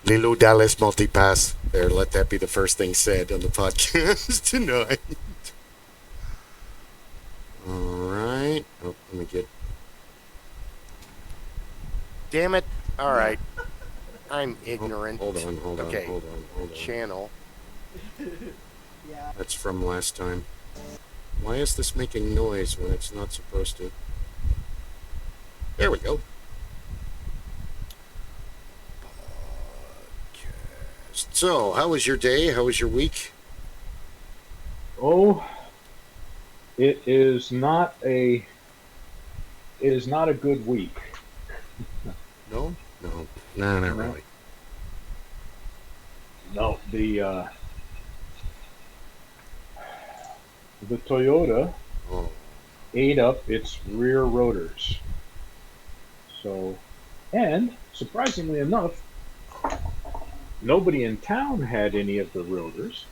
Lilo Dallas multipass. There, let that be the first thing said on the podcast tonight. All right. Oh, let me get. Damn it! All right. I'm ignorant. Hold on. Channel. That's from last time. Why is this making noise when it's not supposed to? There we go. So, how was your day? How was your week? Oh, it is not a good week. No, not really. No, the Toyota ate up its rear rotors. So, and surprisingly enough, nobody in town had any of the rotors.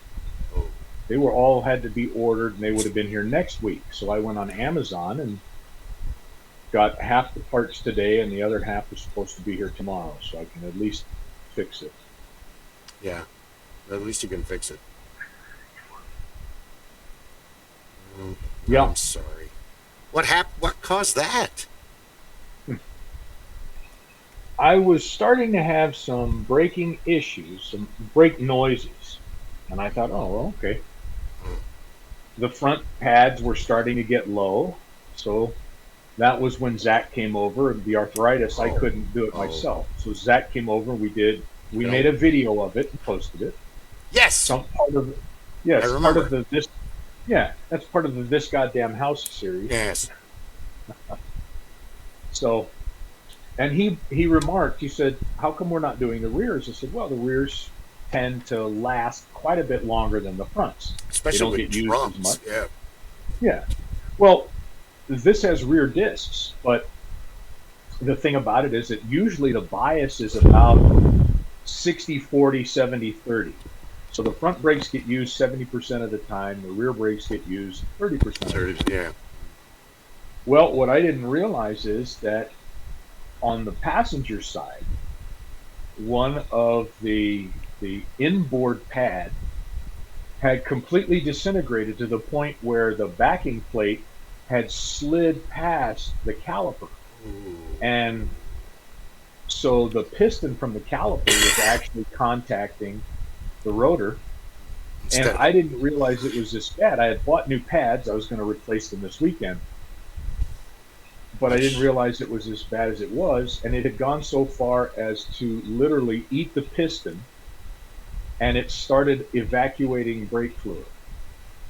They were all had to be ordered, and they would have been here next week. So I went on Amazon and got half the parts today, and the other half is supposed to be here tomorrow. So I can at least fix it. Yeah, at least you can fix it. Yeah. I'm sorry. What happened? What caused that? I was starting to have some braking issues, some brake noises, and I thought, oh, well, okay. The front pads were starting to get low, so that was when Zach came over. And the arthritis, I couldn't do it myself, so Zach came over. We made a video of it and posted it. Yes. Some part of yes, I remember. part of the this. Yeah, that's part of the This Goddamn House series. Yes. So, and he remarked, he said, how come we're not doing the rears? I said, well, the rears tend to last quite a bit longer than the fronts. Especially they don't with get used drums. as much. Yeah. Yeah. Well, this has rear discs, but the thing about it is that usually the bias is about 60-40, 70-30. So the front brakes get used 70% of the time, the rear brakes get used 30% of the time. Yeah. Well, what I didn't realize is that on the passenger side, one of the inboard pad had completely disintegrated to the point where the backing plate had slid past the caliper. Ooh. And so the piston from the caliper was actually contacting the rotor. And I didn't realize it was this bad. I had bought new pads. I was going to replace them this weekend. But I didn't realize it was as bad as it was. And it had gone so far as to literally eat the piston. And it started evacuating brake fluid.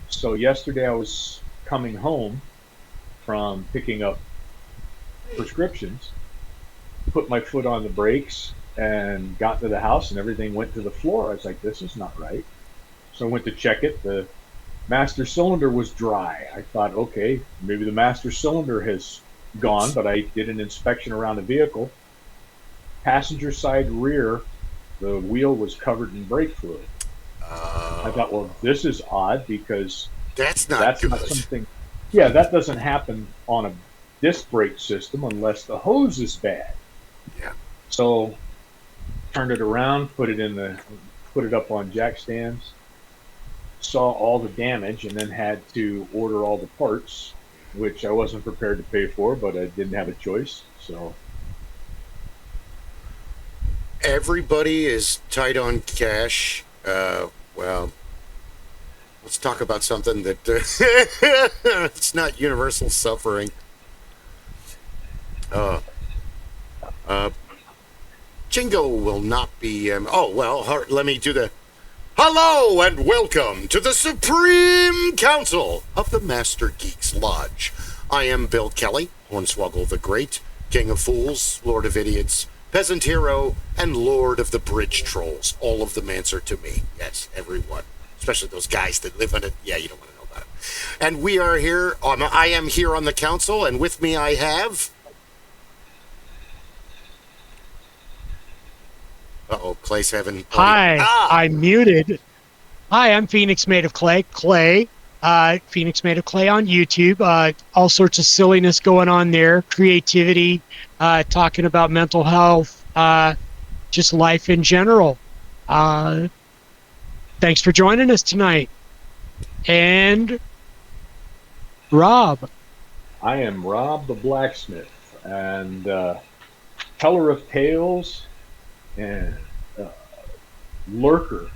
So yesterday I was coming home from picking up prescriptions, put my foot on the brakes, and got to the house, and everything went to the floor. I was like, this is not right. So I went to check it. The master cylinder was dry. I thought, okay, maybe the master cylinder has gone, but I did an inspection around the vehicle. Passenger side rear, the wheel was covered in brake fluid. I thought, well, this is odd because that's not something. Yeah, that doesn't happen on a disc brake system unless the hose is bad. Yeah. So turned it around, put it up on jack stands, saw all the damage, and then had to order all the parts, which I wasn't prepared to pay for, but I didn't have a choice. So everybody is tight on cash. Well, let's talk about something that it's not universal suffering. Jingo will not be. Let me do the. Hello and welcome to the Supreme Council of the Master Geeks Lodge. I am Bill Kelly, Hornswoggle the Great, King of Fools, Lord of Idiots, Peasant Hero, and Lord of the Bridge Trolls. All of them answer to me. Yes, everyone. Especially those guys that live on it. Yeah, you don't want to know about it. And we are here. I am here on the council, and with me I have. Clay's having. Hi, I'm muted. Hi, I'm Phoenix Made of Clay. Phoenix Made of Clay on YouTube. All sorts of silliness going on there. Creativity, talking about mental health, just life in general. Thanks for joining us tonight. And Rob. I am Rob the Blacksmith, and teller of tales and lurker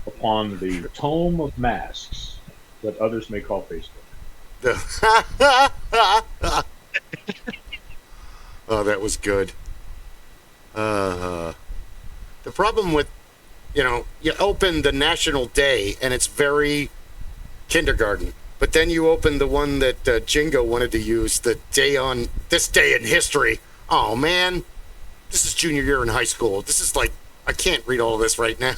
upon the tome of masks that others may call Facebook. Oh, that was good. The problem with, you open the National Day and it's very kindergarten, but then you open the one that Jingo wanted to use, the day on this day in history. Oh man, this is junior year in high school. This is like, I can't read all of this right now.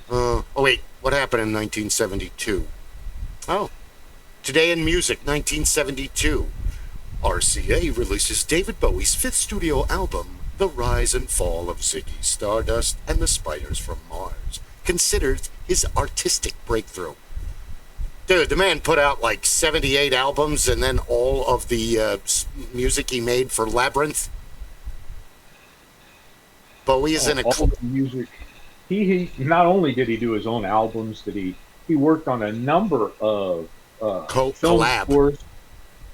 Oh wait, what happened in 1972? Oh, Today in Music, 1972. RCA releases David Bowie's fifth studio album, The Rise and Fall of Ziggy Stardust and the Spiders from Mars, considered his artistic breakthrough. Dude, the man put out like 78 albums and then all of the music he made for Labyrinth. Bowie is in a... All the music. He not only did he do his own albums, he worked on a number of film scores.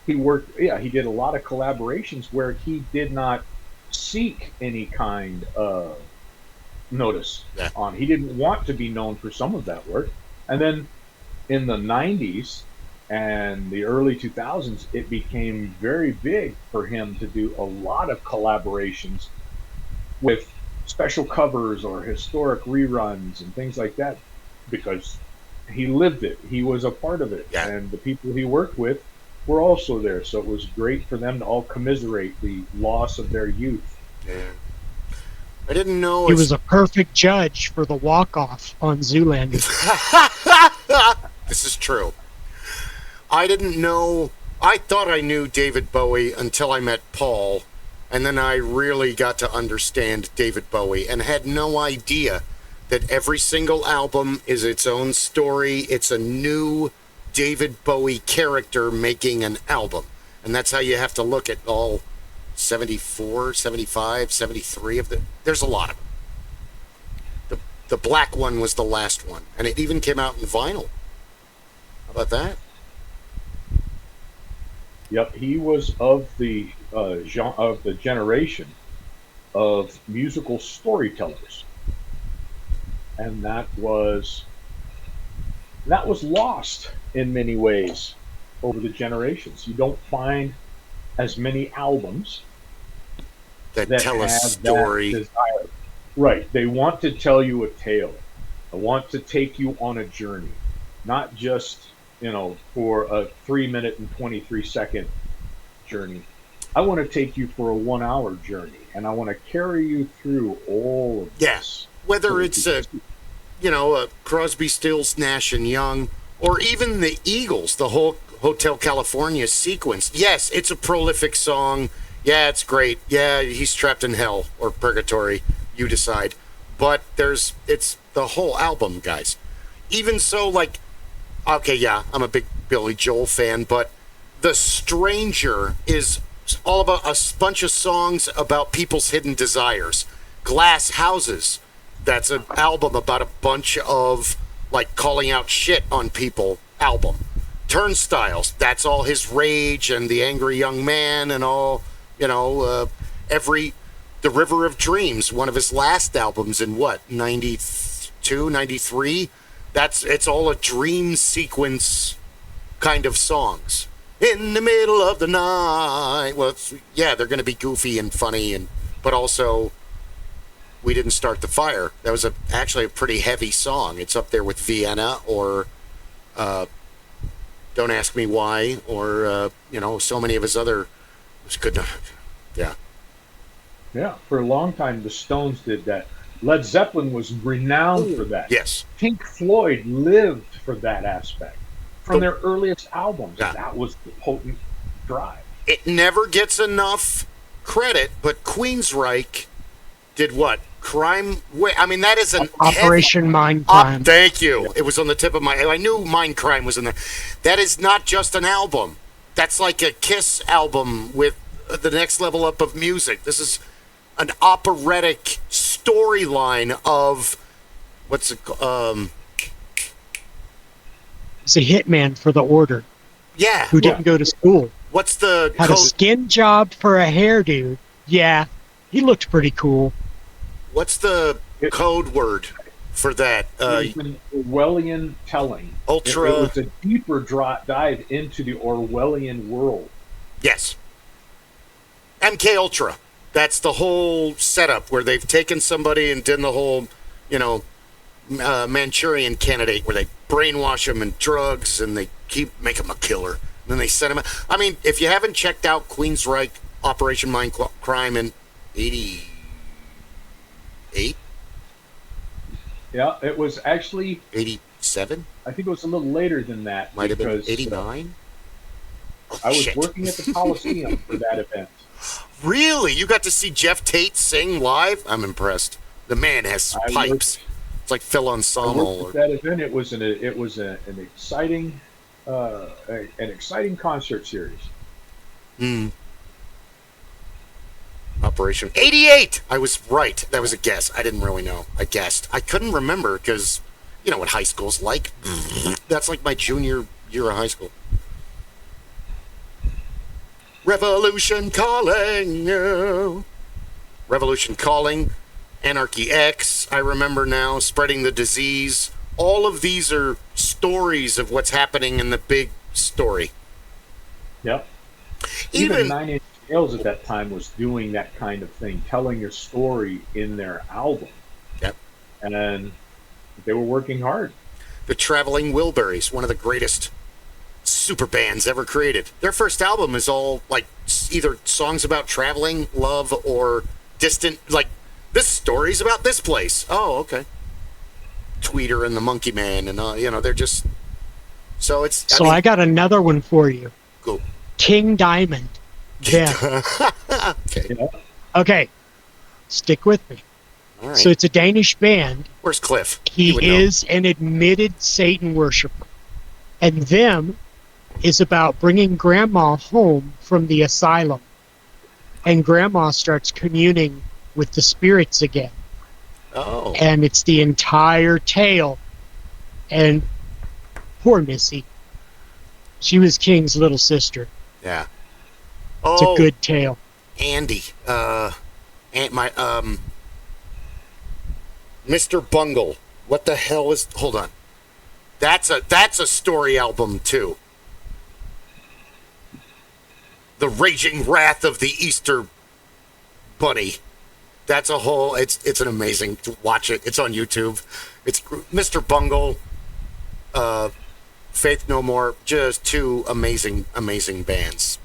He did a lot of collaborations where he did not seek any kind of notice on. He didn't want to be known for some of that work. And then in the 90s and the early 2000s, it became very big for him to do a lot of collaborations with special covers or historic reruns and things like that, because he lived it. He was a part of it. Yeah. And the people he worked with were also there. So it was great for them to all commiserate the loss of their youth. Yeah. I didn't know... He was a perfect judge for the walk-off on Zoolander. This is true. I didn't know... I thought I knew David Bowie until I met Paul, and then I really got to understand David Bowie and had no idea that every single album is its own story. It's a new David Bowie character making an album. And that's how you have to look at all 74, 75, 73 of them. There's a lot of them. The black one was the last one. And it even came out in vinyl. How about that? Yep, he was of the generation of musical storytellers. And that was lost in many ways over the generations. You don't find as many albums that tell a story. Right. They want to tell you a tale. They want to take you on a journey, not just, for a 3-minute and 23-second journey. I want to take you for a 1-hour journey, and I want to carry you through all of this. Whether it's a Crosby, Stills, Nash and Young, or even the Eagles, the whole Hotel California sequence. Yes, it's a prolific song. Yeah, it's great. Yeah, he's trapped in hell or purgatory. You decide. But it's the whole album, guys. Even so, I'm a big Billy Joel fan, but The Stranger is all about a bunch of songs about people's hidden desires. Glass Houses, that's an album about a bunch of calling out shit on people album. Turnstiles, that's all his rage and the angry young man and all, The River of Dreams, one of his last albums in 92, 93? It's all a dream sequence kind of songs. In the middle of the night. Well, they're going to be goofy and funny, but also We Didn't Start the Fire. That was actually a pretty heavy song. It's up there with Vienna or Don't Ask Me Why or, so many of his other... Yeah. Yeah, for a long time, the Stones did that. Led Zeppelin was renowned for that. Yes. Pink Floyd lived for that aspect. From their earliest albums, that was the potent drive. It never gets enough credit, but Queensryche did what? That is an Operation Mindcrime. Thank you. It was on the tip of my head. I knew Mindcrime was in there. That is not just an album. That's like a Kiss album with the next level up of music. This is an operatic storyline of what's it called? He's a hitman for the order Yeah. who didn't go to school. What's the Had a skin job for a hairdo. Yeah, he looked pretty cool. What's the code word for that? It was an Orwellian telling. Ultra. It was a deeper dive into the Orwellian world. Yes. MK Ultra. That's the whole setup where they've taken somebody and done the whole, Manchurian Candidate where they brainwash them in drugs and they make them a killer. And then they send them. I mean, if you haven't checked out Queensryche Operation Mindcrime in 88? Yeah, it was actually 87? I think it was a little later than that. Might have been 89? I was working at the Coliseum for that event. Really? You got to see Jeff Tate sing live? I'm impressed. The man has pipes. It's like Phil Ensemble. At that event, it was an exciting concert series. Operation 88. I was right. That was a guess. I didn't really know. I guessed. I couldn't remember because you know what high school's like. That's like my junior year of high school. Revolution calling. Revolution calling. Anarchy X. I remember now. Spreading the disease. All of these are stories of what's happening in the big story. Yep. Even 9 Inch Nails at that time was doing that kind of thing, telling a story in their album. Yep. And they were working hard. The Traveling Wilburys, one of the greatest super bands ever created. Their first album is all like either songs about traveling, love, or distant, like this story's about this place. Oh, okay. Tweeter and the Monkey Man, and they're just so it's. I got another one for you. Go. King Diamond. Yeah. Okay. Yeah. Okay. Stick with me. All right. So it's a Danish band. Where's Cliff? He is an admitted Satan worshiper. And Them is about bringing Grandma home from the asylum. And Grandma starts communing with the spirits again. Oh. And it's the entire tale. And poor Missy. She was King's little sister. Yeah. It's a good tale. Andy. Mr. Bungle. What the hell is... Hold on. That's a story album, too. The Raging Wrath of the Easter Bunny. That's a whole... It's an amazing... Watch it. It's on YouTube. It's Mr. Bungle, Faith No More. Just two amazing, amazing bands.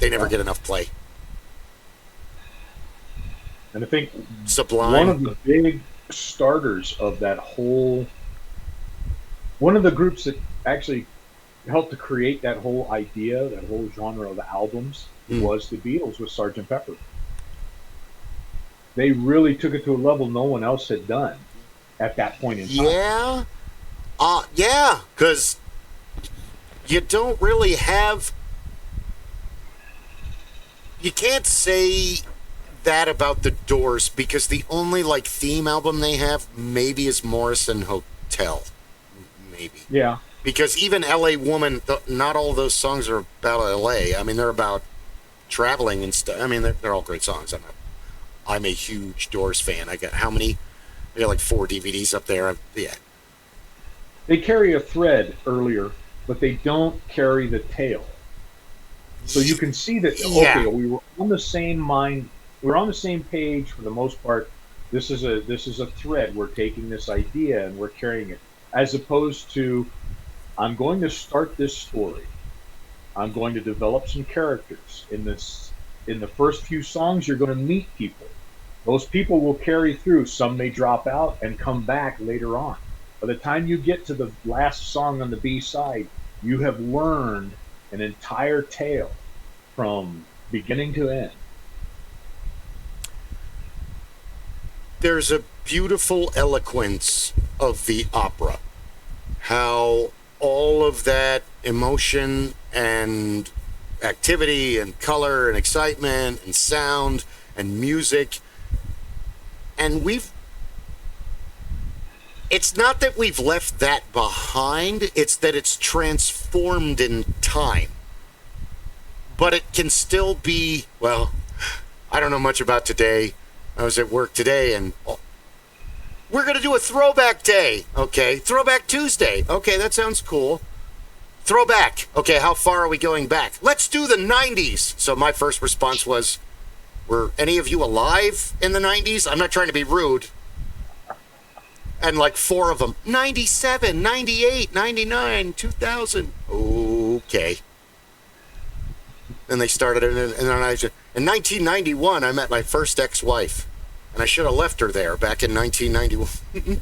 They never get enough play. And I think Sublime. One of the big starters of that whole... One of the groups that actually helped to create that whole idea, that whole genre of albums, was the Beatles with Sgt. Pepper. They really took it to a level no one else had done at that point in time. Yeah, because you don't really have... You can't say that about the Doors because the only theme album they have maybe is Morrison Hotel. Maybe. Yeah. Because even LA Woman, not all those songs are about LA. I mean, they're about traveling and stuff. I mean, they're all great songs. I'm a huge Doors fan. I got how many? I got 4 DVDs up there. Yeah. They carry a thread earlier, but they don't carry the tail. So you can see that, okay, we were on the same mind. We're on the same page for the most part. This is a thread. We're taking this idea and we're carrying it. As opposed to, I'm going to start this story. I'm going to develop some characters. In the first few songs, you're going to meet people. Those people will carry through. Some may drop out and come back later on. By the time you get to the last song on the B side, you have learned an entire tale from beginning to end. There's a beautiful eloquence of the opera. How all of that emotion and activity and color and excitement and sound and music. And it's not that we've left that behind, it's that it's transformed in time. But it can still be, well, I don't know much about today. I was at work today, and we're going to do a throwback day. Okay, throwback Tuesday. Okay, that sounds cool. Throwback. Okay, how far are we going back? Let's do the 90s. So my first response was, were any of you alive in the 90s? I'm not trying to be rude. And like 4 of them, 97, 98, 99, 2000. Okay. And they started, and then in 1991, I met my first ex-wife. And I should have left her there back in 1991.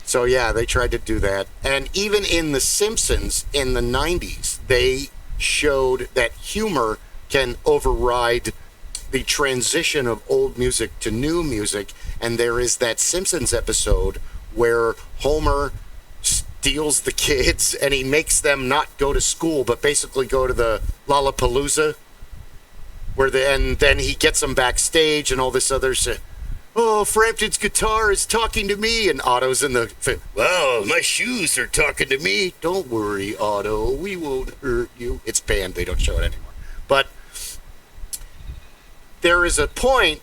So yeah, they tried to do that. And even in The Simpsons in the 90s, they showed that humor can override the transition of old music to new music. And there is that Simpsons episode where Homer steals the kids and he makes them not go to school, but basically go to the Lollapalooza, and then he gets them backstage and all this other shit. Oh, Frampton's guitar is talking to me, and Otto's in the, well, my shoes are talking to me. Don't worry, Otto, we won't hurt you. It's banned, they don't show it anymore. But there is a point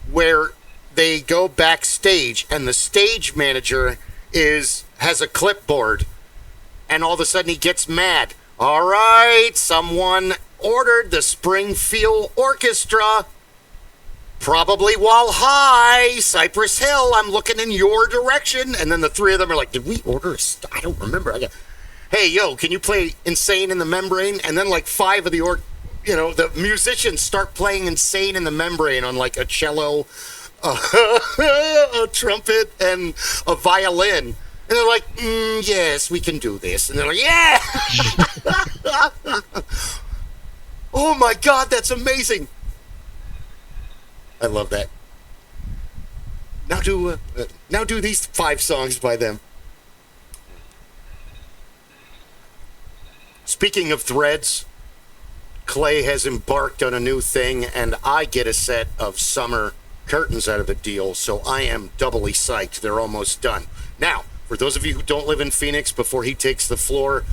where they go backstage and the stage manager has a clipboard, and all of a sudden he gets mad. All right, someone ordered the Springfield Orchestra, probably while high, Cypress Hill. I'm looking in your direction. And then the 3 of them are like, did we order I don't remember. Hey, yo, can you play Insane in the Membrane? And then like 5 of the musicians start playing Insane in the Membrane on like a cello, a trumpet, and a violin. And they're like, yes, we can do this. And they're like, yeah! Oh my God, that's amazing. I love that. Now do these 5 songs by them. Speaking of threads, Clay has embarked on a new thing, and I get a set of summer curtains out of the deal, so I am doubly psyched. They're almost done. Now, for those of you who don't live in Phoenix, before he takes the floor,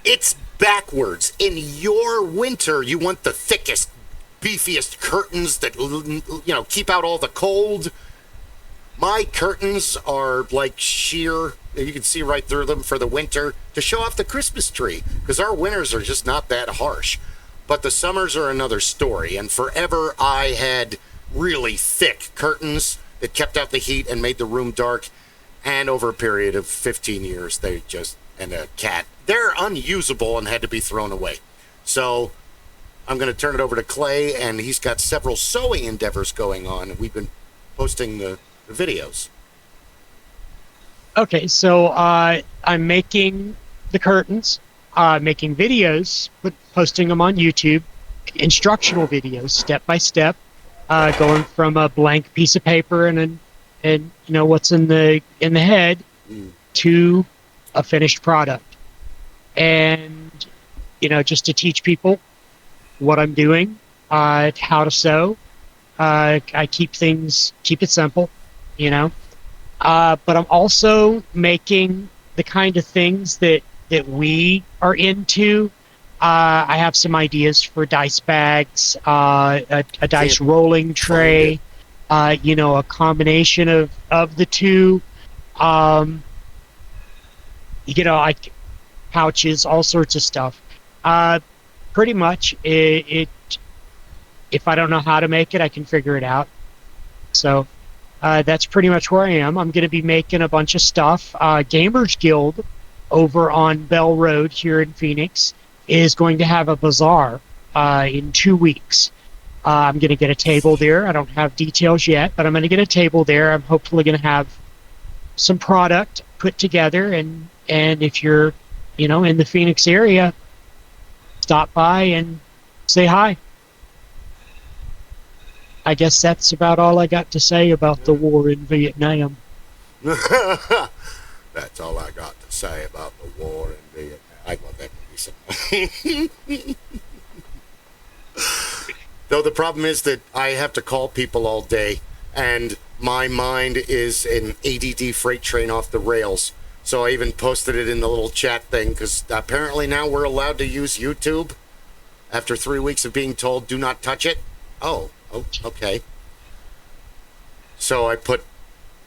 it's backwards. In your winter, you want the thickest, beefiest curtains that, keep out all the cold. My curtains are like sheer, you can see right through them for the winter to show off the Christmas tree, because our winters are just not that harsh. But the summers are another story, and forever I had really thick curtains that kept out the heat and made the room dark. And over a period of 15 years, and a cat, they're unusable and had to be thrown away. So I'm going to turn it over to Clay, and he's got several sewing endeavors going on, and we've been posting the videos. Okay, so I'm making the curtains, making videos, posting them on YouTube, instructional videos, step by step, going from a blank piece of paper and what's in the head to a finished product, and just to teach people what I'm doing, how to sew. I keep it simple, but I'm also making the kind of things that we are into. I have some ideas for dice bags, a dice rolling tray, a combination of the two, like pouches, all sorts of stuff. Pretty much, it if I don't know how to make it, I can figure it out. So that's pretty much where I am. I'm going to be making a bunch of stuff. Gamers Guild over on Bell Road here in Phoenix is going to have a bazaar in 2 weeks. I'm going to get a table there. I don't have details yet, but I'm going to get a table there. I'm hopefully going to have some product put together, and if you're in the Phoenix area, stop by and say hi. I guess that's about all I got to say about the war in Vietnam. That's all I got to say about the war in Vietnam. I love that movie so much. Though the problem is that I have to call people all day, and my mind is an ADD freight train off the rails. So I even posted it in the little chat thing, because apparently now we're allowed to use YouTube after 3 weeks of being told do not touch it. Oh, okay. So I put,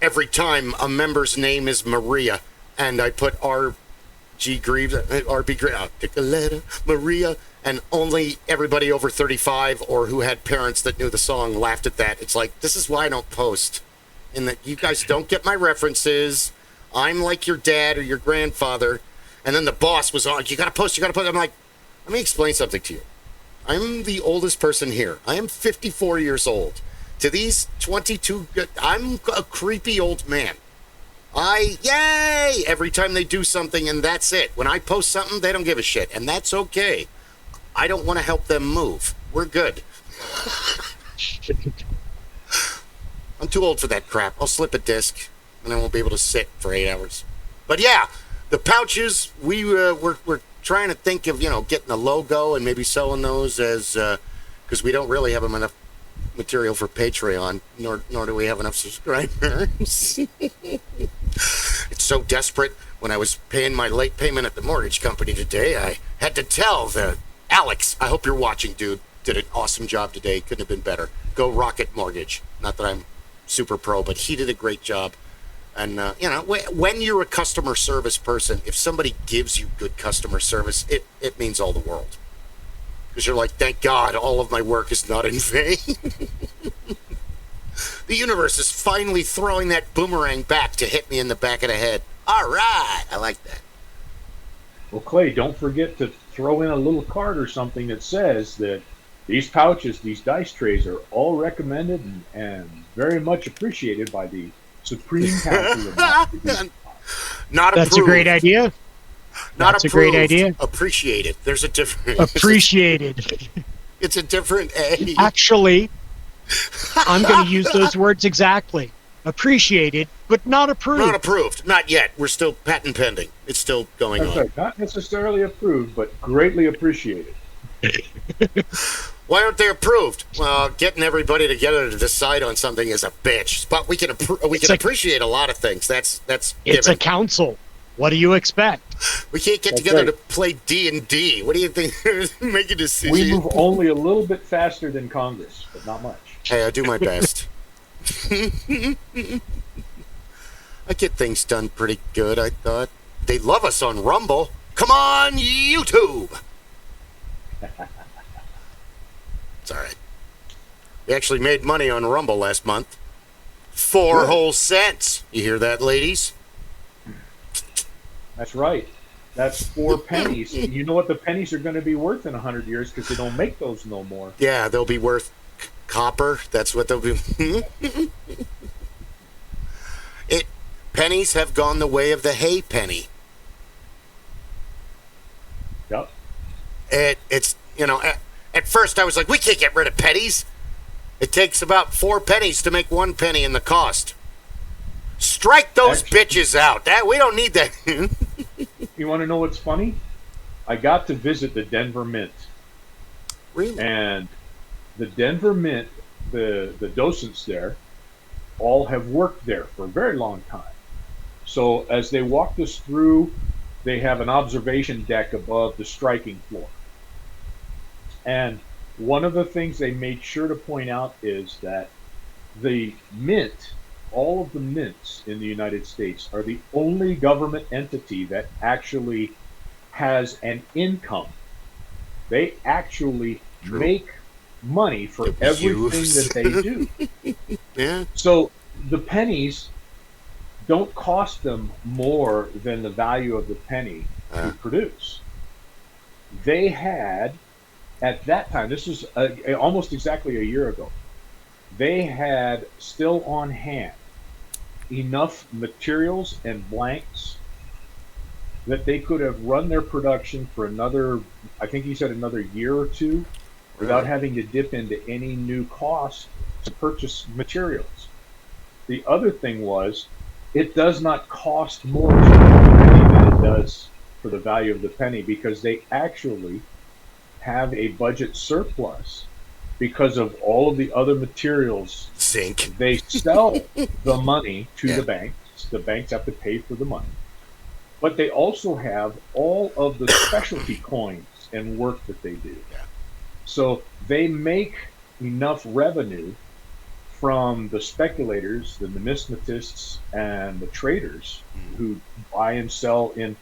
every time a member's name is Maria, and I put RB Greaves, I'll take a letter, Maria, and only everybody over 35 or who had parents that knew the song laughed at that. It's like, this is why I don't post. And that you guys don't get my references. I'm like your dad or your grandfather. And then the boss was on, you gotta post. I'm like, let me explain something to you. I'm the oldest person here. I am 54 years old. To these 22, I'm a creepy old man. Yay! Every time they do something, and that's it. When I post something, they don't give a shit, and that's okay. I don't want to help them move. We're good. I'm too old for that crap. I'll slip a disc, and I won't be able to sit for 8 hours. But yeah, the pouches, we're trying to think of, getting a logo and maybe selling those as, because we don't really have enough material for Patreon, nor do we have enough subscribers. It's so desperate. When I was paying my late payment at the mortgage company today, I had to tell Alex, I hope you're watching, dude. Did an awesome job today. Couldn't have been better. Go Rocket Mortgage. Not that I'm super pro, but he did a great job. And, when you're a customer service person, if somebody gives you good customer service, it means all the world. Because you're like, thank God, all of my work is not in vain. The universe is finally throwing that boomerang back to hit me in the back of the head. All right, I like that. Well, Clay, don't forget to throw in a little card or something that says that these pouches, these dice trays are all recommended and very much appreciated by the Supreme Council of Master Geeks. Not approved. That's a great idea. That's a great idea. Appreciated. There's a different. Appreciated. It's a different A. Actually, I'm going to use those words exactly. Appreciated, but not approved. Not approved. Not yet. We're still patent pending. It's still going on. Right. Not necessarily approved, but greatly appreciated. Why aren't they approved? Well, getting everybody together to decide on something is a bitch. But we can appreciate a lot of things. That's It's given. a council. What do you expect? We can't get together to play D&D. What do you think? Make a decision. We move only a little bit faster than Congress, but not much. Hey, I do my best. I get things done pretty good, I thought. They love us on Rumble. Come on, YouTube! It's all right. We actually made money on Rumble last month. 4 whole cents. You hear that, ladies? That's right. That's 4 pennies. You know what the pennies are going to be worth in 100 years because they don't make those no more. Yeah, they'll be worth copper. That's what they'll be. Pennies have gone the way of the hay penny. Yep. It's at first I was like, we can't get rid of pennies. It takes about 4 pennies to make 1 penny in the cost. Strike those bitches out. We don't need that. You want to know what's funny? I got to visit the Denver Mint. Really? And the Denver Mint, the docents there, all have worked there for a very long time. So as they walked us through, they have an observation deck above the striking floor. And one of the things they made sure to point out is that the mint, all of the mints in the United States, are the only government entity that actually has an income. They actually make money for everything that they do. Yeah. So the pennies don't cost them more than the value of the penny to produce. They had, at that time, this was almost exactly a year ago, they had still on hand enough materials and blanks that they could have run their production for another, I think he said another year or two, without having to dip into any new cost to purchase materials. The other thing was, it does not cost more to make a penny than it does for the value of the penny, because they actually have a budget surplus because of all of the other materials. Zinc. They sell the money to Yeah. the banks. The banks have to pay for the money. But they also have all of the specialty coins and work that they do. Yeah. So they make enough revenue from the speculators, the numismatists, and the traders who buy and sell in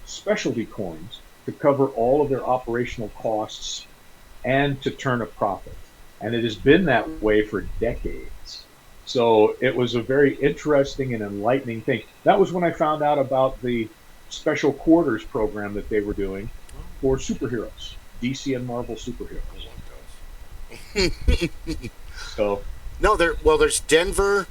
specialty coins to cover all of their operational costs and to turn a profit. And it has been that way for decades. So it was a very interesting and enlightening thing. That was when I found out about the special quarters program that they were doing for superheroes, DC and Marvel superheroes. So no, there's Denver.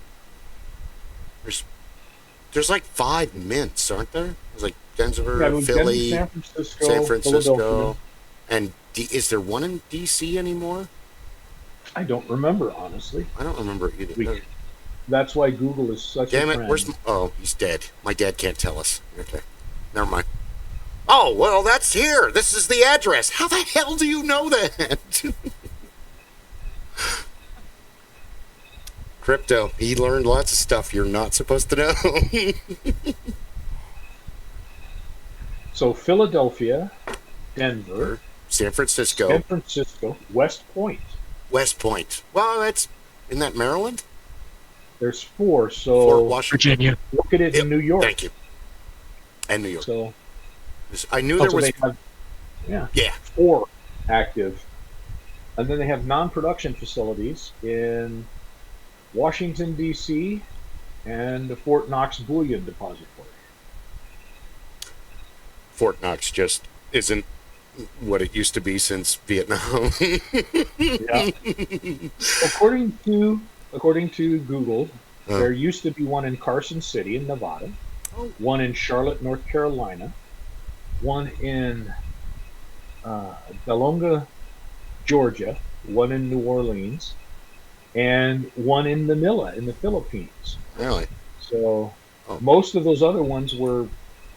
There's like 5 mints, aren't there? There's like Denver, Philly, San Francisco, Philadelphia. And is there one in DC anymore? I don't remember, honestly. I don't remember either. That's why Google is such Damn a it! friend. Oh, he's dead. My dad can't tell us. Okay, never mind. Oh well, that's here. This is the address. How the hell do you know that? Crypto. He learned lots of stuff you're not supposed to know. So Philadelphia, Denver, San Francisco, West Point. West Point. Well, isn't that Maryland? There's 4. So Fort Washington. Virginia. Look at it in New York. Thank you. And New York. So I knew there was. They have, yeah. 4 active, and then they have non-production facilities in Washington D.C. and the Fort Knox Bullion Depository. Fort Knox just isn't what it used to be since Vietnam. Yeah. According to Google, there used to be one in Carson City in Nevada, one in Charlotte, North Carolina, one in Delonga, Georgia, one in New Orleans, and one in Manila in the Philippines. Really? So most of those other ones were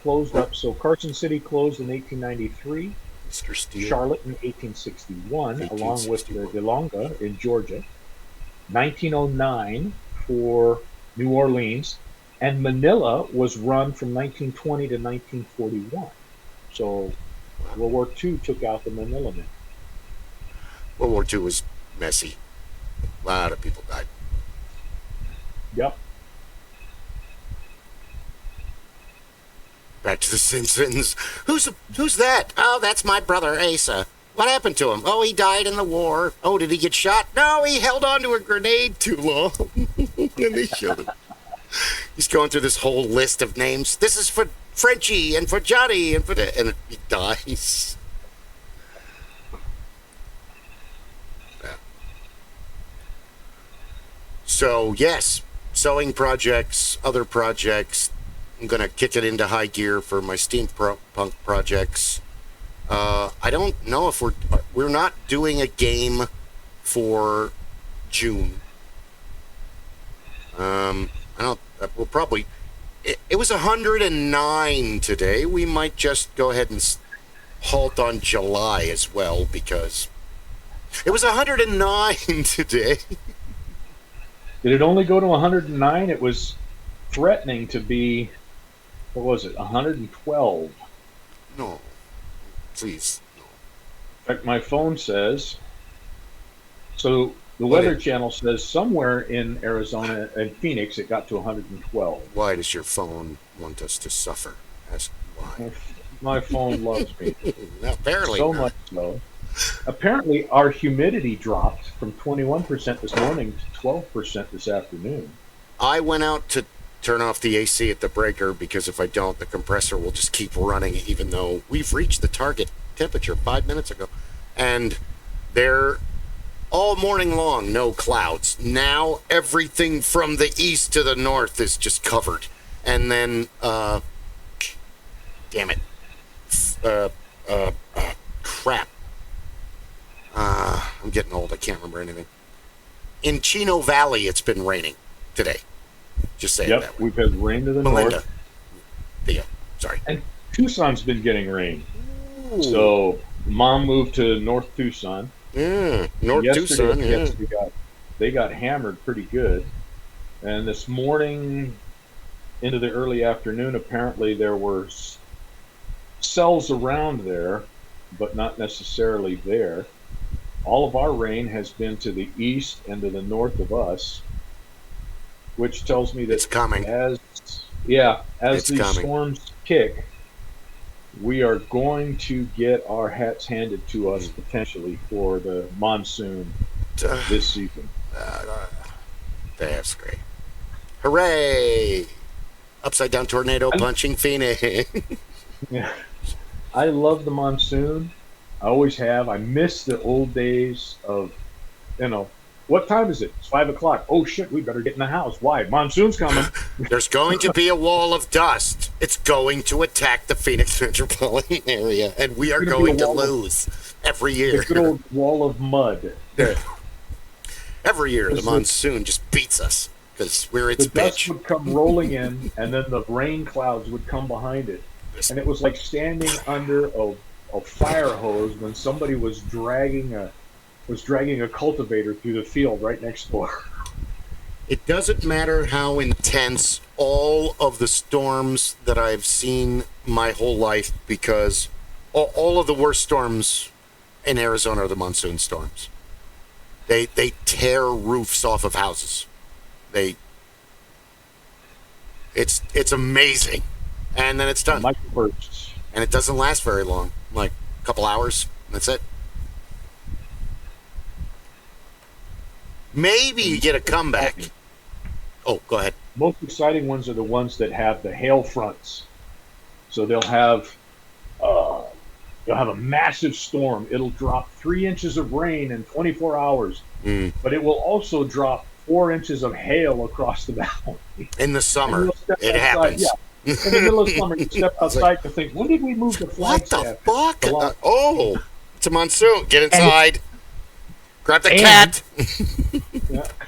closed up. So Carson City closed in 1893, Mr. Steele. Charlotte in 1861, along with the Delonga in Georgia, 1909 for New Orleans, and Manila was run from 1920 to 1941. So World War II took out the Manila Mint. World War II was messy. A lot of people died. Yep. Back to the Simpsons. Who's that? Oh, that's my brother Asa. What happened to him? Oh, he died in the war. Oh, did he get shot? No, he held on to a grenade too long. And they showed him. He's going through this whole list of names. This is for Frenchie and for Johnny and and he dies. Yeah. So yes, sewing projects, other projects. I'm gonna kick it into high gear for my steampunk projects. I don't know if we're not doing a game for June. We'll probably. It was 109 today. We might just go ahead and halt on July as well because it was 109 today. Did it only go to 109? It was threatening to be, what was it, 112? No, please. No. In fact, my phone says, so the Weather Channel says somewhere in Arizona and Phoenix it got to 112. Why does your phone want us to suffer? Ask why. My phone loves me. Apparently so not. much so. Apparently our humidity dropped from 21% this morning to 12% this afternoon. I went out to turn off the AC at the breaker because if I don't, the compressor will just keep running even though we've reached the target temperature 5 minutes ago. And they're all morning long, no clouds. Now everything from the east to the north is just covered. And then, damn it. Crap. I'm getting old. I can't remember anything. In Chino Valley, it's been raining today. Just say it that way. We've had rain to the north. Theo, sorry. And Tucson's been getting rain. Ooh. So Mom moved to North Tucson. Yeah, North Yesterday, Tucson. Yeah. they got hammered pretty good. And this morning, into the early afternoon, apparently there were cells around there, but not necessarily there. All of our rain has been to the east and to the north of us, which tells me that It's coming. as It's these coming. storms kick, we are going to get our hats handed to us potentially for the monsoon this season. That's great. Hooray! Upside down tornado punching Phoenix. Yeah. I love the monsoon. I always have. I miss the old days of, what time is it? It's 5 o'clock. Oh shit, we better get in the house. Why? Monsoon's coming. There's going to be a wall of dust. It's going to attack the Phoenix metropolitan area, and we are going to lose every year. The good old wall of mud. Every year, the monsoon just beats us because we're its bitch. The dust bitch. would come rolling in, and then the rain clouds would come behind it, and it was like standing under a fire hose when somebody was dragging a cultivator through the field right next door. It doesn't matter how intense all of the storms that I've seen my whole life, because all of the worst storms in Arizona are the monsoon storms. They tear roofs off of houses. It's amazing, and then it's done. Microbursts. And it doesn't last very long, like a couple hours. That's it. Maybe you get a comeback. Oh, go ahead. Most exciting ones are the ones that have the hail fronts. So they'll have a massive storm. It'll drop 3 inches of rain in 24 hours, but it will also drop 4 inches of hail across the valley. In the summer, it outside, happens. Yeah. In the middle of summer, you step outside to think, when did we move the What flags? the fuck? Oh, it's a monsoon. Get inside. Grab the cat.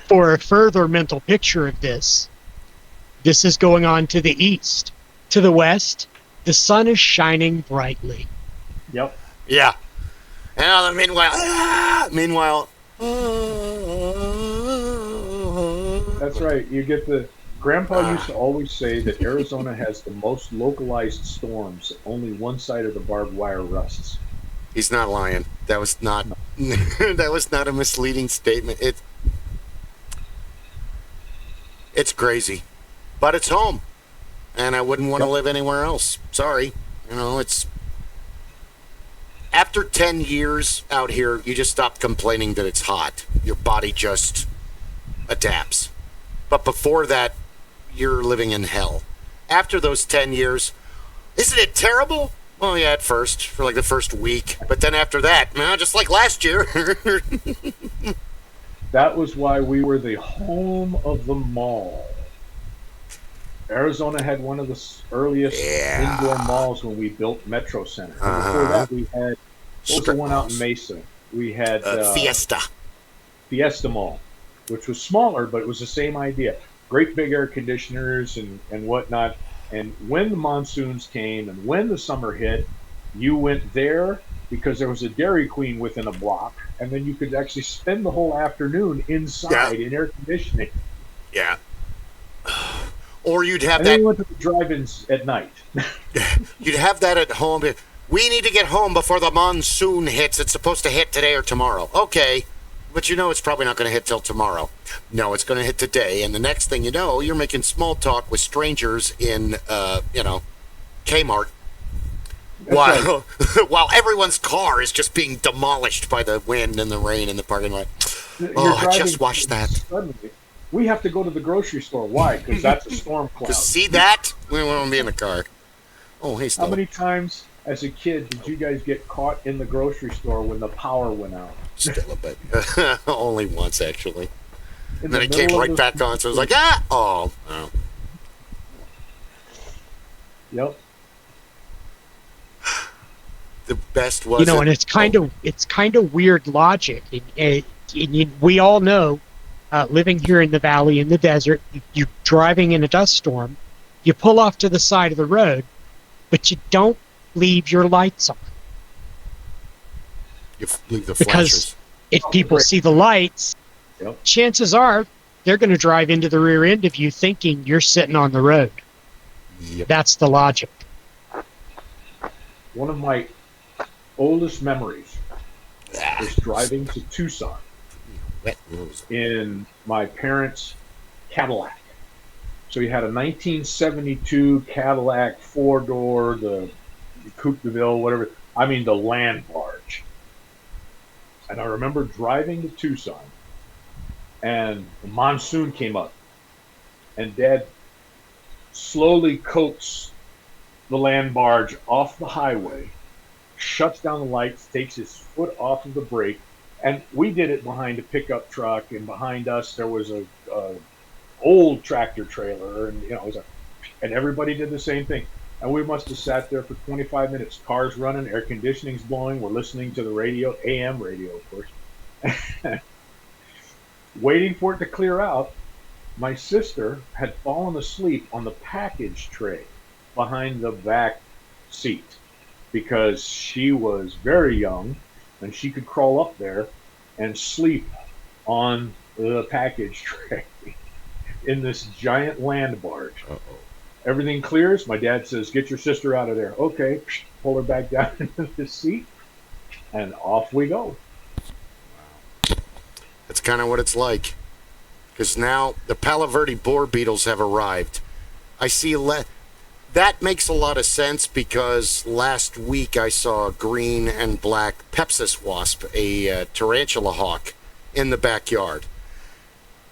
For a further mental picture of this is going on to the east. To the west, the sun is shining brightly. Yep. Yeah. And meanwhile. That's right. You get the. Grandpa used to always say that Arizona has the most localized storms. Only one side of the barbed wire rusts. He's not lying. That was not. That was not a misleading statement. It's crazy, but it's home, and I wouldn't want to live anywhere else. Sorry, it's. After 10 years out here, you just stop complaining that it's hot. Your body just adapts. But before that, you're living in hell. After those 10 years, isn't it terrible? Well, yeah, at first, for like the first week. But then after that, just like last year. That was why we were the home of the mall. Arizona had one of the earliest indoor malls when we built Metro Center. And before that, we had, what was the one out in Mesa? We had Fiesta Mall, which was smaller, but it was the same idea. Great big air conditioners and whatnot. And when the monsoons came and when the summer hit, you went there because there was a Dairy Queen within a block, and then you could actually spend the whole afternoon inside in air conditioning. Yeah. Or you'd have and then you went to the drive-ins at night. You'd have that at home. We need to get home before the monsoon hits. It's supposed to hit today or tomorrow. Okay. But it's probably not going to hit till tomorrow. No, it's going to hit today. And the next thing you know, you're making small talk with strangers in, Kmart. While everyone's car is just being demolished by the wind and the rain in the parking lot. I just watched that. Suddenly, we have to go to the grocery store. Why? Because that's a storm cloud. To see that? We won't be in the car. Oh, hey, How many times as a kid did you guys get caught in the grocery store when the power went out? Still a bit. Only once, actually. And then it came right back on, so it was like, oh. Yep. The best was and it's kind of weird logic. We all know, living here in the valley in the desert, you're driving in a dust storm, you pull off to the side of the road, but you don't leave your lights on. You leave the flashers. if people see the lights, chances are they're going to drive into the rear end of you thinking you're sitting on the road. Yep. That's the logic. One of my oldest memories is driving to Tucson in my parents' Cadillac. So he had a 1972 Cadillac 4-door, the Coupe de Ville, whatever. I mean, the land barge. And I remember driving to Tucson, and the monsoon came up, and Dad slowly coaxed the land barge off the highway, shuts down the lights, takes his foot off of the brake, and we did it behind a pickup truck, and behind us there was a old tractor trailer, and and everybody did the same thing. And we must have sat there for 25 minutes, cars running, air conditioning's blowing, we're listening to the radio, AM radio, of course, waiting for it to clear out. My sister had fallen asleep on the package tray behind the back seat because she was very young and she could crawl up there and sleep on the package tray in this giant land barge. Uh-oh. Everything clears. My dad says, "Get your sister out of there." Okay, pull her back down into the seat, and off we go. That's kind of what it's like. Because now the Palo Verde boar beetles have arrived. I see that makes a lot of sense because last week I saw a green and black Pepsis wasp, a tarantula hawk, in the backyard.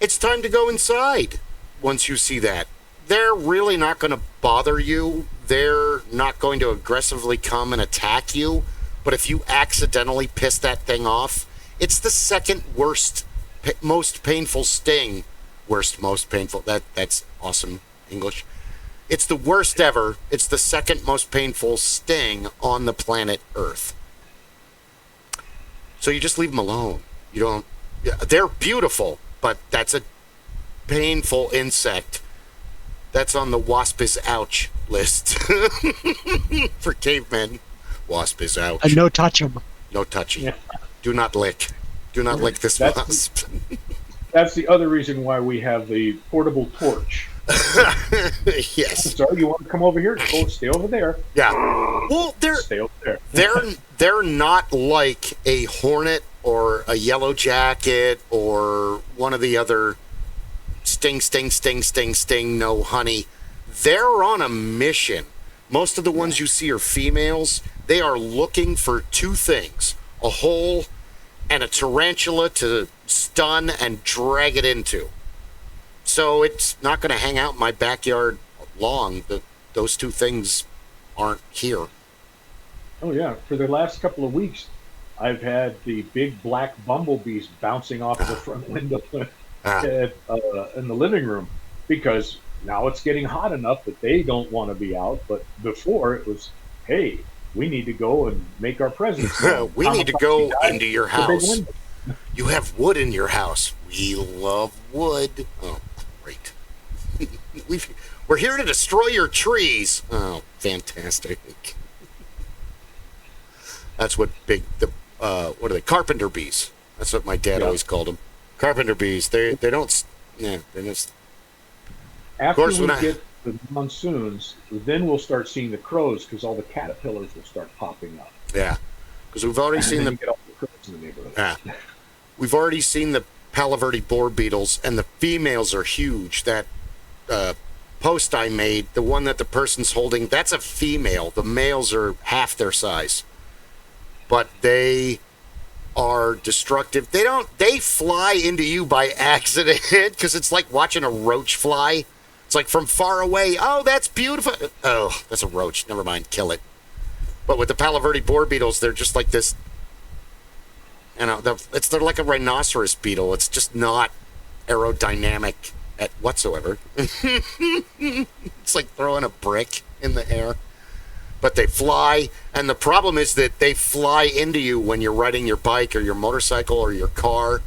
It's time to go inside once you see that. They're really not going to bother you. They're not going to aggressively come and attack you. But if you accidentally piss that thing off, it's the second worst, most painful sting. Most painful. That's awesome English. It's the worst ever. It's the second most painful sting on the planet Earth. So you just leave them alone. You don't. They're beautiful, but that's a painful insect. That's on the wasp is ouch list for cavemen. Wasp is ouch. No touch 'em. No touchy. Yeah. Do not lick. Do not lick this wasp. That's the other reason why we have the portable torch. Yes. Sorry, you want to come over here? Go stay over there. Yeah. Well, stay over there. they're not like a hornet or a yellow jacket or one of the other sting, no honey. They're on a mission. Most of the ones you see are females. They are looking for two things: a hole and a tarantula to stun and drag it into. So it's not going to hang out in my backyard long. Those two things aren't here. Oh, yeah. For the last couple of weeks, I've had the big black bumblebees bouncing off the front window in the living room because now it's getting hot enough that they don't want to be out. But before it was, hey, we need to go and make our presence. We need to go into your house. You have wood in your house. We love wood. Oh, great. We're here to destroy your trees. Oh, fantastic. That's what what are they? Carpenter bees. That's what my dad always called them. Carpenter bees. They don't. Yeah, they just. After we get the monsoons, then we'll start seeing the crows because all the caterpillars will start popping up. Yeah, because we've already seen the crows in the neighborhood. Yeah, we've already seen the Palo Verde boar beetles, and the females are huge. That post I made, the one that the person's holding, that's a female. The males are half their size, but they are destructive. They fly into you by accident because it's like watching a roach fly. It's like from far away. Oh, that's beautiful. Oh, that's a roach. Never mind. Kill it. But with the Palo Verde boar beetles, they're just like this. They're like a rhinoceros beetle. It's just not aerodynamic whatsoever. It's like throwing a brick in the air. But they fly, and the problem is that they fly into you when you're riding your bike or your motorcycle or your car,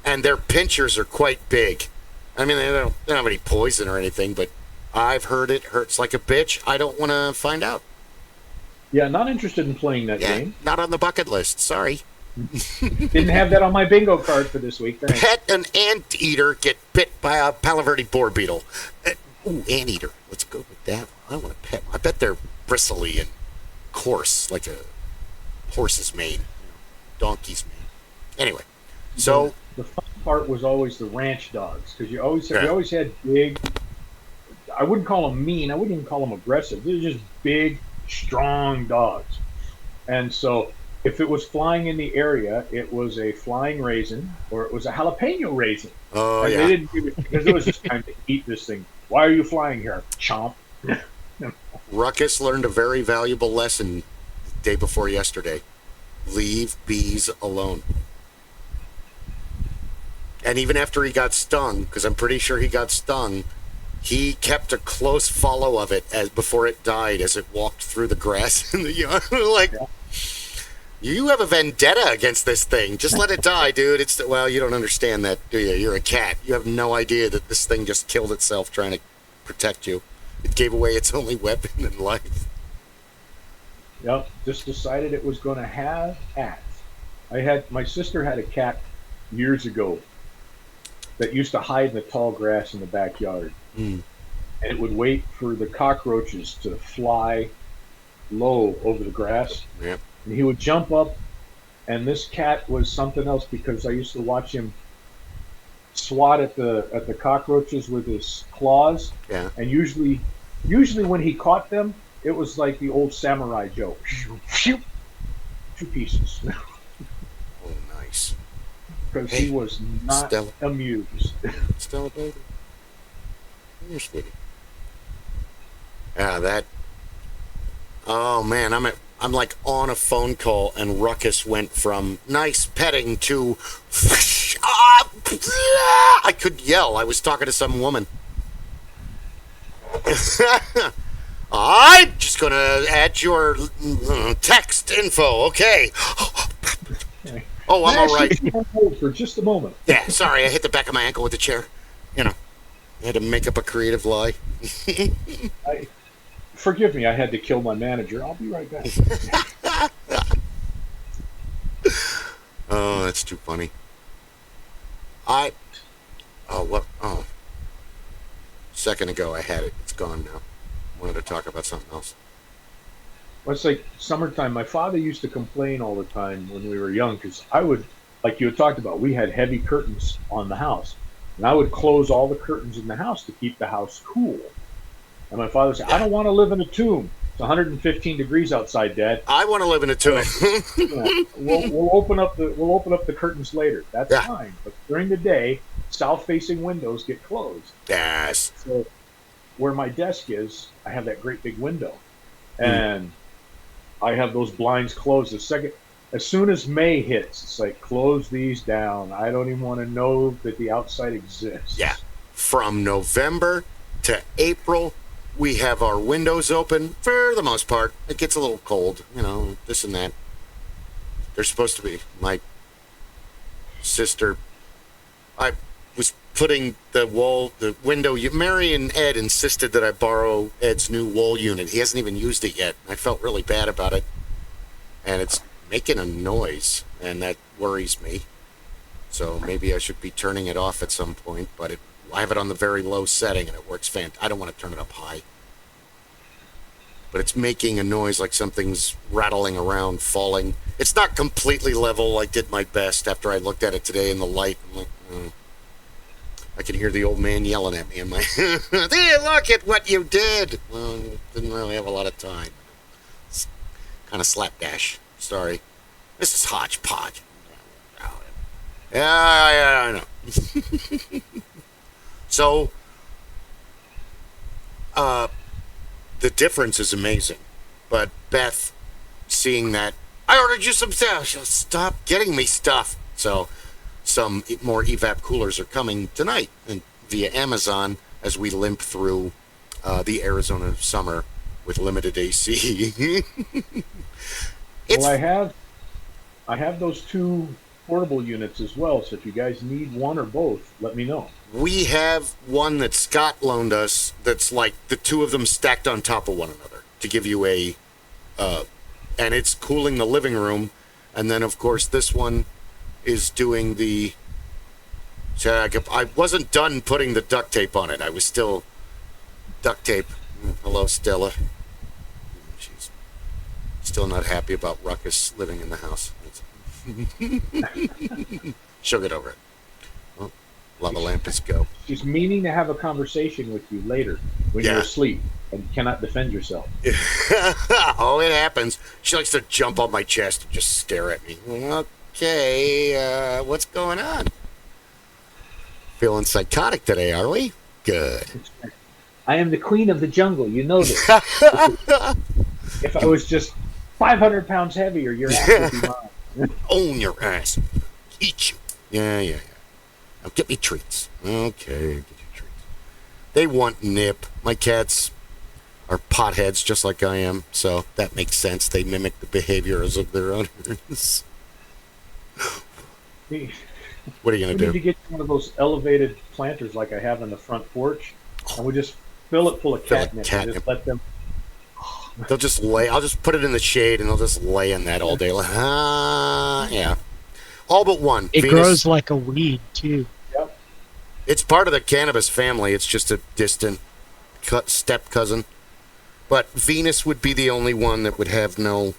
and their pinchers are quite big. I mean, they don't have any poison or anything, but I've heard it hurts like a bitch. I don't want to find out. Yeah, not interested in playing that game. Not on the bucket list. Sorry. Didn't have that on my bingo card for this week. Thanks. Pet an anteater, get bit by a Palo Verde boar beetle. Ooh, anteater. Let's go with that. I want to pet. I bet they're bristly and coarse, like a horse's mane, donkey's mane. Anyway, so the fun part was always the ranch dogs, because we always had big. I wouldn't call them mean. I wouldn't even call them aggressive. They're just big, strong dogs. And so, if it was flying in the area, it was a flying raisin or it was a jalapeno raisin. Oh, and yeah. They didn't give it because it was just time to eat this thing. Why are you flying here? Chomp. Ruckus learned a very valuable lesson the day before yesterday. Leave bees alone. And even after he got stung, because I'm pretty sure he got stung, he kept a close follow of it as before it died as it walked through the grass in the yard. Like, you have a vendetta against this thing. Just let it die, dude. Well, you don't understand that, do you? You're a cat. You have no idea that this thing just killed itself trying to protect you. It gave away its only weapon in life. Yep, just decided it was going to have at. My sister had a cat years ago that used to hide in the tall grass in the backyard. And it would wait for the cockroaches to fly low over the grass. Yep. And he would jump up, and this cat was something else because I used to watch him swat at the cockroaches with his claws. Yeah. And usually when he caught them, it was like the old samurai joke. 2 pieces. Oh, nice. Because he was not amused. Stella, baby. You're sweetie. Yeah, that. Oh man, I'm like on a phone call, and Ruckus went from nice petting to. I could yell. I was talking to some woman. I'm just gonna add your text info. Okay. Oh, I'm all right. Hold for just a moment. Yeah, sorry, I hit the back of my ankle with the chair. You know, I had to make up a creative lie. Forgive me, I had to kill my manager. I'll be right back. Oh, that's too funny. Second ago I had it. It's gone now. Wanted to talk about something else. Well, it's like summertime. My father used to complain all the time when we were young because I would, like you had talked about, we had heavy curtains on the house. And I would close all the curtains in the house to keep the house cool. And my father said, I don't want to live in a tomb. It's 115 degrees outside, Dad. I want to live in a tomb. We'll open up the curtains later. That's fine. But during the day, south-facing windows get closed. Yes. So where my desk is, I have that great big window. And I have those blinds closed. As soon as May hits, it's like, close these down. I don't even want to know that the outside exists. Yeah. From November to April, we have our windows open for the most part. It gets a little cold, this and that. They're supposed to be. My sister, I was putting the window. Mary and Ed insisted that I borrow Ed's new wall unit. He hasn't even used it yet. I felt really bad about it. And it's making a noise, and that worries me. So maybe I should be turning it off at some point, but I have it on the very low setting, and it works fantastic. I don't want to turn it up high. But it's making a noise like something's rattling around, falling. It's not completely level. I did my best after I looked at it today in the light. I'm like, I can hear the old man yelling at me in my... Hey, look at what you did! Well, didn't really have a lot of time. It's kind of slapdash. Sorry. This is hodgepodge. Yeah, I know. So, the difference is amazing. But Beth, seeing that, I ordered you some stuff. She'll stop getting me stuff. So, some more evap coolers are coming tonight and via Amazon as we limp through the Arizona summer with limited AC. Well, I have those 2 portable units as well, so if you guys need one or both, let me know. We have one that Scott loaned us that's like the 2 of them stacked on top of one another to give you and it's cooling the living room, And then, of course, this one is doing the... I wasn't done putting the duct tape on it. I was still... Duct tape. Hello, Stella. She's still not happy about Ruckus living in the house. She'll get over it. Well, lava lamp is go. She's meaning to have a conversation with you later when you're asleep and you cannot defend yourself. Oh, it happens. She likes to jump on my chest and just stare at me. Okay, what's going on? Feeling psychotic today, are we? Good. I am the queen of the jungle. You know this. If I was just 500 pounds heavier, your ass would be mine. Own your ass. Eat you. Yeah. Now get me treats. Okay, get you treats. They want nip. My cats are potheads just like I am, so that makes sense. They mimic the behaviors of their owners. What are you going to do? We need to get one of those elevated planters like I have on the front porch, and we just fill it full of catnip and just let them... They'll just lay... I'll just put it in the shade, and they'll just lay in that all day. Yeah. All but one. It grows like a weed, too. Yep. It's part of the cannabis family. It's just a distant step cousin. But Venus would be the only one that would have no...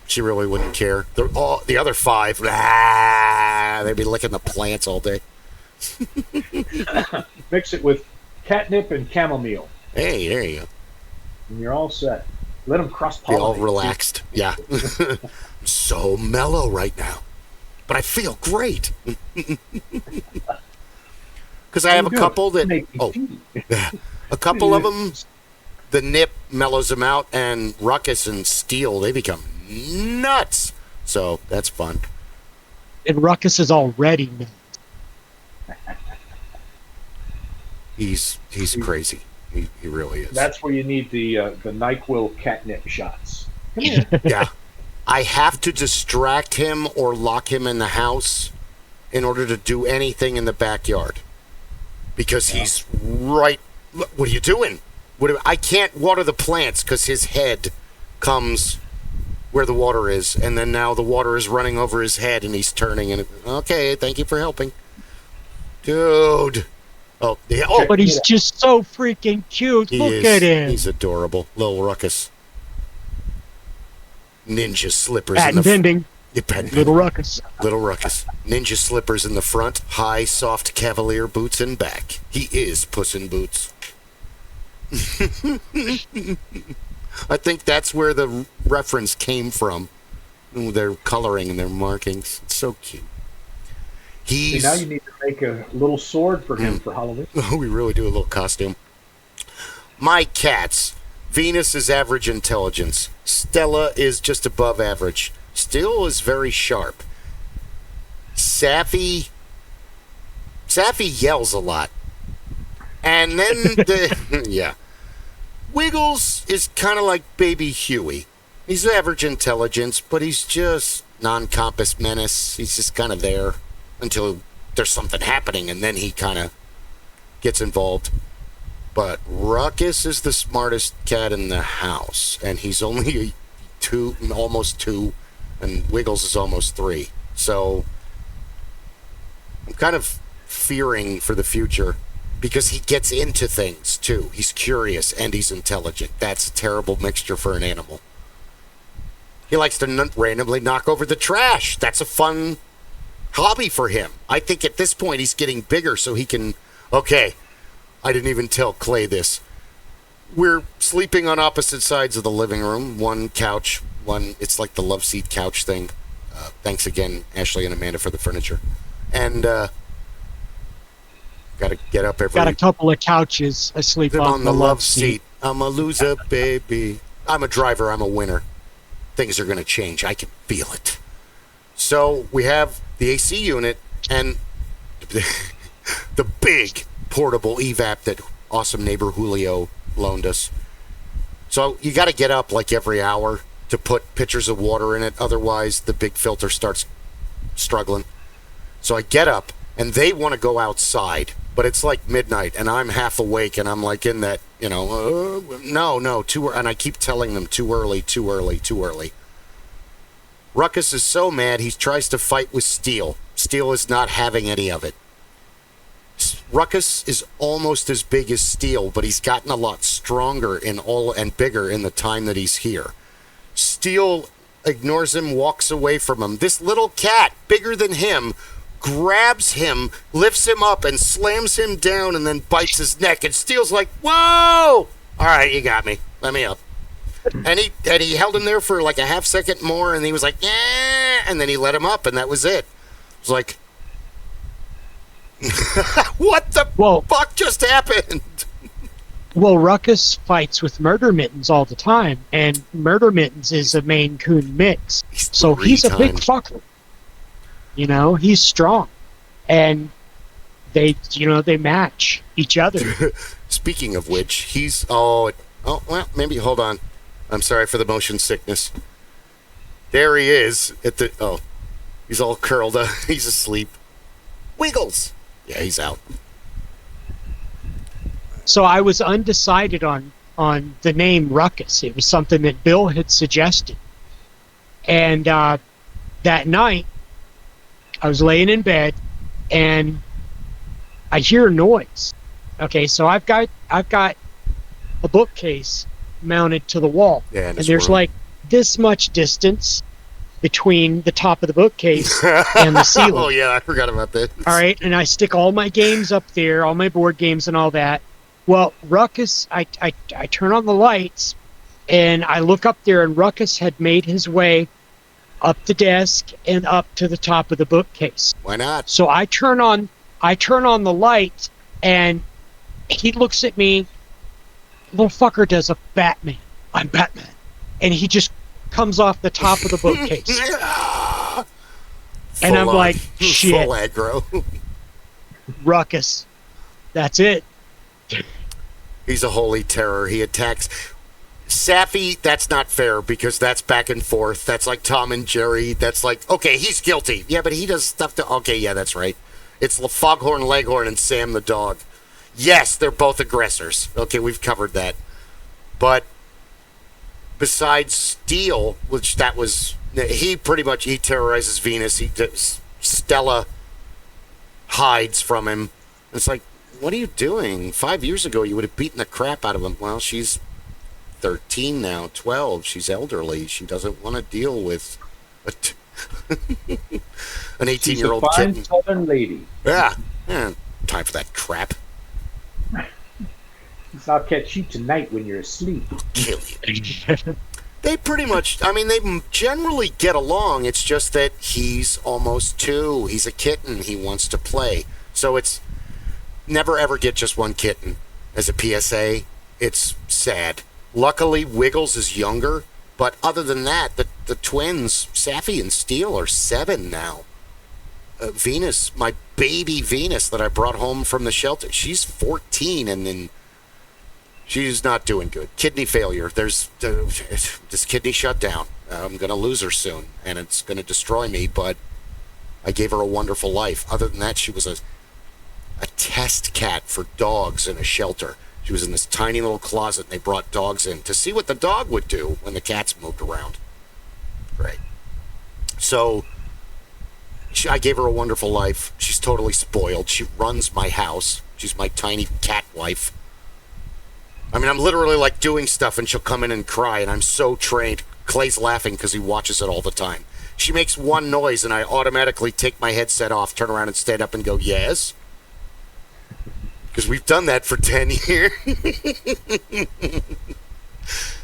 She really wouldn't care. The other five, they'd be licking the plants all day. Mix it with catnip and chamomile. Hey, there you go. And you're all set. Let them cross-pollinate. Be all relaxed. Yeah. I'm so mellow right now. But I feel great. Because I have a couple that... a couple of them, the nip mellows them out, and Ruckus and Steel, they become nuts. So that's fun. And Ruckus is already nuts. He's crazy. He really is. That's where you need the NyQuil catnip shots. Come here. Yeah. I have to distract him or lock him in the house in order to do anything in the backyard. Because he's right... What are you doing? I can't water the plants because his head comes where the water is. And then now the water is running over his head and he's turning. And okay, thank you for helping. Dude... Oh, yeah. Oh, but he's just so freaking cute. Look at him. He's adorable. Little Ruckus. Ninja slippers Patent in the pending. Little Ruckus. Little Ruckus. Ninja slippers in the front, high, soft cavalier boots in back. He is Puss in Boots. I think that's where the reference came from. Their coloring and their markings. It's so cute. See, now you need to make a little sword for him for Halloween. Oh, we really do a little costume. My cats. Venus is average intelligence. Stella is just above average. Steel is very sharp. Sappy yells a lot. And then yeah. Wiggles is kind of like baby Huey. He's average intelligence, but he's just non-compass menace. He's just kind of there until there's something happening, and then he kind of gets involved. But Ruckus is the smartest cat in the house, and he's only almost two, and Wiggles is almost 3. So I'm kind of fearing for the future because he gets into things too. He's curious and he's intelligent. That's a terrible mixture for an animal. He likes to randomly knock over the trash. That's a fun hobby for him. I think at this point he's getting bigger so he can... Okay, I didn't even tell Clay this. We're sleeping on opposite sides of the living room. One couch, it's like the love seat couch thing. Thanks again, Ashley and Amanda, for the furniture. And got to get up every... Got a couple of couches asleep on the love seat. I'm a loser, baby. I'm a driver. I'm a winner. Things are going to change. I can feel it. So we have the AC unit and the big portable evap that awesome neighbor Julio loaned us. So you got to get up like every hour to put pitchers of water in it. Otherwise, the big filter starts struggling. So I get up, and they want to go outside, but it's like midnight, and I'm half awake, and I'm like in that, no, too early. And I keep telling them too early. Ruckus is so mad he tries to fight with Steel. Steel is not having any of it. Ruckus is almost as big as Steel, but he's gotten a lot stronger and bigger in the time that he's here. Steel ignores him, walks away from him. This little cat, bigger than him, grabs him, lifts him up, and slams him down, and then bites his neck. And Steel's like, "Whoa! All right, you got me. Let me up." And he held him there for like a half second more, and he was like, "Yeah," and then he let him up, and that was it. It was like, what the fuck just happened? Well, Ruckus fights with Murder Mittens all the time, and Murder Mittens is a Maine Coon mix, so he's a big fucker. You know, he's strong, and they match each other. Speaking of which, he's well, maybe hold on. I'm sorry for the motion sickness. There he is he's all curled up. He's asleep. Wiggles. Yeah, he's out. So I was undecided on the name Ruckus. It was something that Bill had suggested. And that night, I was laying in bed, and I hear a noise. Okay, so I've got a bookcase mounted to the wall, and there's like this much distance between the top of the bookcase and the ceiling. Oh yeah, I forgot about that. All right, and I stick all my games up there, all my board games and all that. Well, Ruckus, I turn on the lights, and I look up there, and Ruckus had made his way up the desk and up to the top of the bookcase. Why not? So I turn on the light, and he looks at me. Little fucker does a Batman. I'm Batman, and he just comes off the top of the bookcase. And I'm like, shit. Full aggro. Ruckus. That's it. He's a holy terror. He attacks. Sappy, that's not fair because that's back and forth. That's like Tom and Jerry. That's like, okay, he's guilty. Yeah, but he does stuff to... Okay, yeah, that's right. It's Foghorn Leghorn and Sam the dog. Yes, they're both aggressors. Okay, we've covered that. But besides Steel, which that was... He terrorizes Venus. Stella hides from him. It's like, what are you doing? 5 years ago, you would have beaten the crap out of him. Well, she's 13 now, 12. She's elderly. She doesn't want to deal with an 18-year-old kitten. She's a fine Southern lady. Yeah. Time for that crap. I'll catch you tonight when you're asleep. Kill you. They pretty much, they generally get along. It's just that he's almost 2. He's a kitten. He wants to play. So it's never ever get just one kitten. As a PSA, it's sad. Luckily, Wiggles is younger. But other than that, the twins, Sappy and Steel, are 7 now. Venus, my baby Venus that I brought home from the shelter, she's 14, and then she's not doing good. Kidney failure. There's this kidney shut down. I'm going to lose her soon, and it's going to destroy me, but I gave her a wonderful life. Other than that, she was a test cat for dogs in a shelter. She was in this tiny little closet, and they brought dogs in to see what the dog would do when the cats moved around. Right. So I gave her a wonderful life. She's totally spoiled. She runs my house. She's my tiny cat wife. I'm literally like doing stuff, and she'll come in and cry, and I'm so trained. Clay's laughing because he watches it all the time. She makes one noise, and I automatically take my headset off, turn around, and stand up and go, yes? Because we've done that for 10 years.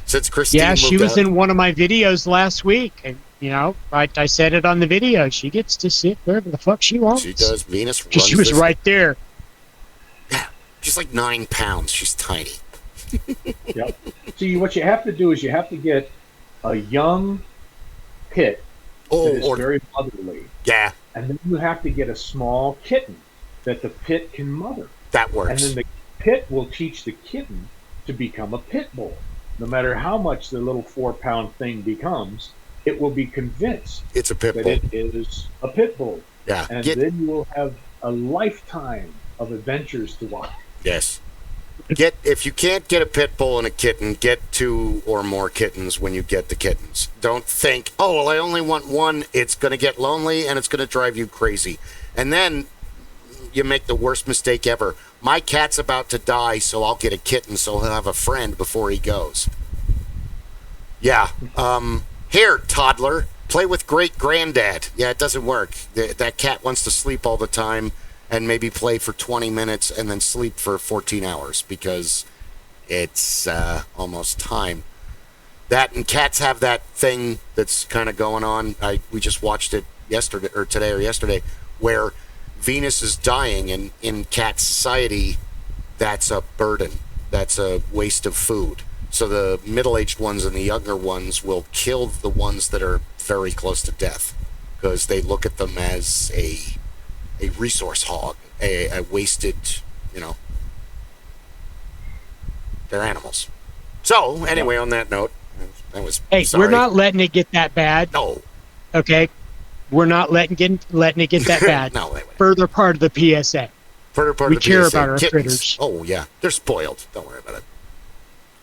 Since Christine moved out. Yeah, she was in one of my videos last week, and, I said it on the video. She gets to sit wherever the fuck she wants. She does. Venus runs. She was right there. Yeah, she's like 9 pounds. She's tiny. Yep. See, what you have to do is you have to get a young pit that is very motherly. Yeah. And then you have to get a small kitten that the pit can mother. That works. And then the pit will teach the kitten to become a pit bull. No matter how much the little 4-pound thing becomes, it will be convinced it's a pit bull. That it is a pit bull. Yeah. And then you will have a lifetime of adventures to watch. Yes. If you can't get a pit bull and a kitten, get 2 or more kittens when you get the kittens. Don't think, oh, well, I only want one. It's going to get lonely and it's going to drive you crazy. And then you make the worst mistake ever. My cat's about to die, so I'll get a kitten so he'll have a friend before he goes. Yeah. Here, toddler, play with great granddad. Yeah, it doesn't work. That cat wants to sleep all the time and maybe play for 20 minutes and then sleep for 14 hours because it's almost time. That and cats have that thing that's kind of going on. We just watched it yesterday, where Venus is dying, and in cat society, that's a burden. That's a waste of food. So the middle-aged ones and the younger ones will kill the ones that are very close to death because they look at them as a resource hog, a wasted, they're animals. So anyway, on that note, that was. Hey, sorry. We're not letting it get that bad. No. Okay, we're not letting it get that bad. No, wait. Further part of the PSA. Further part We of the care PSA. about our Kittens. critters. Oh yeah, they're spoiled. Don't worry about it.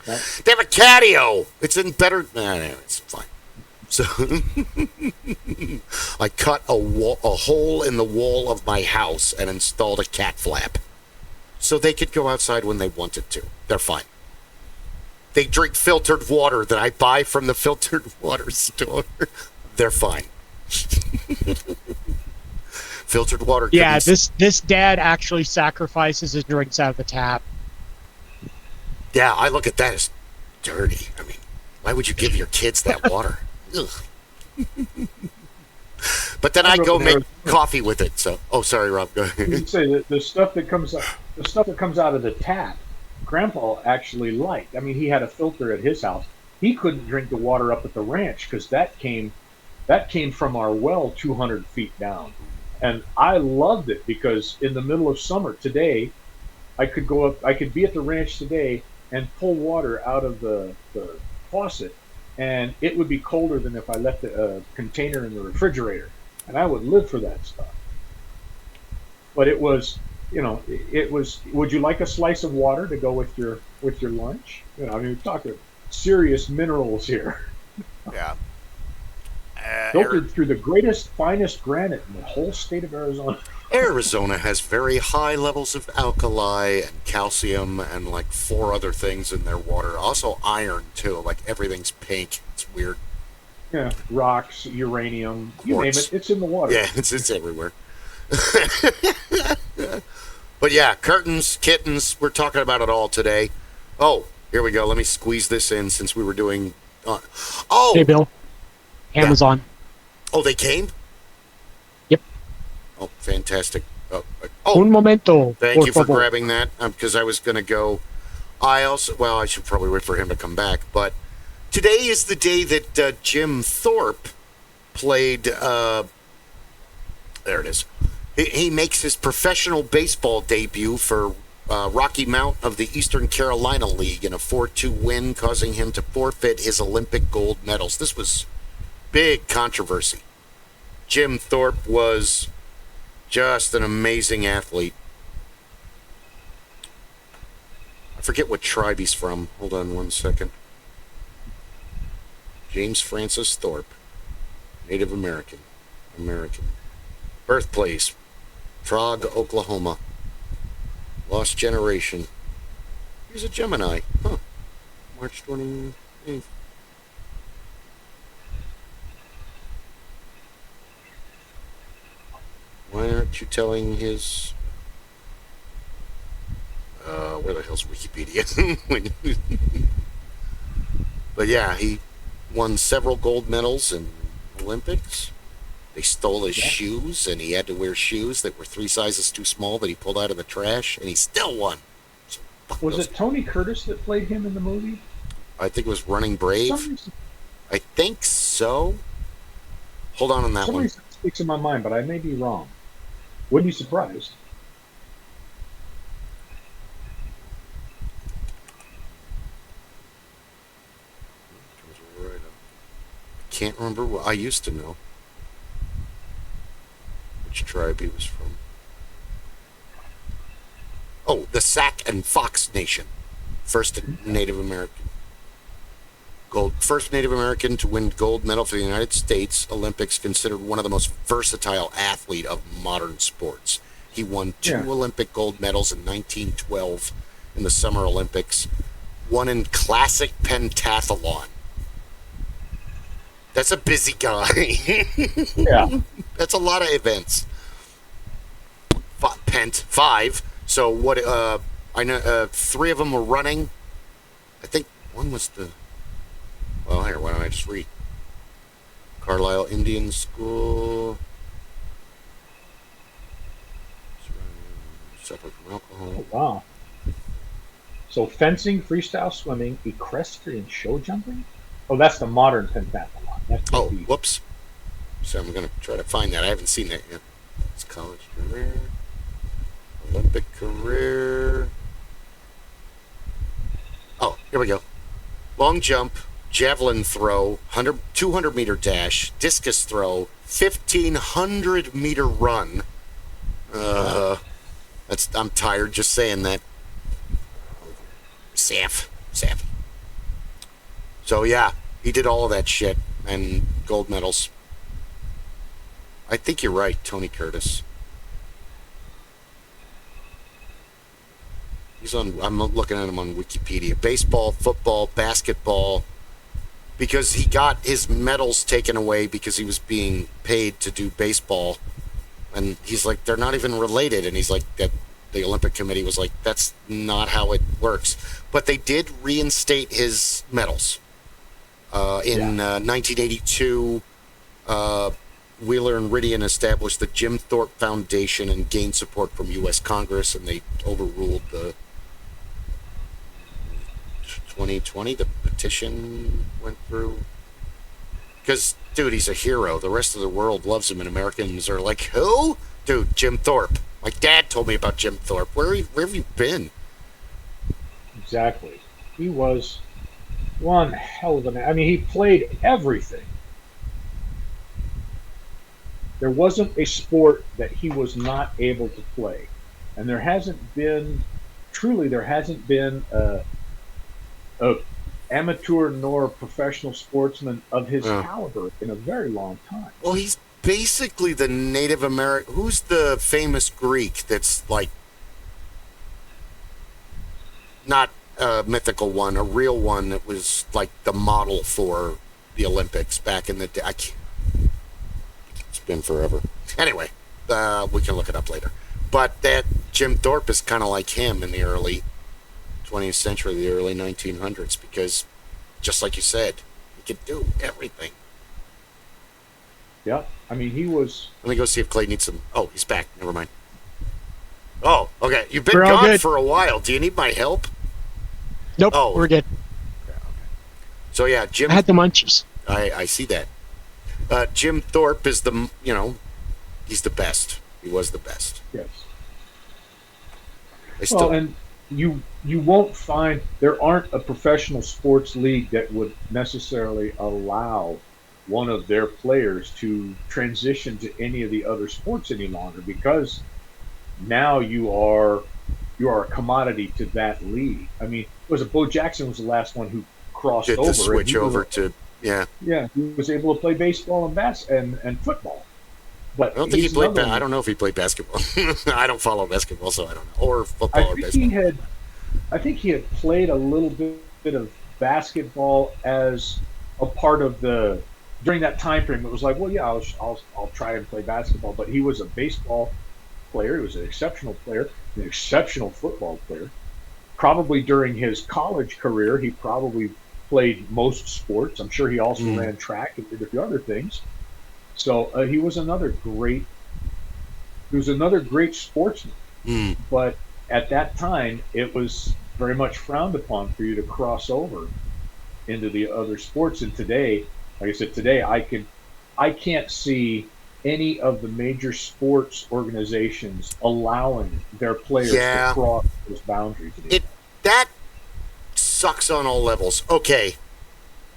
Yep. They have a catio. It's in better. Anyway, it's fine. So I cut a hole in the wall of my house and installed a cat flap, so they could go outside when they wanted to. They're fine. They drink filtered water that I buy from the filtered water store. They're fine. Filtered water. Yeah, this dad actually sacrifices his drinks out of the tap. Yeah, I look at that as dirty. I mean, why would you give your kids that water? Ugh. But then I go make coffee with it. So, sorry, Rob. Go ahead. You say that the stuff that comes out of the tap, Grandpa actually liked. I mean, he had a filter at his house. He couldn't drink the water up at the ranch because that came from our well 200 feet down, and I loved it because in the middle of summer today, I could go up. I could be at the ranch today and pull water out of the faucet, and it would be colder than if I left a container in the refrigerator, and I would live for that stuff. But it was, would you like a slice of water to go with your lunch? I mean, we're talking serious minerals here. Yeah. Filtered through the greatest, finest granite in the whole state of Arizona. Arizona has very high levels of alkali and calcium and like 4 other things in their water. Also iron too. Like everything's pink. It's weird. Yeah, rocks, uranium, you name Quartz. it. It's in the water. Yeah, it's everywhere. But yeah, curtains, kittens. We're talking about it all today. Oh, here we go. Let me squeeze this in since we were doing. Hey, Bill. Amazon. Yeah. Oh, they came? Yep. Oh, fantastic. Un momento. Thank you for favor. grabbing that, because I was going to go. I should probably wait for him to come back, but today is the day that Jim Thorpe played. There it is. He makes his professional baseball debut for Rocky Mount of the Eastern Carolina League in a 4-2 win, causing him to forfeit his Olympic gold medals. This was big controversy. Jim Thorpe was just an amazing athlete. I forget what tribe he's from. Hold on one second. James Francis Thorpe, Native American. Birthplace, Frog, Oklahoma. Lost generation. He's a Gemini. Huh. March 28th. Why aren't you telling his... where the hell's Wikipedia? But yeah, he won several gold medals in Olympics. They stole his shoes, and he had to wear shoes that were 3 sizes too small that he pulled out of the trash, and he still won. So, Was it Tony Curtis that played him in the movie? I think it was Running Brave. I think so. Hold on that Somebody one. speaks in my mind, but I may be wrong. Wouldn't be surprised. I can't remember what I used to know which tribe he was from. the Sac and Fox Nation. First Native American to win gold medal for the United States Olympics, considered one of the most versatile athlete of modern sports. He won 2 Olympic gold medals in 1912 in the Summer Olympics, one in classic pentathlon. That's a busy guy. Yeah. That's a lot of events. Five. So what, I know 3 of them were running. I think one was well, here, why don't I just read? Carlisle Indian School. Separate from alcohol. Oh, wow. So fencing, freestyle swimming, equestrian show jumping? Oh, that's the modern pentathlon. That's whoops. So I'm going to try to find that. I haven't seen that yet. It's college career. Olympic career. Oh, here we go. Long jump, javelin throw, 200-meter dash, discus throw, 1,500-meter run. I'm tired just saying that. Saff. So yeah, he did all of that shit and gold medals. I think you're right, Tony Curtis. I'm looking at him on Wikipedia. Baseball, football, basketball. Because he got his medals taken away because he was being paid to do baseball. And he's like, they're not even related. And he's like, the Olympic Committee was like, that's not how it works. But they did reinstate his medals. In 1982, Wheeler and Ridian established the Jim Thorpe Foundation and gained support from U.S. Congress, and they overruled the 2020. The petition went through. Because, dude, he's a hero. The rest of the world loves him, and Americans are like, who? Dude, Jim Thorpe. My dad told me about Jim Thorpe. Where have you been? Exactly. He was one hell of a man. I mean, he played everything. There wasn't a sport that he was not able to play. And there hasn't been a amateur nor professional sportsman of his caliber in a very long time. Well, he's basically the Native American. Who's the famous Greek that's like not a mythical one, a real one that was like the model for the Olympics back in the day? It's been forever. Anyway, we can look it up later. But that Jim Thorpe is kind of like him in the early 20th century, the early 1900s, because just like you said, he could do everything. Yeah, I mean, he was... Let me go see if Clay needs some... Oh, he's back. Never mind. Oh, okay. You've been We're all gone good. for a while. Do you need my help? Nope, we're good. Okay. So, yeah, Jim... I had the munchies. I see that. Jim Thorpe is the, he's the best. He was the best. Yes. Well, and you won't find... There aren't a professional sports league that would necessarily allow one of their players to transition to any of the other sports any longer, because now you are a commodity to that league. I mean, Bo Jackson was the last one who crossed did over. The switch over to, yeah. Yeah, he was able to play baseball and football. But I don't think he played. I don't know if he played basketball. I don't follow basketball, so I don't know. Or football or baseball. I think he had played a little bit of basketball as a part of the... During that time frame, it was like, well, yeah, I'll try and play basketball. But he was a baseball player. He was an exceptional player, an exceptional football player. Probably during his college career, he probably played most sports. I'm sure he also ran track and did a few other things. So he was another great sportsman. But at that time, it was very much frowned upon for you to cross over into the other sports. And today, like I said, I can't see any of the major sports organizations allowing their players to cross those boundaries. That sucks on all levels. Okay,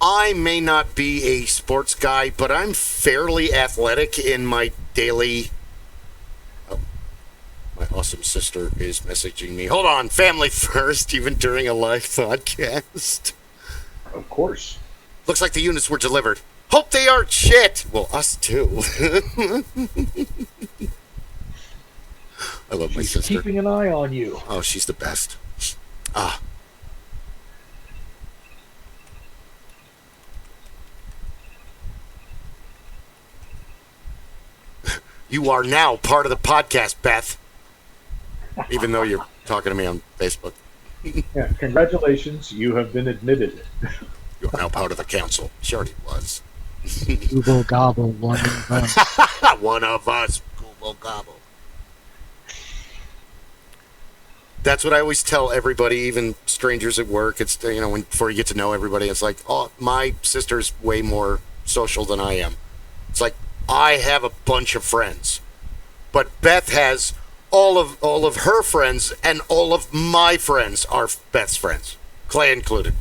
I may not be a sports guy, but I'm fairly athletic in my daily My awesome sister is messaging me. Hold on, family first, even during a live podcast. Of course. Looks like the units were delivered. Hope they aren't shit. Well, us too. I love my She's sister. keeping an eye on you. Oh, she's the best. Ah. You are now part of the podcast, Beth. Even though you're talking to me on Facebook. Yeah, congratulations, you have been admitted. You are now part of the council. She already was. Google gobble, one of us. One of us. Google gobble. That's what I always tell everybody, even strangers at work. It's, before you get to know everybody, it's like, oh, my sister's way more social than I am. It's like, I have a bunch of friends, but Beth has all of her friends, and all of my friends are Beth's friends, Clay included,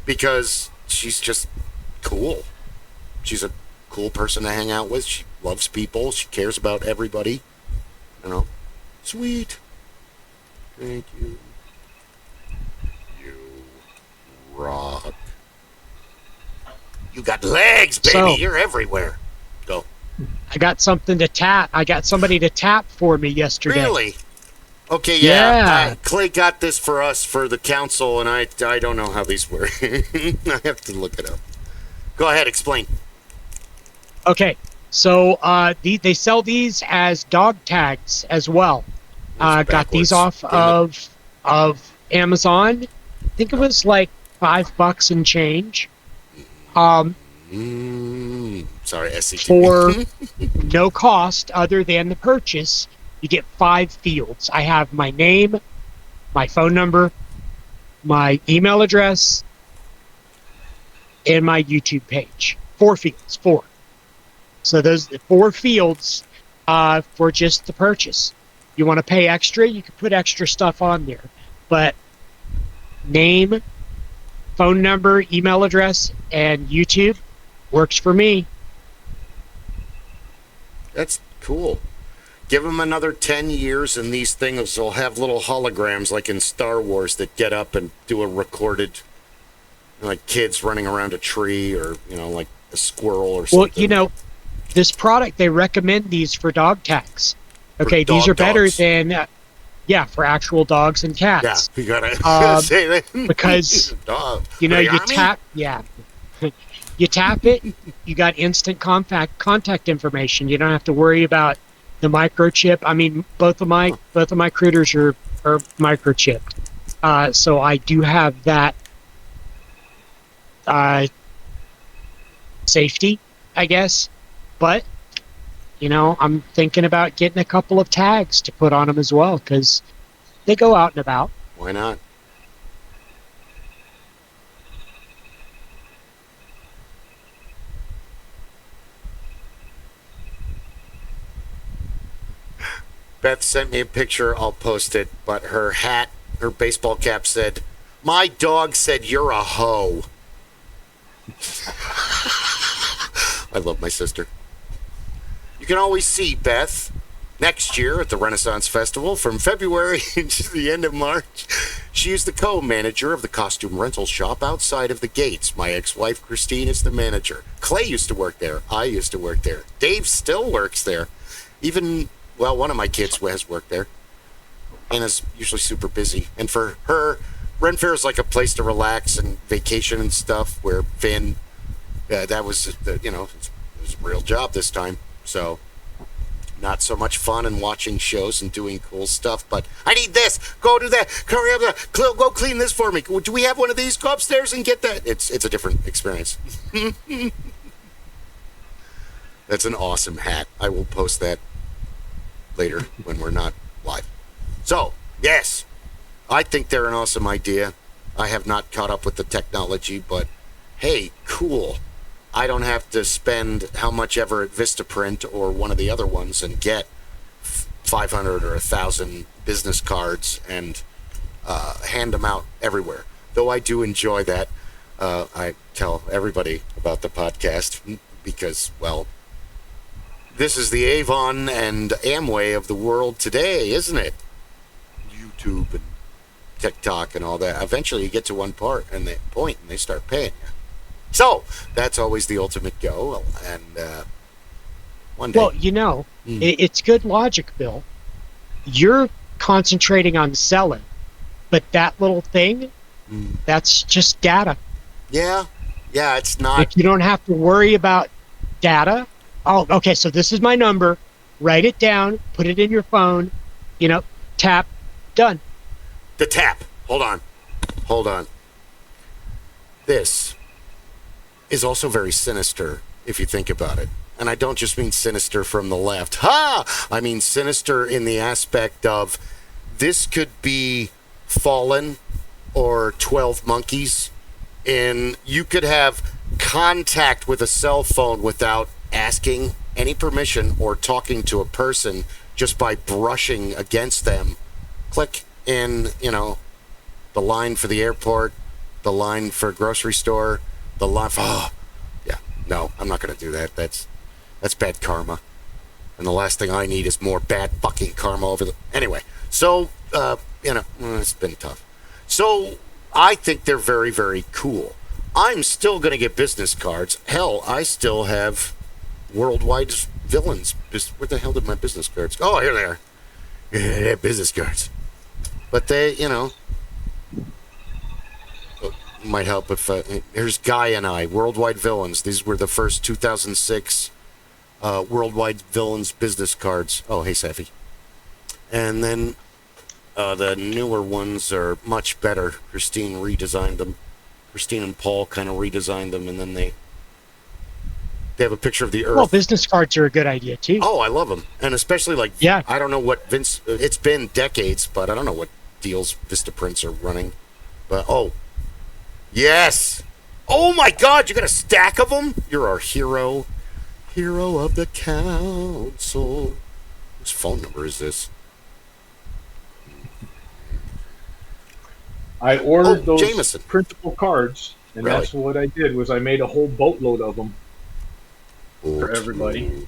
because she's just cool. She's a cool person to hang out with. She loves people. She cares about everybody. Sweet. Thank you. You rock. You got legs, baby. So, you're everywhere. Go. I got something to tap. I got somebody to tap for me yesterday. Really? Okay, yeah. Yeah. Clay got this for us for the council, and I don't know how these work. I have to look it up. Go ahead, explain. Okay, so they sell these as dog tags as well. Got these off of Amazon. I think it was like $5 and change. Sorry, SCT. For no cost other than the purchase, you get 5 fields. I have my name, my phone number, my email address, and my YouTube page. 4 fields, 4. So those 4 fields for just the purchase. You want to pay extra, you can put extra stuff on there. But name, phone number, email address, and YouTube works for me. That's cool. Give them another 10 years, and these things will have little holograms like in Star Wars that get up and do a recorded, like kids running around a tree, or, like a squirrel or something. Well, this product, they recommend these for dog tags. Okay, these are better than, for actual dogs and cats. Yeah, you gotta say that. Because, you tap, you tap it, you got instant contact information. You don't have to worry about the microchip. I mean, both of my critters are microchipped. So I do have that safety, I guess. But, I'm thinking about getting a couple of tags to put on them as well, because they go out and about. Why not? Beth sent me a picture. I'll post it. But her hat, her baseball cap said, "My dog said you're a hoe." I love my sister. You can always see Beth next year at the Renaissance Festival from February to the end of March. She is the co-manager of the costume rental shop outside of the gates. My ex-wife, Christine, is the manager. Clay used to work there. I used to work there. Dave still works there. Even, one of my kids has worked there. And is usually super busy. And for her, Ren Fair is like a place to relax and vacation and stuff, where Finn, that was, it was a real job this time. So, not so much fun and watching shows and doing cool stuff, but I need this. Go do that. Hurry up. Go clean this for me. Do we have one of these? Go upstairs and get that. It's a different experience. That's an awesome hat. I will post that later when we're not live. So, yes, I think they're an awesome idea. I have not caught up with the technology, but hey, cool. I don't have to spend how much ever at Vistaprint or one of the other ones and get 500 or 1,000 business cards and hand them out everywhere. Though I do enjoy that. I tell everybody about the podcast because, This is the Avon and Amway of the world today, isn't it? YouTube and TikTok and all that. Eventually you get to one point and they start paying you. So that's always the ultimate goal. And one day. Well, it's good logic, Bill. You're concentrating on selling, but that little thing, that's just data. Yeah, it's not. If you don't have to worry about data. Oh, okay, so this is my number. Write it down, put it in your phone, tap, done. The tap. Hold on. This is also very sinister if you think about it. And I don't just mean sinister from the left. I mean sinister in the aspect of this could be Fallen or 12 Monkeys, and you could have contact with a cell phone without asking any permission or talking to a person, just by brushing against them. Click in, the line for the airport, the line for a grocery store, the line for... No, I'm not going to do that. That's bad karma. And the last thing I need is more bad fucking karma over the... Anyway, so, it's been tough. So, I think they're very, very cool. I'm still going to get business cards. Hell, I still have worldwide villains. Where the hell did my business cards go? Oh, here they are. Yeah, business cards. But they, might help if... here's Guy and I, worldwide villains. These were the first 2006 worldwide villains business cards. Oh, hey, Safi. And then the newer ones are much better. Christine redesigned them. Christine and Paul kind of redesigned them, and then they have a picture of the Earth. Well, business cards are a good idea, too. Oh, I love them. And especially, I don't know what Vince... It's been decades, but I don't know what deals Vistaprints are running. But, yes! Oh, my God, you got a stack of them? You're our hero. Hero of the council. Whose phone number is this? I ordered those Jameson. printable cards, and Really? that's what I did, was I made a whole boatload of them for everybody.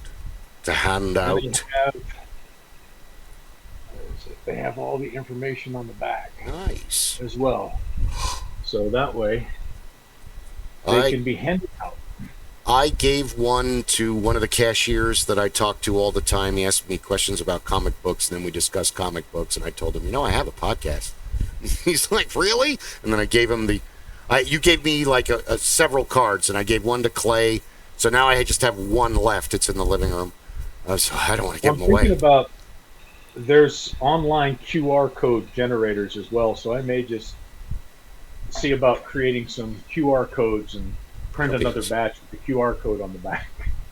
To hand out. They have all the information on the back. Nice. As well. So that way, they can be handed out. I gave one to one of the cashiers that I talk to all the time. He asked me questions about comic books, and then we discussed comic books, and I told him, I have a podcast. He's like, really? And then I gave him you gave me several cards, and I gave one to Clay. So now I just have one left. It's in the living room. So I don't want to give them away. I'm thinking about, there's online QR code generators as well, so I may just see about creating some QR codes and print another batch with the QR code on the back.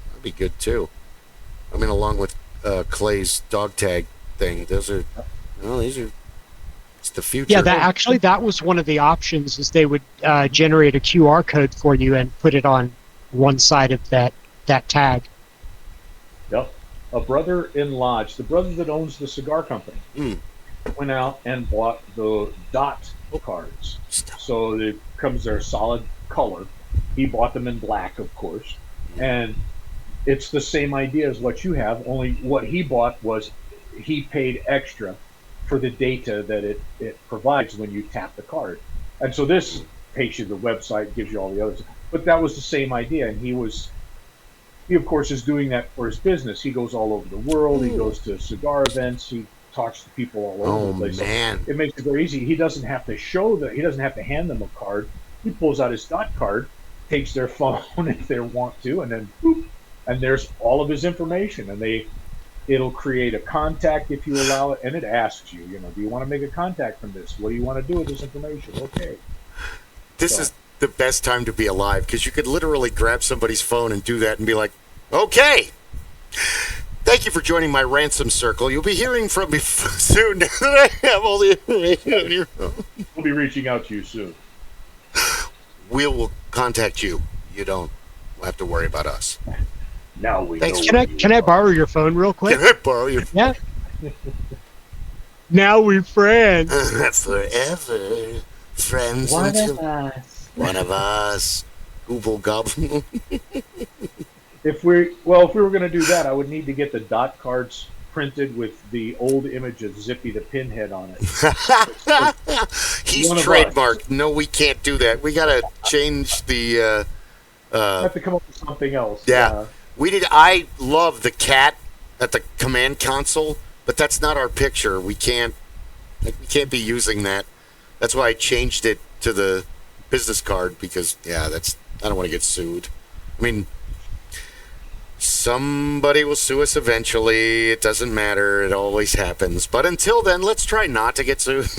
That'd be good too. I mean, along with Clay's dog tag thing, these are, it's the future. Yeah, that was one of the options, is they would generate a QR code for you and put it on one side of that tag. Yep. A brother in Lodge, the brother that owns the cigar company, went out and bought the dot cards. So it comes their solid color. He bought them in black, of course. And it's the same idea as what you have, only what he bought was he paid extra for the data that it provides when you tap the card. And so this takes you to the website, gives you all the others. But that was the same idea, and he of course is doing that for his business. He goes all over the world. He goes to cigar events. He talks to people all over the place. Man. So it makes it very easy. He doesn't have to he doesn't have to hand them a card. He pulls out his dot card, takes their phone if they want to, and then boop, and there's all of his information. And it'll create a contact if you allow it, and it asks you, do you want to make a contact from this? What do you want to do with this information? Okay. This is the best time to be alive, because you could literally grab somebody's phone and do that and be like, okay, thank you for joining my ransom circle. You'll be hearing from me soon now that I have all the information on your phone. We'll be reaching out to you soon. We will contact you. You don't have to worry about us. Now we Thanks. know. Can I borrow your phone real quick? Can I borrow your phone? Yeah. Now we're friends. Forever. Friends. One of us. One of us. Google Gobble. If we were going to do that, I would need to get the dot cards printed with the old image of Zippy the Pinhead on it. He's trademarked. No, we can't do that. We got to change the. Have to come up with something else. Yeah, we did. I love the cat at the command console, but that's not our picture. We can't be using that. That's why I changed it to the business card because I don't want to get sued. I mean, somebody will sue us eventually. It doesn't matter. It always happens. But until then, let's try not to get sued.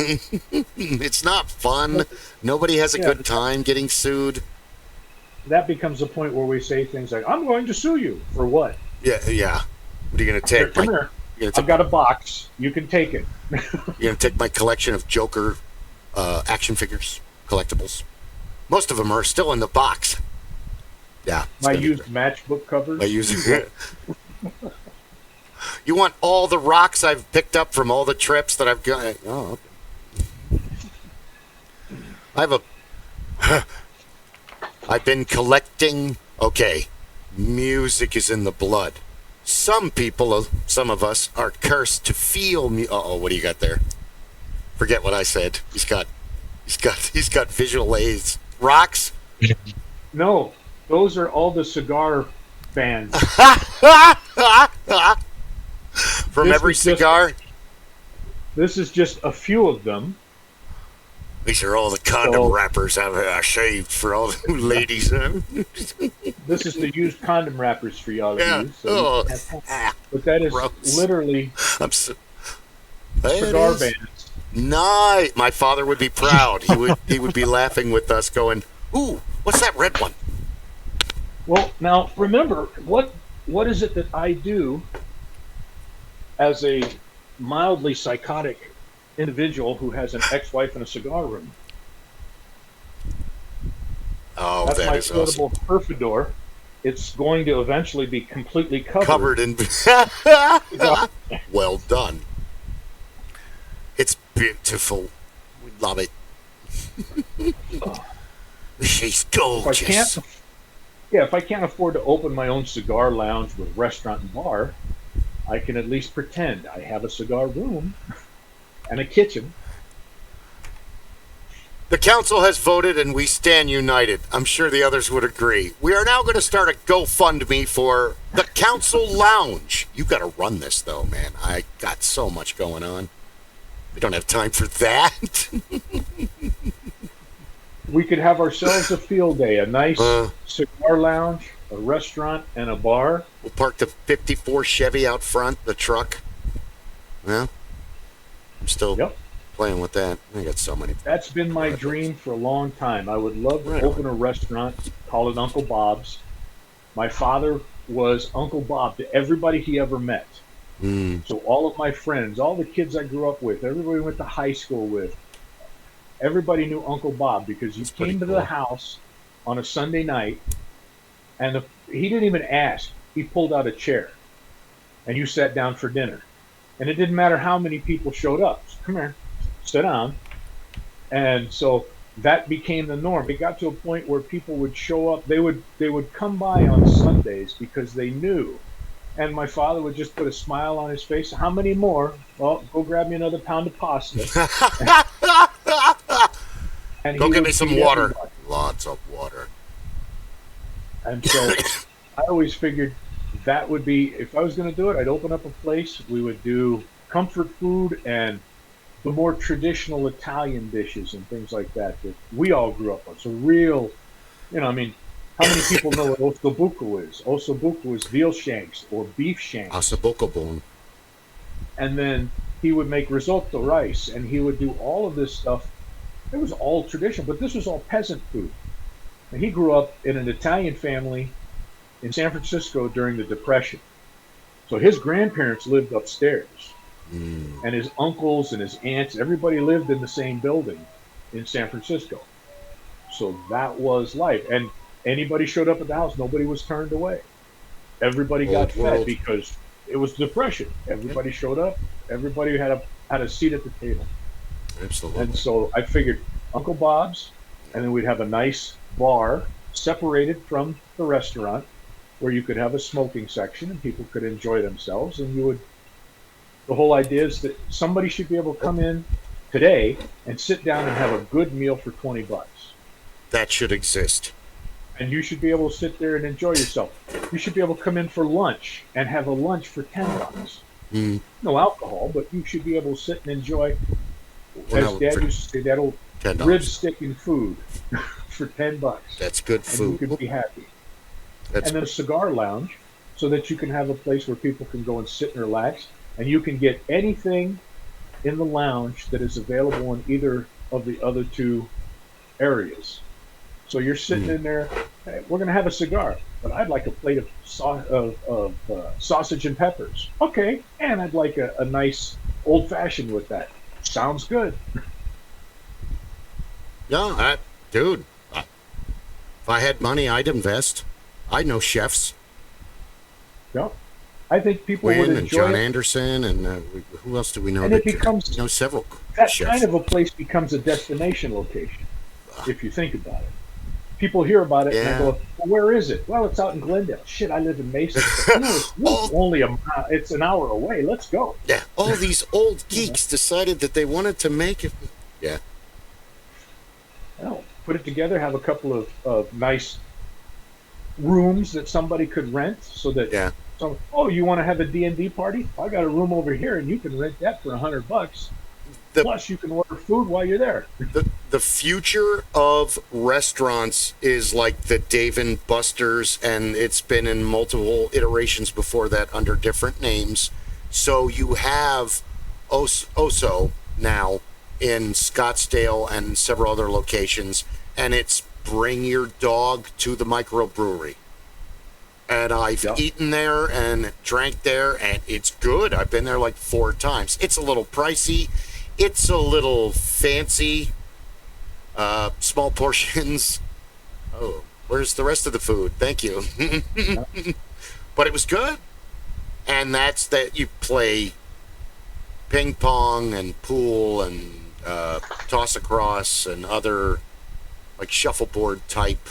It's not fun. Nobody has a good time getting sued. That becomes a point where we say things like, I'm going to sue you. For what? Yeah. What are you going to take? Come here. I've got a box. You can take it. You're going to take my collection of Joker action figures, collectibles. Most of them are still in the box. Yeah. My used matchbook covers. You want all the rocks I've picked up from all the trips that I've got? Oh, okay. I've been collecting. Okay, music is in the blood. Some of us are cursed to feel. What do you got there? Forget what I said. He's got visual aids. Rocks? No. Those are all the cigar bands. From every cigar? This is just a few of them. These are all the condom wrappers I shaved for all the ladies. This is the used condom wrappers for y'all to use. So but that is gross. Literally cigar bands. Nice. My father would be proud. He would be laughing with us going, ooh, what's that red one? Well, now remember, what is it that I do as a mildly psychotic individual who has an ex-wife and a cigar room? Oh, that's that my is portable awesome. Perfidor. It's going to eventually be completely Covered in. Well done. It's beautiful. We love it. She's gorgeous. If I can't afford to open my own cigar lounge with restaurant and bar, I can at least pretend I have a cigar room and a kitchen. The council has voted and we stand united. I'm sure the others would agree. We are now going to start a GoFundMe for the council lounge. You got to run this though, man. I got so much going on. We don't have time for that. We could have ourselves a field day, a nice cigar lounge, a restaurant, and a bar. We'll park the 54 Chevy out front, the truck. Well, I'm still playing with that. I got so many. That's been my dream for a long time. I would love to open a restaurant, call it Uncle Bob's. My father was Uncle Bob to everybody he ever met. So all of my friends, all the kids I grew up with, everybody went to high school with, everybody knew Uncle Bob because you came to the house on a Sunday night and he didn't even ask. He pulled out a chair and you sat down for dinner. And it didn't matter how many people showed up. So, come here, sit down. And so that became the norm. It got to a point where people would show up. They would come by on Sundays because they knew. And my father would just put a smile on his face. How many more? Well, go grab me another pound of pasta. And go get me some water. Everybody. Lots of water. And so I always figured that would be, if I was going to do it, I'd open up a place. We would do comfort food and the more traditional Italian dishes and things like that we all grew up on. So real, how many people know what ossobuco is? Ossobuco is veal shanks or beef shanks. Ossobuco bone. And then he would make risotto rice, and he would do all of this stuff. It was all traditional, but this was all peasant food. And he grew up in an Italian family in San Francisco during the Depression. So his grandparents lived upstairs. And his uncles and his aunts, everybody lived in the same building in San Francisco. So that was life. And anybody showed up at the house, nobody was turned away. Everybody got fed because it was Depression. Everybody showed up. Everybody had a seat at the table. Absolutely. And so I figured Uncle Bob's, and then we'd have a nice bar separated from the restaurant, where you could have a smoking section and people could enjoy themselves. And the whole idea is that somebody should be able to come in today and sit down and have a good meal for $20. That should exist. And you should be able to sit there and enjoy yourself. You should be able to come in for lunch and have a lunch for $10. No alcohol, but you should be able to sit and enjoy, as Dad used to say, that old $10. rib sticking food for $10. That's good food. And you could be happy. That's and then a cigar lounge, so that you can have a place where people can go and sit and relax, and you can get anything in the lounge that is available in either of the other two areas. So you're sitting in there, hey, we're going to have a cigar, but I'd like a plate of sausage and peppers. Okay, and I'd like a nice old-fashioned with that. Sounds good. Yeah, dude, if I had money, I'd invest. I know chefs. Yeah, I think people Wynn would and enjoy John it. Anderson, and who else do we know? And it becomes, we know several that chefs. kind of a place becomes a destination location, if you think about it. People hear about it and they go, well, where is it? Well, it's out in Glendale. Shit, I live in Mason. It's only it's an hour away. Let's go. Yeah, all these old geeks decided that they wanted to make it. Yeah. Well, put it together, have a couple of nice rooms that somebody could rent so that, you want to have a D&D party? I got a room over here and you can rent that for $100. Plus, you can order food while you're there. The future of restaurants is like the Dave & Buster's, and it's been in multiple iterations before that under different names. So you have Oso now in Scottsdale and several other locations, and it's bring your dog to the microbrewery. And I've eaten there and drank there, and it's good. I've been there like 4 times. It's a little pricey. It's a little fancy, small portions. Oh, where's the rest of the food? Thank you. But it was good. And that's that you play ping pong and pool and toss across and other like shuffleboard type,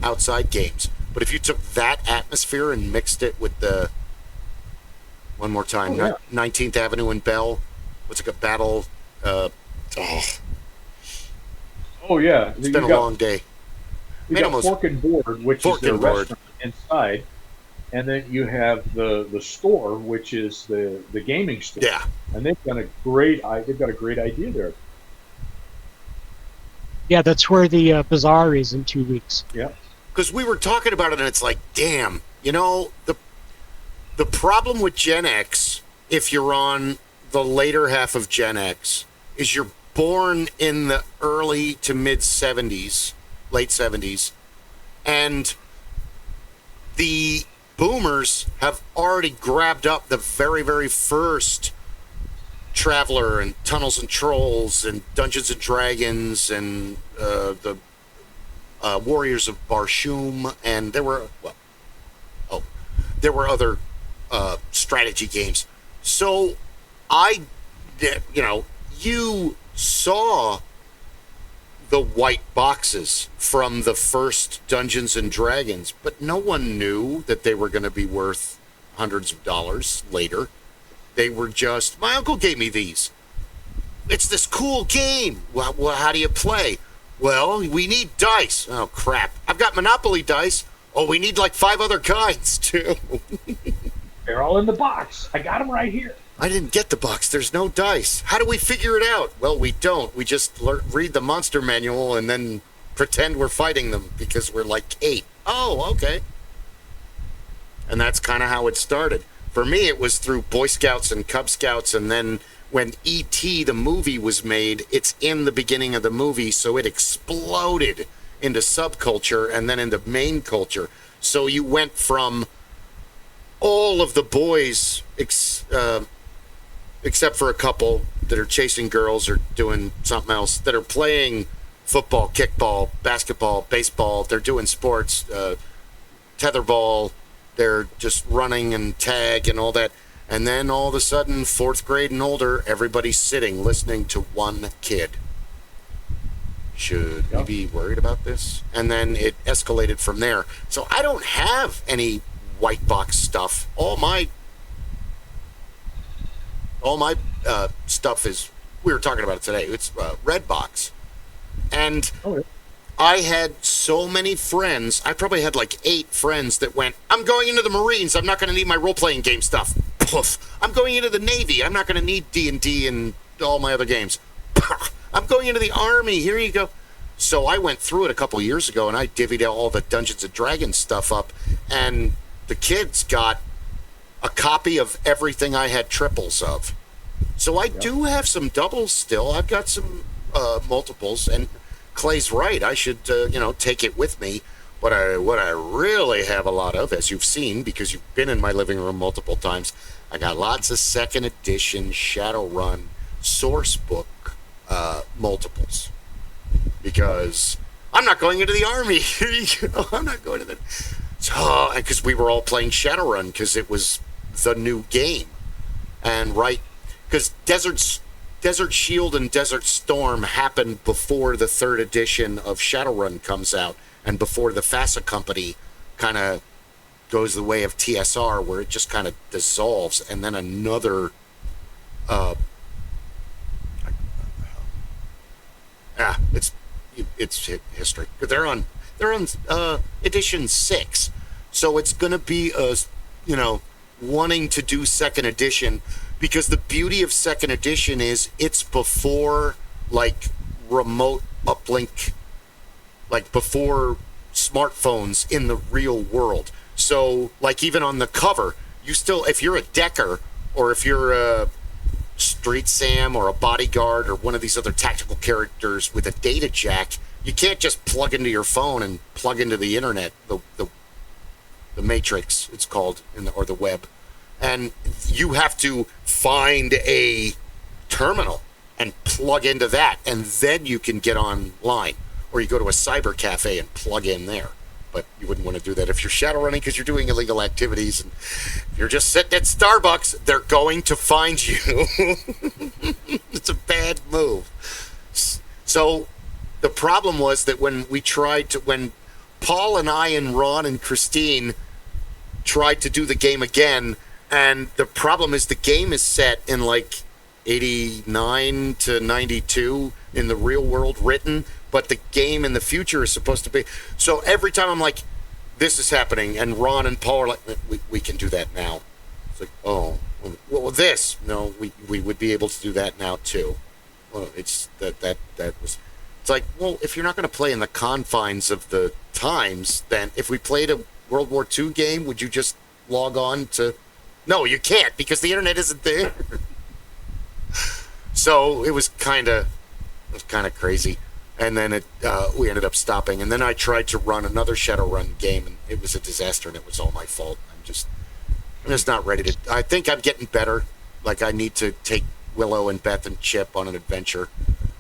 outside games. But if you took that atmosphere and mixed it with the, one more time, 19th Avenue and Bell, what's it, a battle? Yeah. It's been a long day. You got Fork and Board, which is the restaurant inside, and then you have the store, which is the gaming store. Yeah. And they've got a great idea there. Yeah, that's where the bazaar is in 2 weeks. Yeah. Because we were talking about it, and it's like, damn, the problem with Gen X, if you're on the later half of Gen X, is you're born in the early to mid 70s, late 70s, and the boomers have already grabbed up the very, very first Traveler and Tunnels and Trolls and Dungeons and Dragons and the Warriors of Barshum, and there were other strategy games. So you saw the white boxes from the first Dungeons and Dragons, but no one knew that they were going to be worth hundreds of dollars later. They were just, my uncle gave me these. It's this cool game. Well, how do you play? Well, we need dice. Oh, crap. I've got Monopoly dice. Oh, we need like 5 other kinds, too. They're all in the box. I got them right here. I didn't get the box. There's no dice. How do we figure it out? Well, we don't. We just read the monster manual and then pretend we're fighting them because we're like 8. Oh, okay. And that's kind of how it started. For me, it was through Boy Scouts and Cub Scouts, and then when E.T. the movie was made, it's in the beginning of the movie, so it exploded into subculture and then into main culture. So you went from all of the boys, except for a couple that are chasing girls or doing something else, that are playing football, kickball, basketball, baseball. They're doing sports, tetherball. They're just running and tag and all that. And then all of a sudden, 4th grade and older, everybody's sitting listening to one kid. Should we be worried about this? And then it escalated from there. So I don't have any white box stuff. All my stuff is, we were talking about it today, it's red box. And I had so many friends, I probably had like 8 friends that went, I'm going into the Marines, I'm not going to need my role-playing game stuff. Poof. I'm going into the Navy, I'm not going to need D&D and all my other games. I'm going into the Army, here you go. So I went through it a couple years ago, and I divvied all the Dungeons & Dragons stuff up, and the kids got a copy of everything I had triples of. So I do have some doubles still. I've got some multiples, and Clay's right. I should, take it with me. What I really have a lot of, as you've seen, because you've been in my living room multiple times, I got lots of 2nd edition Shadowrun source book multiples. Because I'm not going into the Army. I'm not going to the... So, because we were all playing Shadowrun, because it was the new game. And because Desert Shield and Desert Storm happened before the 3rd edition of Shadowrun comes out, and before the FASA company kind of goes the way of TSR, where it just kind of dissolves, and then another it's history. They're on edition 6, so it's gonna be wanting to do 2nd edition, because the beauty of 2nd edition is it's before like remote uplink, like before smartphones in the real world. So like even on the cover, you still, if you're a Decker, or if you're a Street Sam or a Bodyguard or one of these other tactical characters with a data jack, you can't just plug into your phone and plug into the internet, the matrix it's called, or the web, and you have to find a terminal and plug into that, and then you can get online, or you go to a cyber cafe and plug in there. But you wouldn't want to do that if you're shadowrunning, because you're doing illegal activities, and if you're just sitting at Starbucks, they're going to find you. It's a bad move. So the problem was that when Paul and I and Ron and Christine tried to do the game again, and the problem is the game is set in like 89 to 92 in the real world written, but the game in the future is supposed to be. So every time I'm like, this is happening, and Ron and Paul are like, we can do that now. It's like, oh, well, this, no, we would be able to do that now too. Well, it's that was, it's like, well, if you're not going to play in the confines of the times, then if we played a World War II game, would you just log on to? No, you can't, because the internet isn't there. So it was kind of crazy. And then we ended up stopping. And then I tried to run another Shadowrun game, and it was a disaster, and it was all my fault. I'm just not ready to. I think I'm getting better. Like, I need to take Willow and Beth and Chip on an adventure,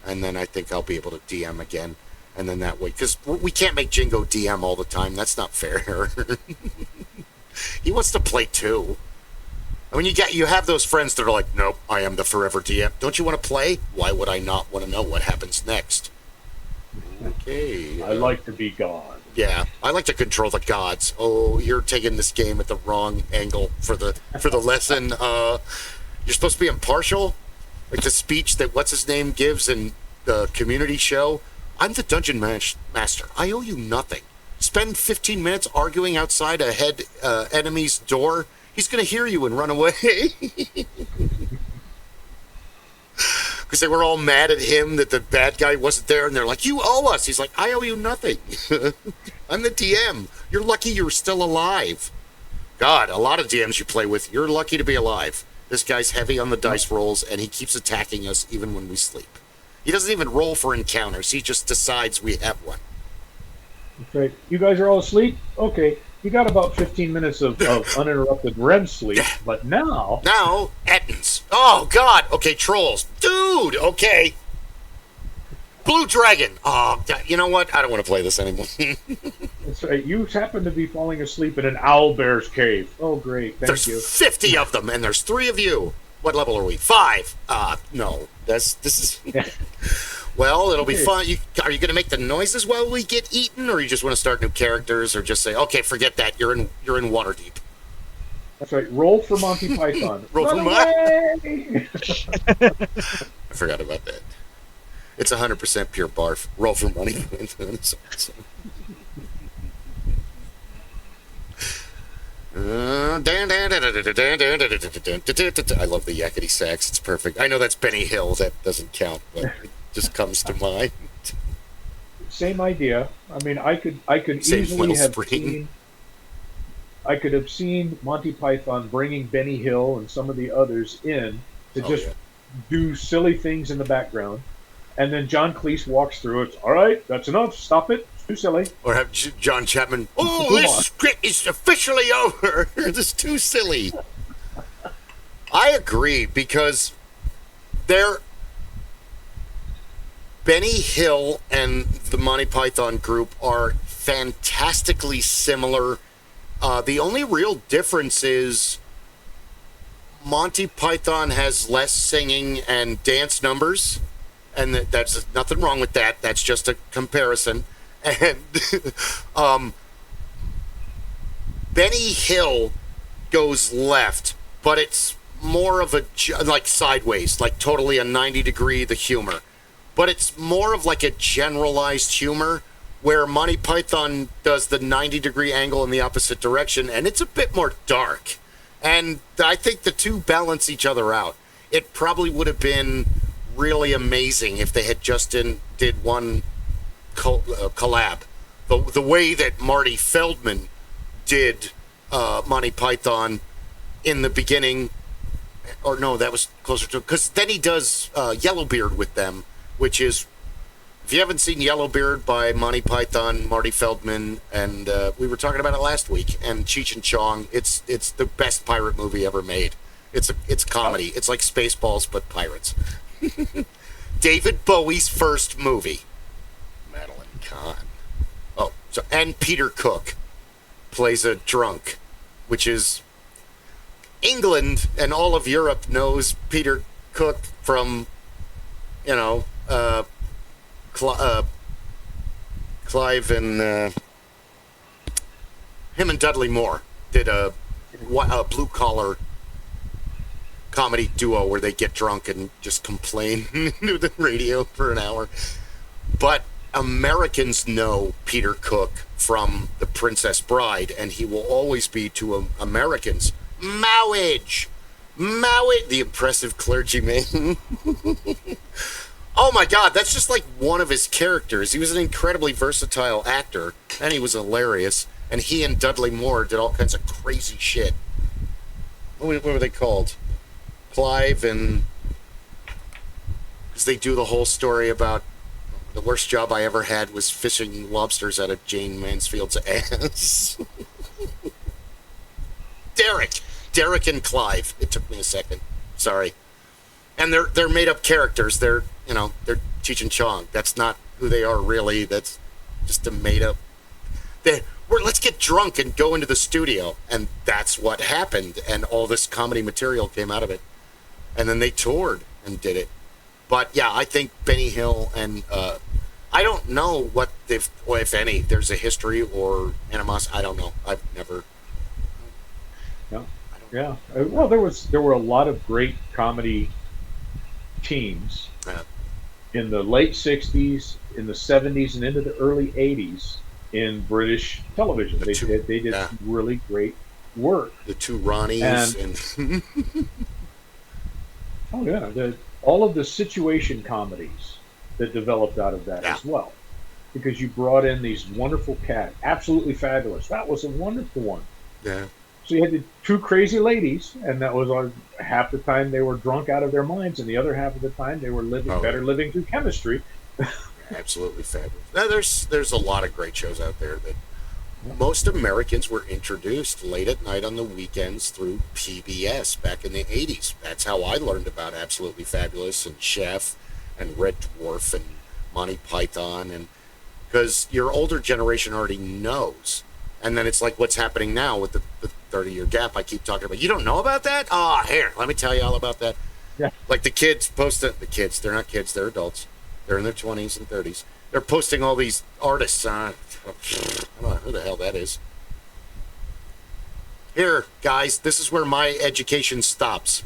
and then I think I'll be able to DM again. And then that way, because we can't make Jingo DM all the time. That's not fair. He wants to play too. I mean, you have those friends that are like, nope, I am the forever DM. Don't you want to play? Why would I not want to know what happens next? Okay. I like to be God. Yeah, I like to control the gods. Oh, you're taking this game at the wrong angle for the lesson. You're supposed to be impartial, like the speech that what's his name gives in the community show. I'm the dungeon master. I owe you nothing. Spend 15 minutes arguing outside a enemy's door. He's going to hear you and run away. Because they were all mad at him that the bad guy wasn't there, and they're like, you owe us. He's like, I owe you nothing. I'm the DM. You're lucky you're still alive. God, a lot of DMs you play with, you're lucky to be alive. This guy's heavy on the dice rolls, and he keeps attacking us even when we sleep. He doesn't even roll for encounters. He just decides we have one. That's right. You guys are all asleep? Okay. You got about 15 minutes of uninterrupted REM sleep, but now... Now, Ettins. Oh, God. Okay, trolls. Dude, okay. Blue Dragon. Oh, you know what? I don't want to play this anymore. That's right. You happen to be falling asleep in an owlbear's cave. Oh, great. Thank you. There's 50 of them, and there's 3 of you. What level are we? 5. No. This is... Well, it'll be fun. Are you going to make the noises while we get eaten, or you just want to start new characters, or just say, okay, forget that, you're in Waterdeep? That's right. Roll for Monty Python. Roll for Monty. I forgot about that. It's 100% pure barf. Roll for Monty Python. I love the yakety sax. It's perfect. I know that's Benny Hill. That doesn't count, but it just comes to mind. Same idea. I mean, I could easily have seen. I could have seen Monty Python bringing Benny Hill and some of the others in to do silly things in the background, and then John Cleese walks through. It's all right. That's enough. Stop it. Too silly. Or have John Chapman, this script is officially over. This is too silly. I agree, because Benny Hill and the Monty Python group are fantastically similar. The only real difference is Monty Python has less singing and dance numbers, and that's nothing wrong with that. That's just a comparison. And Benny Hill goes left, but it's more of a, like, sideways, like totally a 90-degree, the humor. But it's more of like a generalized humor, where Monty Python does the 90-degree angle in the opposite direction, and it's a bit more dark. And I think the two balance each other out. It probably would have been really amazing if they had just did one collab, the way that Marty Feldman did Monty Python in the beginning, or no, that was closer to, because then he does Yellowbeard with them, which is, if you haven't seen Yellowbeard by Monty Python, Marty Feldman, and we were talking about it last week, and Cheech and Chong, it's the best pirate movie ever made. It's comedy. It's like Spaceballs but pirates. David Bowie's first movie. Madeline Kahn. Oh, and Peter Cook plays a drunk, which is England and all of Europe knows Peter Cook from, Clive and him and Dudley Moore did a blue collar comedy duo where they get drunk and just complain to the radio for an hour. But Americans know Peter Cook from The Princess Bride, and he will always be to Americans Mowage, the impressive clergyman. Oh my God, that's just like one of his characters. He was an incredibly versatile actor, and he was hilarious. And he and Dudley Moore did all kinds of crazy shit. What were they called? Clive and... because they do the whole story about the worst job I ever had was fishing lobsters out of Jane Mansfield's ass. Derek and Clive. It took me a second. Sorry. And they're made up characters. They're Cheech and Chong. That's not who they are really. That's just a made up. Let's get drunk and go into the studio, and that's what happened. And all this comedy material came out of it. And then they toured and did it. But yeah, I think Benny Hill and I don't know what if any there's a history or animosity. I don't know. I've never. No. Yeah. Well, there were a lot of great comedy teams in the late '60s, in the '70s, and into the early '80s in British television. They did some really great work. The two Ronnies and oh yeah, all of the situation comedies that developed out of that as well, because you brought in these wonderful cats, absolutely fabulous. That was a wonderful one. Yeah. So you had the two crazy ladies, and that was half the time they were drunk out of their minds, and the other half of the time they were living through chemistry. Absolutely fabulous. Now, there's a lot of great shows out there that most Americans were introduced late at night on the weekends through PBS back in the 80s. That's how I learned about Absolutely Fabulous and Chef and Red Dwarf and Monty Python, and because your older generation already knows. And then it's like what's happening now with the 30-year gap I keep talking about. You don't know about that? Here, let me tell you all about that. Yeah. Like the kids post it. The kids, they're not kids, they're adults. They're in their 20s and 30s. They're posting all these artists on. I don't know who the hell that is. Here, guys, this is where my education stops.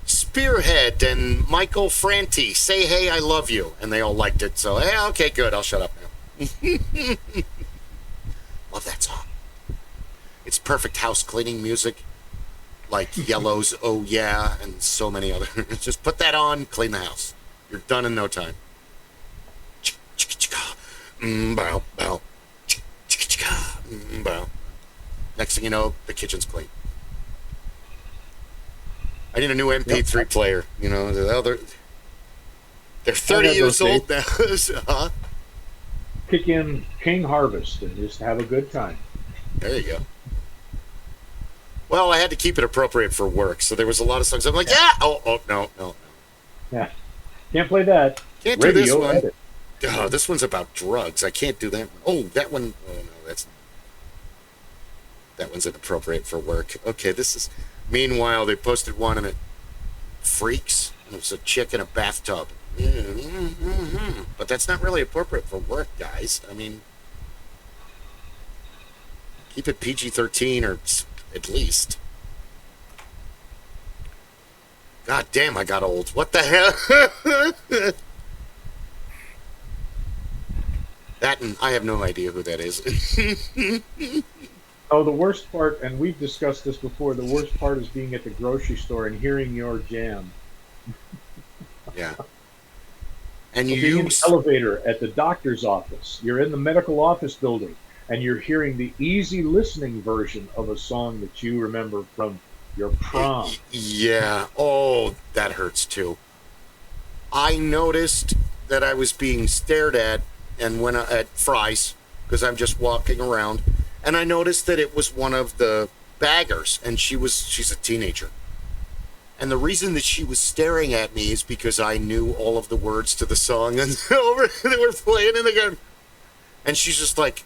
Spearhead and Michael Franti, Say Hey, I Love You. And they all liked it. So, hey, okay, good. I'll shut up now. Love that song. It's perfect house cleaning music. Like Yellow's Oh Yeah and so many other. Just put that on, clean the house. You're done in no time. Bow, bow. Bow. Next thing you know, the kitchen's clean. I need a new MP3 player. You know, they're 30 years old now. Huh? Kick in King Harvest and just have a good time. There you go. Well, I had to keep it appropriate for work, so there was a lot of songs. I'm like, yeah. Oh, no. Yeah, can't play that. Can't do this one. Oh, this one's about drugs. I can't do that. Oh, that one. Oh no, that one's inappropriate for work. Okay, this is. Meanwhile, they posted one and it freaks. And it was a chick in a bathtub. But that's not really appropriate for work, guys. I mean, keep it PG-13 or at least. God damn, I got old. What the hell? That and I have no idea who that is. Oh, the worst part, and we've discussed this before, the worst part is being at the grocery store and hearing your jam. Yeah. And you being in the elevator at the doctor's office. You're in the medical office building, and you're hearing the easy listening version of a song that you remember from your prom. Yeah. Oh, that hurts too. I noticed that I was being stared at and went at Fry's because I'm just walking around, and I noticed that it was one of the baggers, and she's a teenager. And the reason that she was staring at me is because I knew all of the words to the song, and they were playing in the game. And she's just like,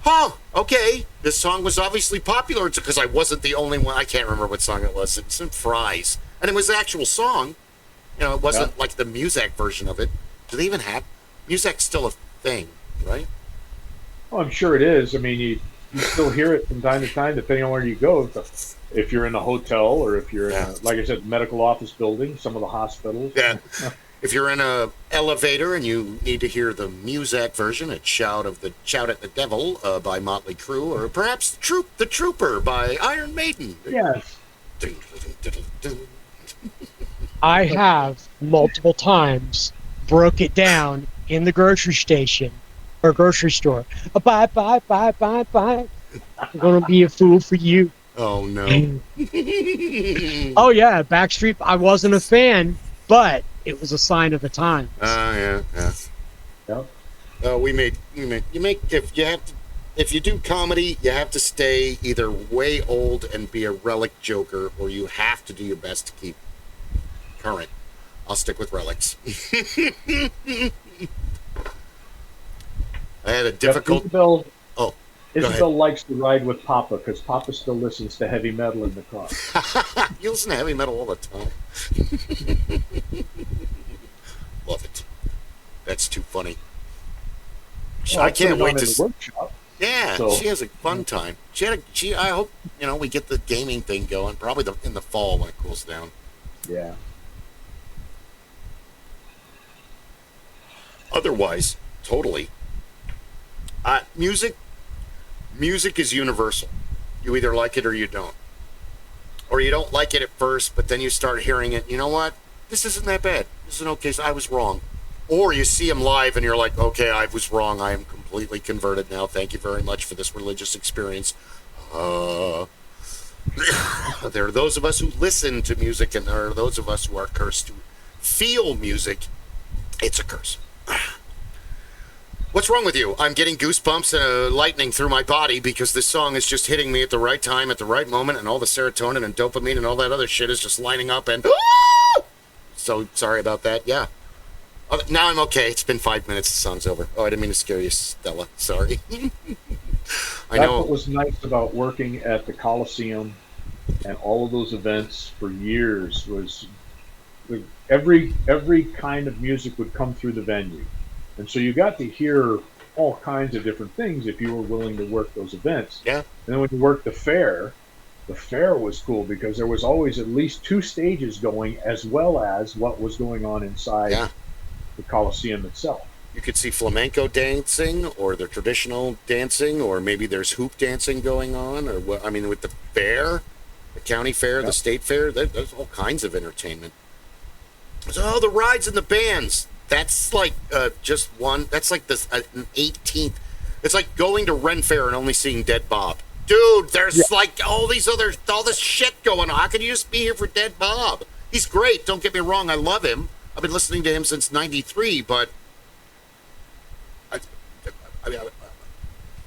huh, okay, this song was obviously popular because I wasn't the only one. I can't remember what song it was. It's in Fry's. And it was the actual song. You know, it wasn't like the Muzak version of it. Do they even have Muzak's still a thing, right? Oh, I'm sure it is. I mean, you still hear it from time to time, depending on where you go. If you're in a hotel or if you're in, like I said, medical office building, some of the hospitals. Yeah. If you're in a elevator and you need to hear the Muzak version, it's Shout at the Devil by Motley Crue, or perhaps The Trooper by Iron Maiden. Yes. I have multiple times broke it down in the grocery station or grocery store. Bye. I'm gonna be a fool for you. Oh no. Oh yeah, Backstreet. I wasn't a fan, but it was a sign of the times. Yeah. Yep. If you do comedy, you have to stay either way old and be a relic joker, or you have to do your best to keep current. I'll stick with relics. I had a difficult. Isabel likes to ride with Papa because Papa still listens to heavy metal in the car. You listen to heavy metal all the time. Love it. That's too funny. Well, I can't wait to. The workshop. Yeah, so. She has a fun time. I hope we get the gaming thing going. Probably in the fall when it cools down. Yeah. Otherwise, totally. Music is universal. You either like it or you don't. Or you don't like it at first, but then you start hearing it. You know what? This isn't that bad. This is an okay. I was wrong. Or you see them live and you're like, okay, I was wrong. I am completely converted now. Thank you very much for this religious experience. There are those of us who listen to music, and there are those of us who are cursed to feel music. It's a curse. What's wrong with you? I'm getting goosebumps and lightning through my body because this song is just hitting me at the right time, at the right moment, and all the serotonin and dopamine and all that other shit is just lining up, and so sorry about that. Yeah. Now I'm okay. It's been 5 minutes. The song's over. Oh, I didn't mean to scare you, Stella. Sorry. I know. That's what was nice about working at the Coliseum and all of those events for years was every kind of music would come through the venue, and so you got to hear all kinds of different things if you were willing to work those events. Yeah. And then when you worked the fair was cool because there was always at least 2 stages going, as well as what was going on inside the Coliseum itself. You could see flamenco dancing, or the traditional dancing, or maybe there's hoop dancing going on, or what? I mean, with the fair, the county fair, the state fair, there's all kinds of entertainment. So the rides and the bands, that's like just one. That's like this an 18th. It's like going to Ren Fair and only seeing Dead Bob. Dude, there's like all this shit going on. How can you just be here for Dead Bob? He's great. Don't get me wrong. I love him. I've been listening to him since '93, but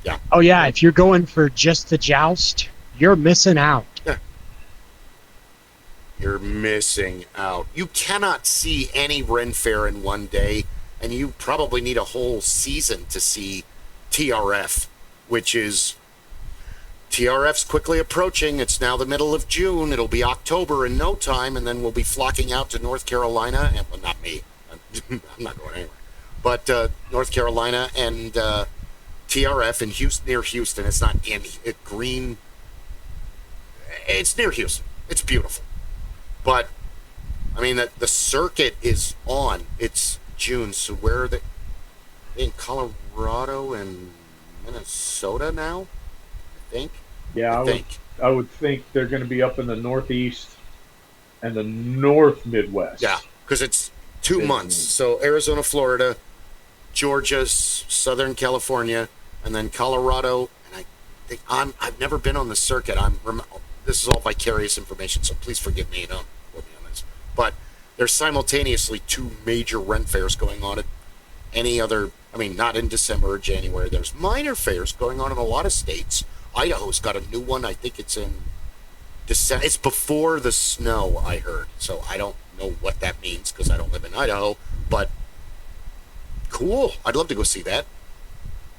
yeah. Oh yeah, if you're going for just the joust, you're missing out. Yeah. You're missing out. You cannot see any Ren Fair in one day, and you probably need a whole season to see TRF, which is TRF's quickly approaching. It's now the middle of June. It'll be October in no time, and then we'll be flocking out to North Carolina. And well, not me. I'm not going anywhere. But North Carolina and TRF in Houston, near Houston. It's not in Green. It's near Houston. It's beautiful. But, I mean, the circuit is on. It's June, so where are they? In Colorado and Minnesota now, I think. Yeah, I would think they're going to be up in the Northeast and the North Midwest. Yeah, because it's 2 months. So Arizona, Florida, Georgia, Southern California, and then Colorado. And I've never been on the circuit. This is all vicarious information, so please forgive me. Don't quote me on this. But there's simultaneously 2 major rent fairs going on at any other. I mean, not in December or January. There's minor fairs going on in a lot of states. Idaho's got a new one. I think it's in December. It's before the snow, I heard. So I don't know what that means because I don't live in Idaho. But cool. I'd love to go see that.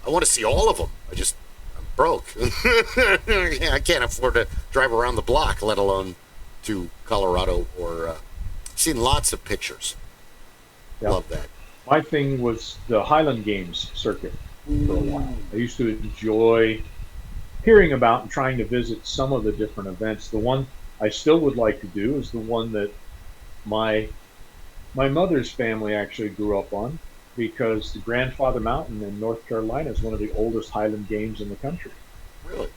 I want to see all of them. I'm broke. I can't afford to drive around the block, let alone to Colorado or seen lots of pictures. Yeah. Love that. My thing was the Highland Games circuit for a while. I used to enjoy hearing about and trying to visit some of the different events. The one I still would like to do is the one that my mother's family actually grew up on, because the Grandfather Mountain in North Carolina is one of the oldest Highland Games in the country. Really?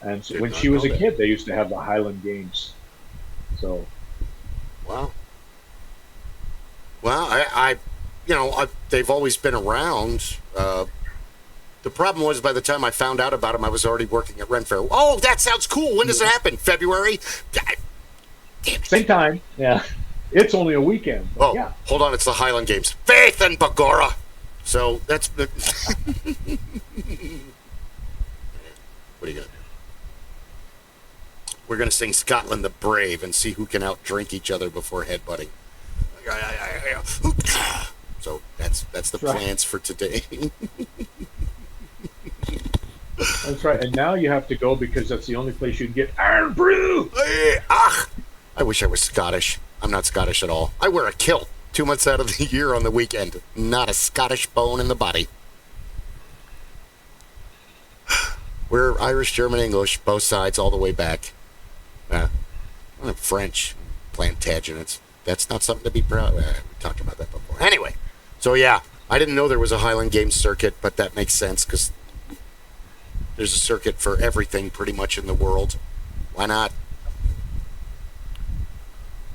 And so when she was a kid, they used to have the Highland Games. So. Wow. Well, they've always been around. The problem was, by the time I found out about them, I was already working at Ren Fair. Oh, that sounds cool. When does it happen? February? Damn it. Same time. Yeah. It's only a weekend. Oh, yeah. Hold on. It's the Highland Games. Faith and Bagora. So that's the. What are you going to do? We're going to sing Scotland the Brave and see who can outdrink each other before headbutting. So that's the plans for today. That's right. And now you have to go because that's the only place you can get Iron Brew. I wish I was Scottish. I'm not Scottish at all. I wear a kilt 2 months out of the year on the weekend. Not a Scottish bone in the body. We're Irish, German, English, both sides, all the way back. I'm French, Plantagenets. That's not something to be proud of. We talked about that before. Anyway, so yeah, I didn't know there was a Highland Games circuit, but that makes sense because there's a circuit for everything pretty much in the world. Why not?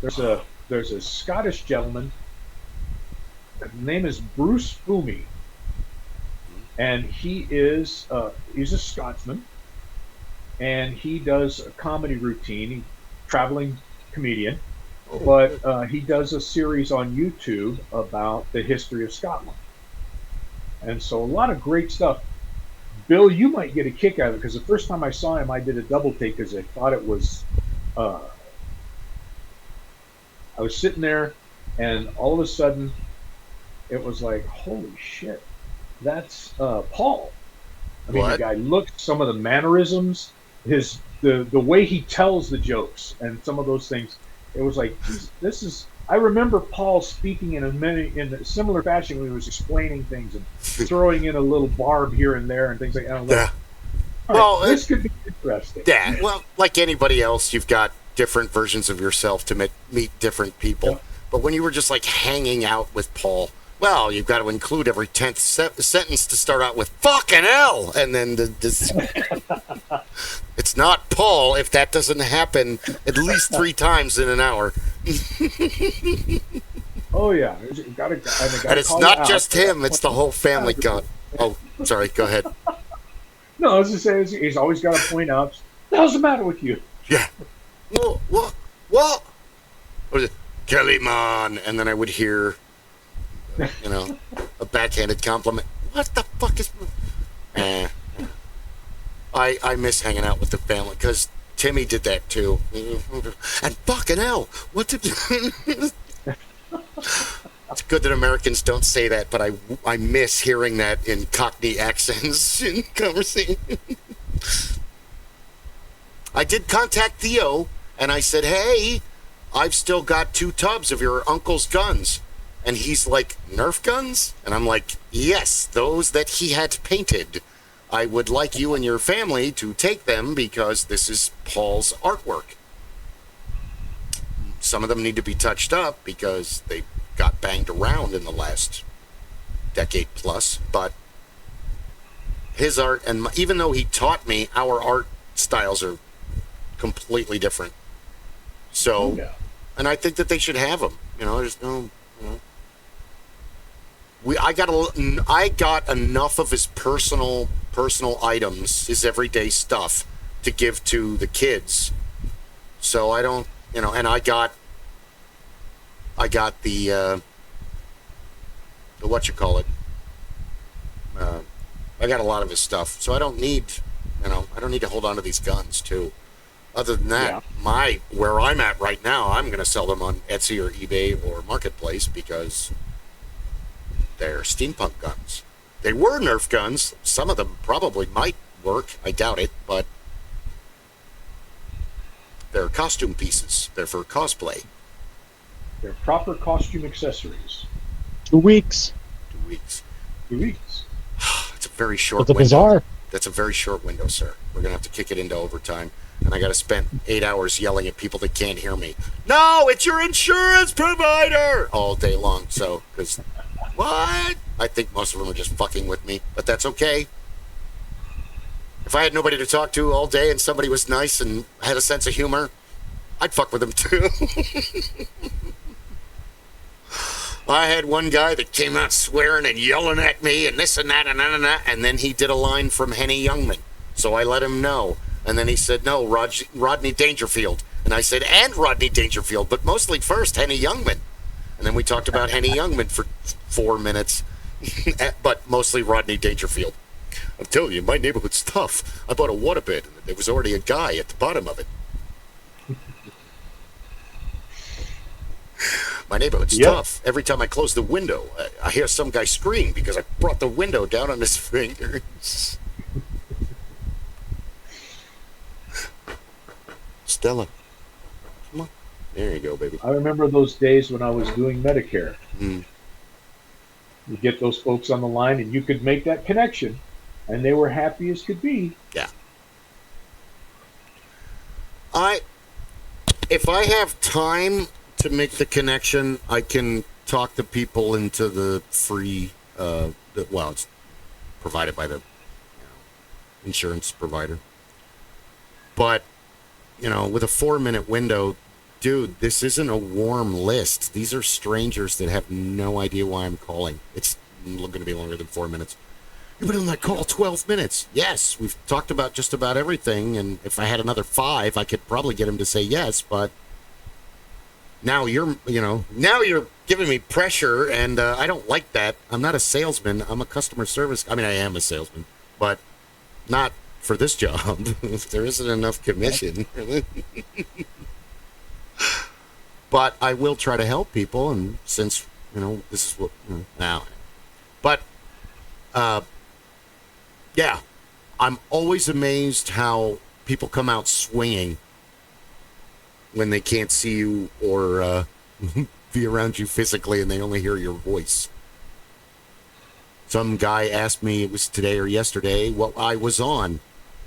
There's a Scottish gentleman. His name is Bruce Fumi, and he's a Scotsman, and he does a comedy routine. He's a traveling comedian, but he does a series on YouTube about the history of Scotland, and so a lot of great stuff. Bill, you might get a kick out of it because the first time I saw him, I did a double take because I thought it was. I was sitting there, and all of a sudden, it was like, holy shit, that's Paul. I mean, the guy looks, some of the mannerisms, the way he tells the jokes, and some of those things. It was like, this is I remember Paul speaking in a similar fashion when he was explaining things and throwing in a little barb here and there and things like that. Yeah. Well, this could be interesting. Yeah. Well, like anybody else, you've got different versions of yourself to meet different people. Yeah. But when you were just like hanging out with Paul, well, you've got to include every 10th sentence to start out with "fucking hell," and then it's not Paul if that doesn't happen at least 3 times in an hour. Oh yeah, and it's not just him; it's the whole family. God. Oh, sorry. Go ahead. No, I was just saying he's always got to point out, what the hell's the matter with you? Yeah. What? What was it? Kelly Man, and then I would hear, a backhanded compliment. What the fuck is? I miss hanging out with the family because Timmy did that too. And fucking hell, what did? It's good that Americans don't say that, but I miss hearing that in Cockney accents in conversation. I did contact Theo, and I said, hey, I've still got 2 tubs of your uncle's guns. And he's like, Nerf guns? And I'm like, yes, those that he had painted. I would like you and your family to take them because this is Paul's artwork. Some of them need to be touched up because they got banged around in the last decade plus, but his art, and even though he taught me, our art styles are completely different. So, and I think that they should have them. There's no, I got enough of his personal items, his everyday stuff, to give to the kids. So I don't, and I got the whatchamacallit. I got a lot of his stuff, so I don't need, I don't need to hold on to these guns too. Other than that, where I'm at right now, I'm going to sell them on Etsy or eBay or Marketplace because they're steampunk guns. They were Nerf guns. Some of them probably might work. I doubt it, but they're costume pieces. They're for cosplay. They're proper costume accessories. 2 weeks. 2 weeks. 2 weeks. It's a very short window. Bizarre. That's a very short window, sir. We're going to have to kick it into overtime. And I got to spend 8 hours yelling at people that can't hear me. No, it's your insurance provider! All day long. So, because, what? I think most of them are just fucking with me. But that's okay. If I had nobody to talk to all day and somebody was nice and had a sense of humor, I'd fuck with them too. I had one guy that came out swearing and yelling at me and this and that and that and that, and then he did a line from Henny Youngman. So I let him know. And then he said, no, Rodney Dangerfield. And I said, and Rodney Dangerfield, but mostly first Henny Youngman. And then we talked about Henny Youngman for 4 minutes, but mostly Rodney Dangerfield. I'm telling you, my neighborhood's tough. I bought a waterbed, and there was already a guy at the bottom of it. My neighborhood's tough. Every time I close the window, I hear some guy scream because I brought the window down on his fingers. Stella, come on. There you go, baby. I remember those days when I was doing Medicare. You get those folks on the line, and you could make that connection, and they were happy as could be. Yeah. If I have time to make the connection, I can talk the people into the free, it's provided by the insurance provider. But, with a 4-minute window, dude, this isn't a warm list. These are strangers that have no idea why I'm calling. It's going to be longer than 4 minutes. You've been on that call 12 minutes. Yes, we've talked about just about everything, and if I had another 5, I could probably get him to say yes, but now you're giving me pressure, and I don't like that. I'm not a salesman. I'm a customer service. I mean, I am a salesman, but not for this job. There isn't enough commission. But I will try to help people, and since, this is what, now. But, yeah, I'm always amazed how people come out swinging when they can't see you or be around you physically and they only hear your voice. Some guy asked me, it was today or yesterday, what I was on.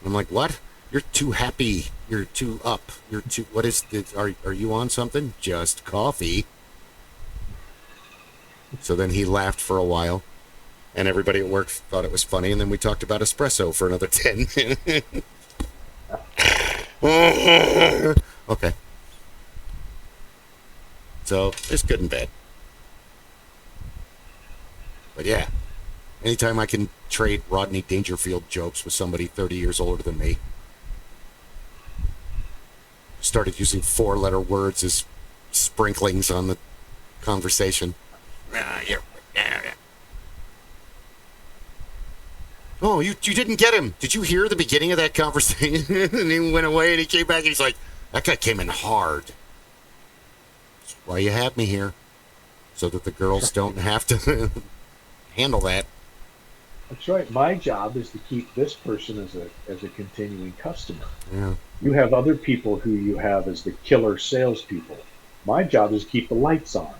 I'm like, what? You're too happy. You're too up. You're too, what is this? Are you on something? Just coffee. So then he laughed for a while, and everybody at work thought it was funny, and then we talked about espresso for another 10 minutes. Okay. So, it's good and bad. But yeah, anytime I can trade Rodney Dangerfield jokes with somebody 30 years older than me. Started using 4-letter words as sprinklings on the conversation. Oh, you didn't get him. Did you hear the beginning of that conversation? And he went away and he came back and he's like, that guy came in hard. That's why you have me here. So that the girls don't have to handle that. That's right. My job is to keep this person as a continuing customer. Yeah. You have other people who you have as the killer salespeople. My job is to keep the lights on.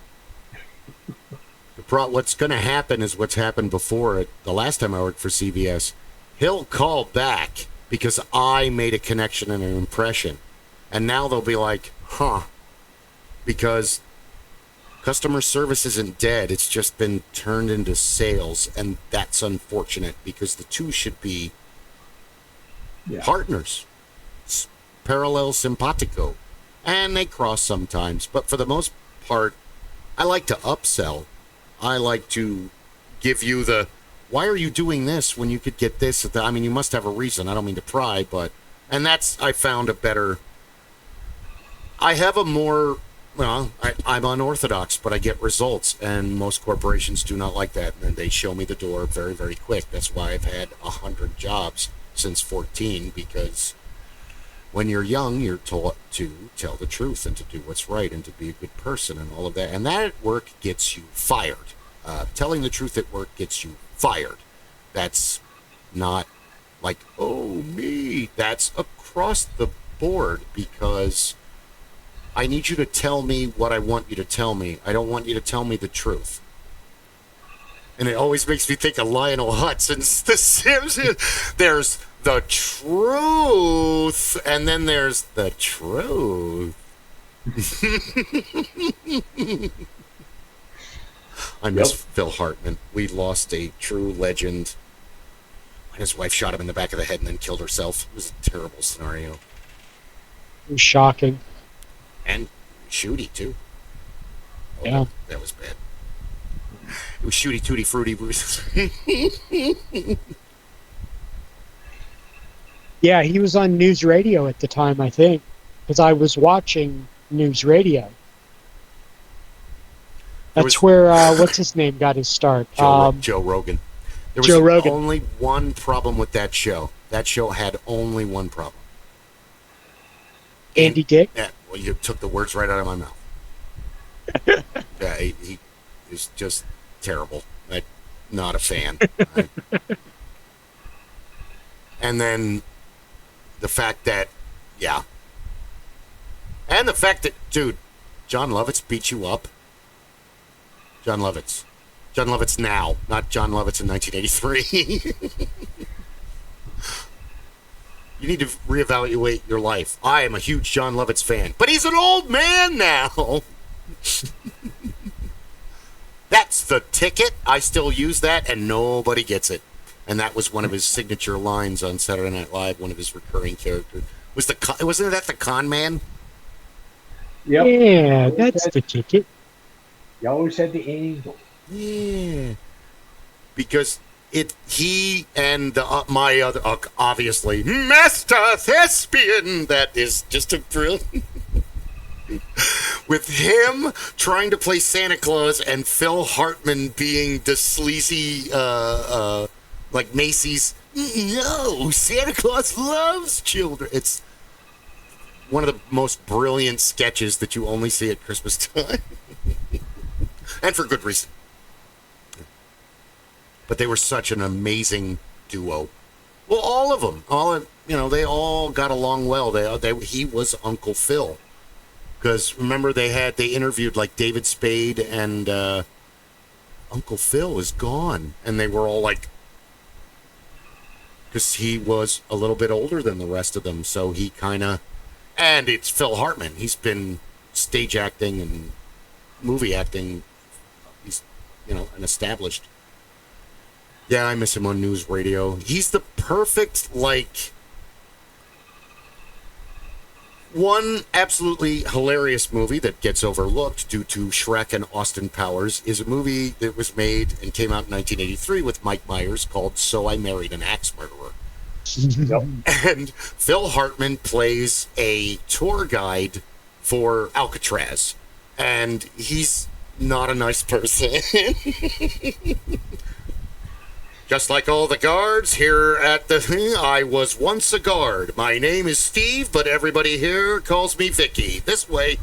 What's going to happen is what's happened before. The last time I worked for CVS, he'll call back because I made a connection and an impression. And now they'll be like, huh, because customer service isn't dead. It's just been turned into sales. And that's unfortunate because the two should be partners. Parallel simpatico. And they cross sometimes. But for the most part, I like to upsell. I like to give you the, why are you doing this when you could get this? I mean, you must have a reason. I don't mean to pry, but, and that's, I found a better, I have a more, well, I'm unorthodox, but I get results, and most corporations do not like that, and they show me the door very, very quick. That's why I've had 100 jobs since 14, because when you're young, you're taught to tell the truth and to do what's right and to be a good person and all of that. And that at work gets you fired. Telling the truth at work gets you fired. That's not like, oh, me. That's across the board because I need you to tell me what I want you to tell me. I don't want you to tell me the truth. And it always makes me think of Lionel Hudson's The Simpsons. There's the truth, and then there's the truth. I miss Phil Hartman. We lost a true legend. His wife shot him in the back of the head and then killed herself. It was a terrible scenario. It was shocking. And shooty, too. Oh, yeah. That was bad. It was shooty, tooty, fruity. Yeah, he was on news radio at the time, I think, because I was watching news radio. That's where, what's his name got his start? Joe Rogan. There was only one problem with that show. That show had only one problem. Andy Dick? Yeah, well, you took the words right out of my mouth. Yeah, he is just terrible. I'm not a fan. And then the fact that, and the fact that, dude, John Lovitz beat you up. John Lovitz now, not John Lovitz in 1983. You need to reevaluate your life. I am a huge John Lovitz fan, but he's an old man now. That's the ticket. I still use that, and nobody gets it. And that was one of his signature lines on Saturday Night Live. One of his recurring characters wasn't that the con man? Yep. Yeah, that's the ticket. You always had the angle. Yeah, because he and my other obviously master thespian, that is just a brilliant. With him trying to play Santa Claus and Phil Hartman being the sleazy, like Macy's. No, Santa Claus loves children. It's one of the most brilliant sketches that you only see at Christmas time. And for good reason. But they were such an amazing duo. Well, all of them. They all got along well. He was Uncle Phil. Because remember they interviewed like David Spade and Uncle Phil is gone, and they were all like, because he was a little bit older than the rest of them, so he kind of, and it's Phil Hartman. He's been stage acting and movie acting. He's, an established. Yeah, I miss him on news radio. He's the perfect, like, one absolutely hilarious movie that gets overlooked due to Shrek and Austin Powers is a movie that was made and came out in 1983 with Mike Myers called So I Married an Axe Murderer. Yep. And Phil Hartman plays a tour guide for Alcatraz. And he's not a nice person. Just like all the guards here at the... I was once a guard. My name is Steve, but everybody here calls me Vicky. This way.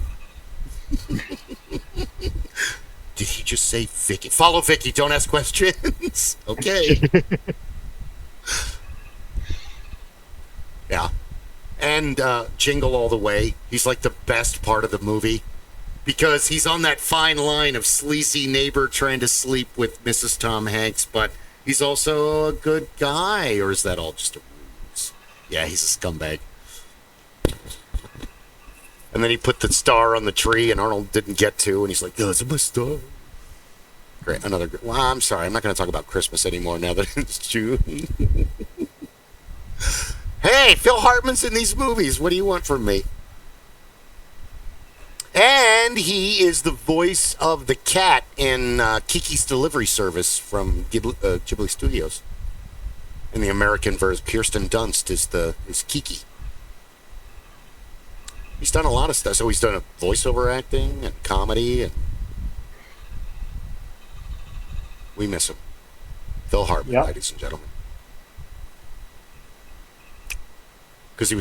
Did he just say Vicky? Follow Vicky, don't ask questions. Okay. Yeah. And Jingle All the Way. He's like the best part of the movie. Because he's on that fine line of sleazy neighbor trying to sleep with Mrs. Tom Hanks, but... he's also a good guy, or is that all just a ruse? Yeah, he's a scumbag. And then he put the star on the tree, and Arnold didn't get to, and he's like, "That's my star." Great, another. Well, I'm sorry, I'm not going to talk about Christmas anymore now that it's June. Hey, Phil Hartman's in these movies. What do you want from me? And he is the voice of the cat in Kiki's Delivery Service from Ghibli Studios. In the American version, Kirsten Dunst is Kiki. He's done a lot of stuff. So he's done a voiceover acting and comedy, and we miss him. Phil Hartman, yep. Ladies and gentlemen. Because he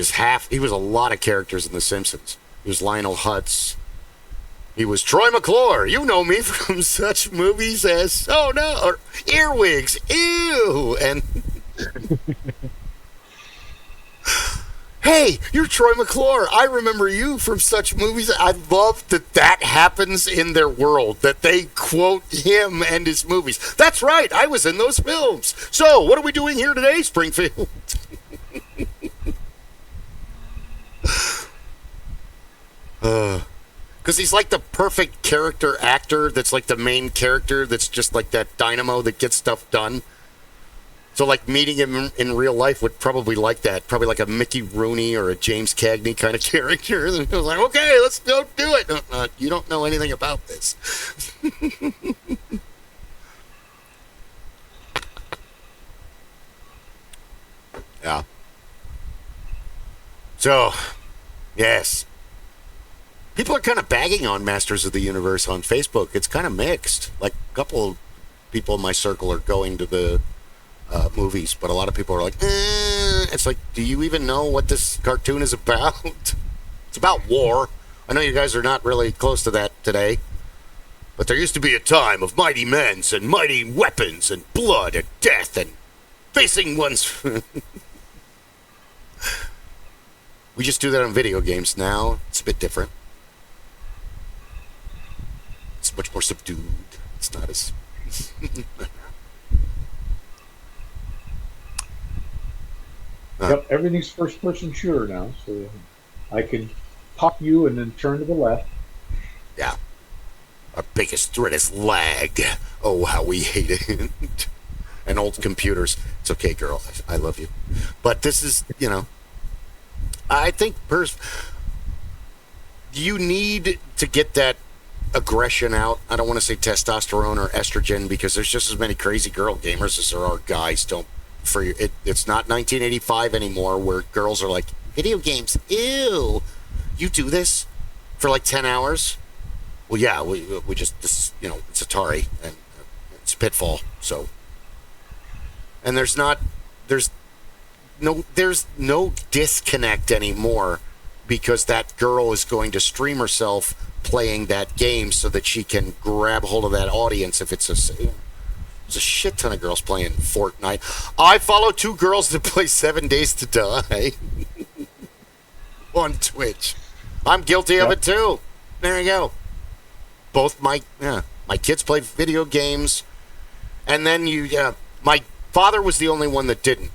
was a lot of characters in The Simpsons. He was Lionel Hutz. He was Troy McClure. You know me from such movies as, oh no, or Earwigs, ew, and hey, you're Troy McClure. I remember you from such movies. I love that happens in their world, that they quote him and his movies. That's right, I was in those films. So, what are we doing here today, Springfield? Because he's like the perfect character actor that's like the main character that's just like that dynamo that gets stuff done. So like meeting him in real life would probably like that. Probably like a Mickey Rooney or a James Cagney kind of character. And I was like, okay, let's go do it. You don't know anything about this. Yeah. So, yes. People are kind of bagging on Masters of the Universe on Facebook. It's kind of mixed. Like, a couple of people in my circle are going to the movies, but a lot of people are like, It's like, do you even know what this cartoon is about? It's about war. I know you guys are not really close to that today, but there used to be a time of mighty men and mighty weapons and blood and death and facing one's... We just do that on video games now. It's a bit different. It's much more subdued. It's not as... Yep, everything's first-person shooter now, so I can pop you and then turn to the left. Yeah. Our biggest threat is lag. Oh, how we hate it. And old computers. It's okay, girl. I love you. But this is, I think you need to get that aggression out. I don't want to say testosterone or estrogen because there's just as many crazy girl gamers as there are guys. It's not 1985 anymore where girls are like, video games, ew. You do this for like 10 hours? Well, yeah, we just, it's Atari and it's Pitfall. So, and there's no disconnect anymore because that girl is going to stream herself playing that game so that she can grab hold of that audience. If there's a shit ton of girls playing Fortnite. I follow 2 girls that play 7 Days to Die on Twitch. I'm guilty of it too. There you go. Both my kids play video games, and then my father was the only one that didn't,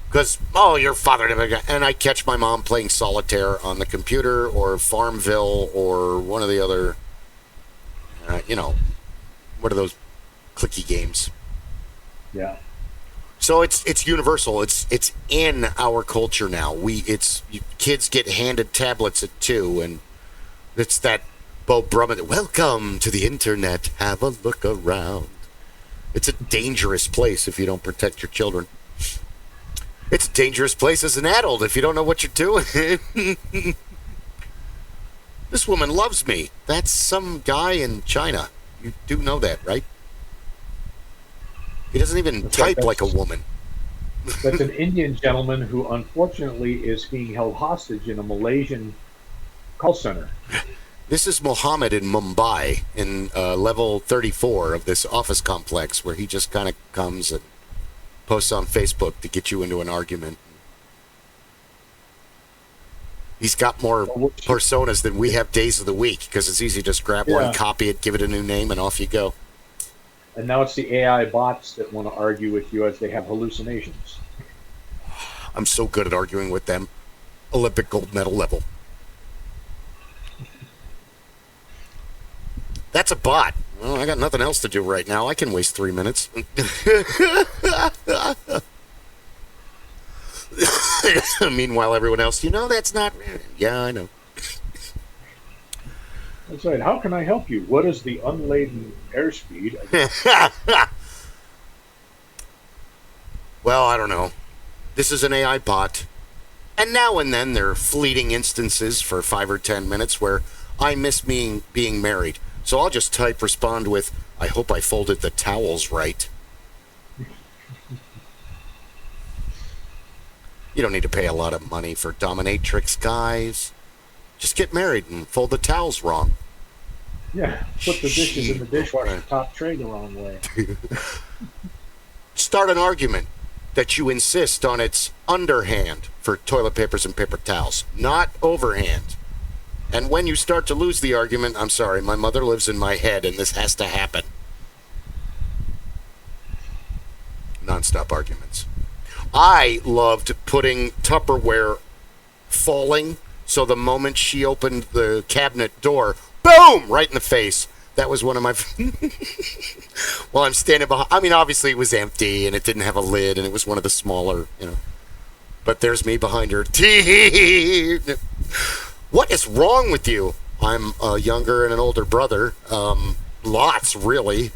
because your father never. And I catch my mom playing solitaire on the computer or Farmville or one of the other, what are those clicky games? Yeah. So it's universal. It's in our culture now. Kids get handed tablets at 2, and it's that Bo Brummett. Welcome to the internet. Have a look around. It's a dangerous place if you don't protect your children. It's a dangerous place as an adult if you don't know what you're doing. This woman loves me. That's some guy in China. You do know that, right? He doesn't even type like a woman. That's an Indian gentleman who unfortunately is being held hostage in a Malaysian call center. This is Mohammed in Mumbai in level 34 of this office complex, where he just kind of comes and posts on Facebook to get you into an argument. He's got more personas than we have days of the week, because it's easy to just grab one, copy it, give it a new name, and off you go. And now it's the AI bots that want to argue with you as they have hallucinations. I'm so good at arguing with them. Olympic gold medal level. That's a bot. Well, I got nothing else to do right now. I can waste 3 minutes. Meanwhile, everyone else, that's not... Yeah, I know. That's right. How can I help you? What is the unladen airspeed? Well, I don't know. This is an AI bot. And now and then there are fleeting instances for 5 or 10 minutes where I miss being married. So I'll just respond with, I hope I folded the towels right. You don't need to pay a lot of money for dominatrix guys. Just get married and fold the towels wrong. Yeah, put the dishes in the dishwasher top tray the wrong way. Start an argument that you insist on its underhand for toilet papers and paper towels, not overhand. And when you start to lose the argument, I'm sorry, my mother lives in my head and this has to happen. Non-stop arguments. I loved putting Tupperware falling, so the moment she opened the cabinet door, boom, right in the face. That was one of my... Well, I'm standing behind... I mean, obviously it was empty, and it didn't have a lid, and it was one of the smaller, But there's me behind her. What is wrong with you? I'm a younger and an older brother. Lots, really.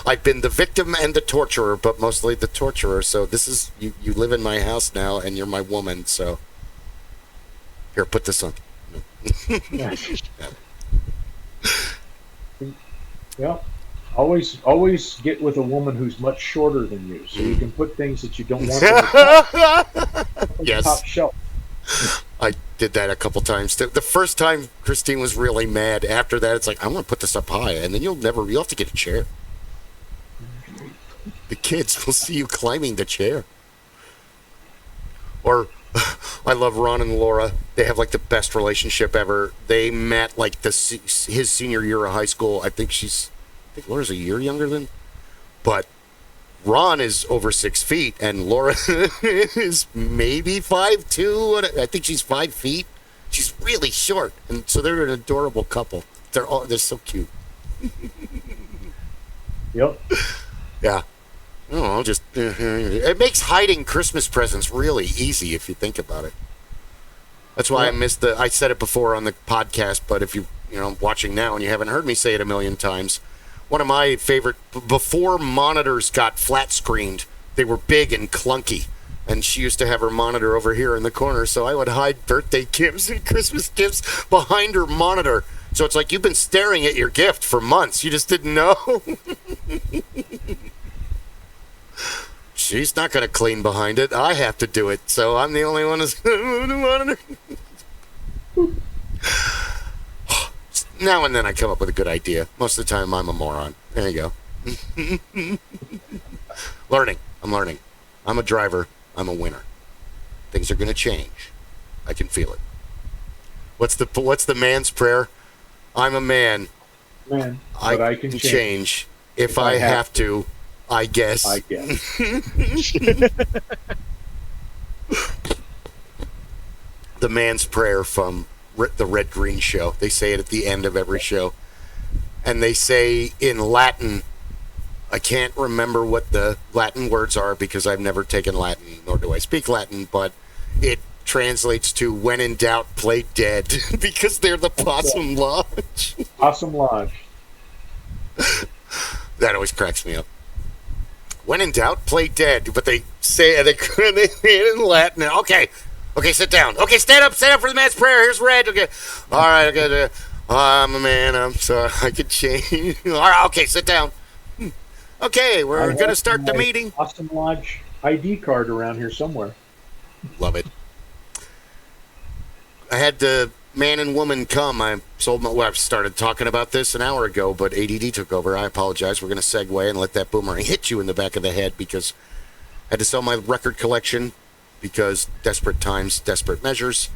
I've been the victim and the torturer, but mostly the torturer. So this is... You live in my house now, and you're my woman, so... Here, put this on. Yeah. Always get with a woman who's much shorter than you, so you can put things that you don't want on the top shelf. I did that a couple times. The first time Christine was really mad. After that, it's like, I want to put this up high, and then you'll have to get a chair. The kids will see you climbing the chair. Or, I love Ron and Laura. They have like the best relationship ever. They met like his senior year of high school. I think Laura's a year younger than, but Ron is over 6 feet and Laura is maybe 5'2". I think she's 5 feet. She's really short, and so they're an adorable couple. They're so cute. Yep. Yeah. Oh, it makes hiding Christmas presents really easy if you think about it. That's why I said it before on the podcast, but if you're watching now and you haven't heard me say it a million times, one of my favorite, before monitors got flat screened, they were big and clunky. And she used to have her monitor over here in the corner, so I would hide birthday gifts and Christmas gifts behind her monitor. So it's like you've been staring at your gift for months. You just didn't know. She's not going to clean behind it. I have to do it, so I'm the only one who's going to monitor. Now and then I come up with a good idea. Most of the time I'm a moron. There you go. Learning. I'm learning. I'm a driver. I'm a winner. Things are going to change. I can feel it. What's the man's prayer? I'm a man. Man, but I can change. If I have to, I guess. I guess. The man's prayer from the Red Green Show. They say it at the end of every show. And they say in Latin, I can't remember what the Latin words are because I've never taken Latin, nor do I speak Latin, but it translates to when in doubt, play dead, because they're the Possum Lodge. Possum Lodge. That always cracks me up. When in doubt, play dead, but they say it in Latin. Okay, sit down. Okay, stand up for the man's prayer. Here's Red. Okay, all right. Okay, I'm a man. I'm sorry. I could change. All right. Okay, sit down. Okay, we're gonna start the meeting. Possum Lodge ID card around here somewhere. Love it. I had the man and woman come. I started talking about this an hour ago, but ADD took over. I apologize. We're going to segue and let that boomerang hit you in the back of the head because I had to sell my record collection because desperate times, desperate measures.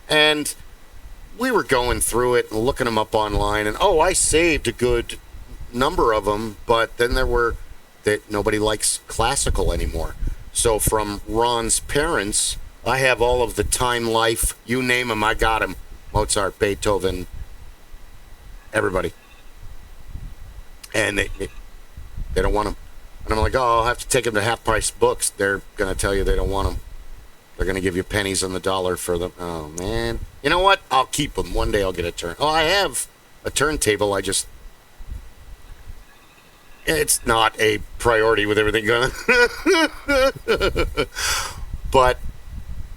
And we were going through it and looking them up online. And, I saved a good number of them, but then there were that nobody likes classical anymore. So from Ron's parents, I have all of the Time Life, you name them, I got them. Mozart, Beethoven, everybody. And they don't want them. And I'm like, I'll have to take them to half-price books. They're going to tell you they don't want them. They're going to give you pennies on the dollar for them. Oh, man. You know what? I'll keep them. One day I'll get a turn. I have a turntable. It's not a priority with everything going on. But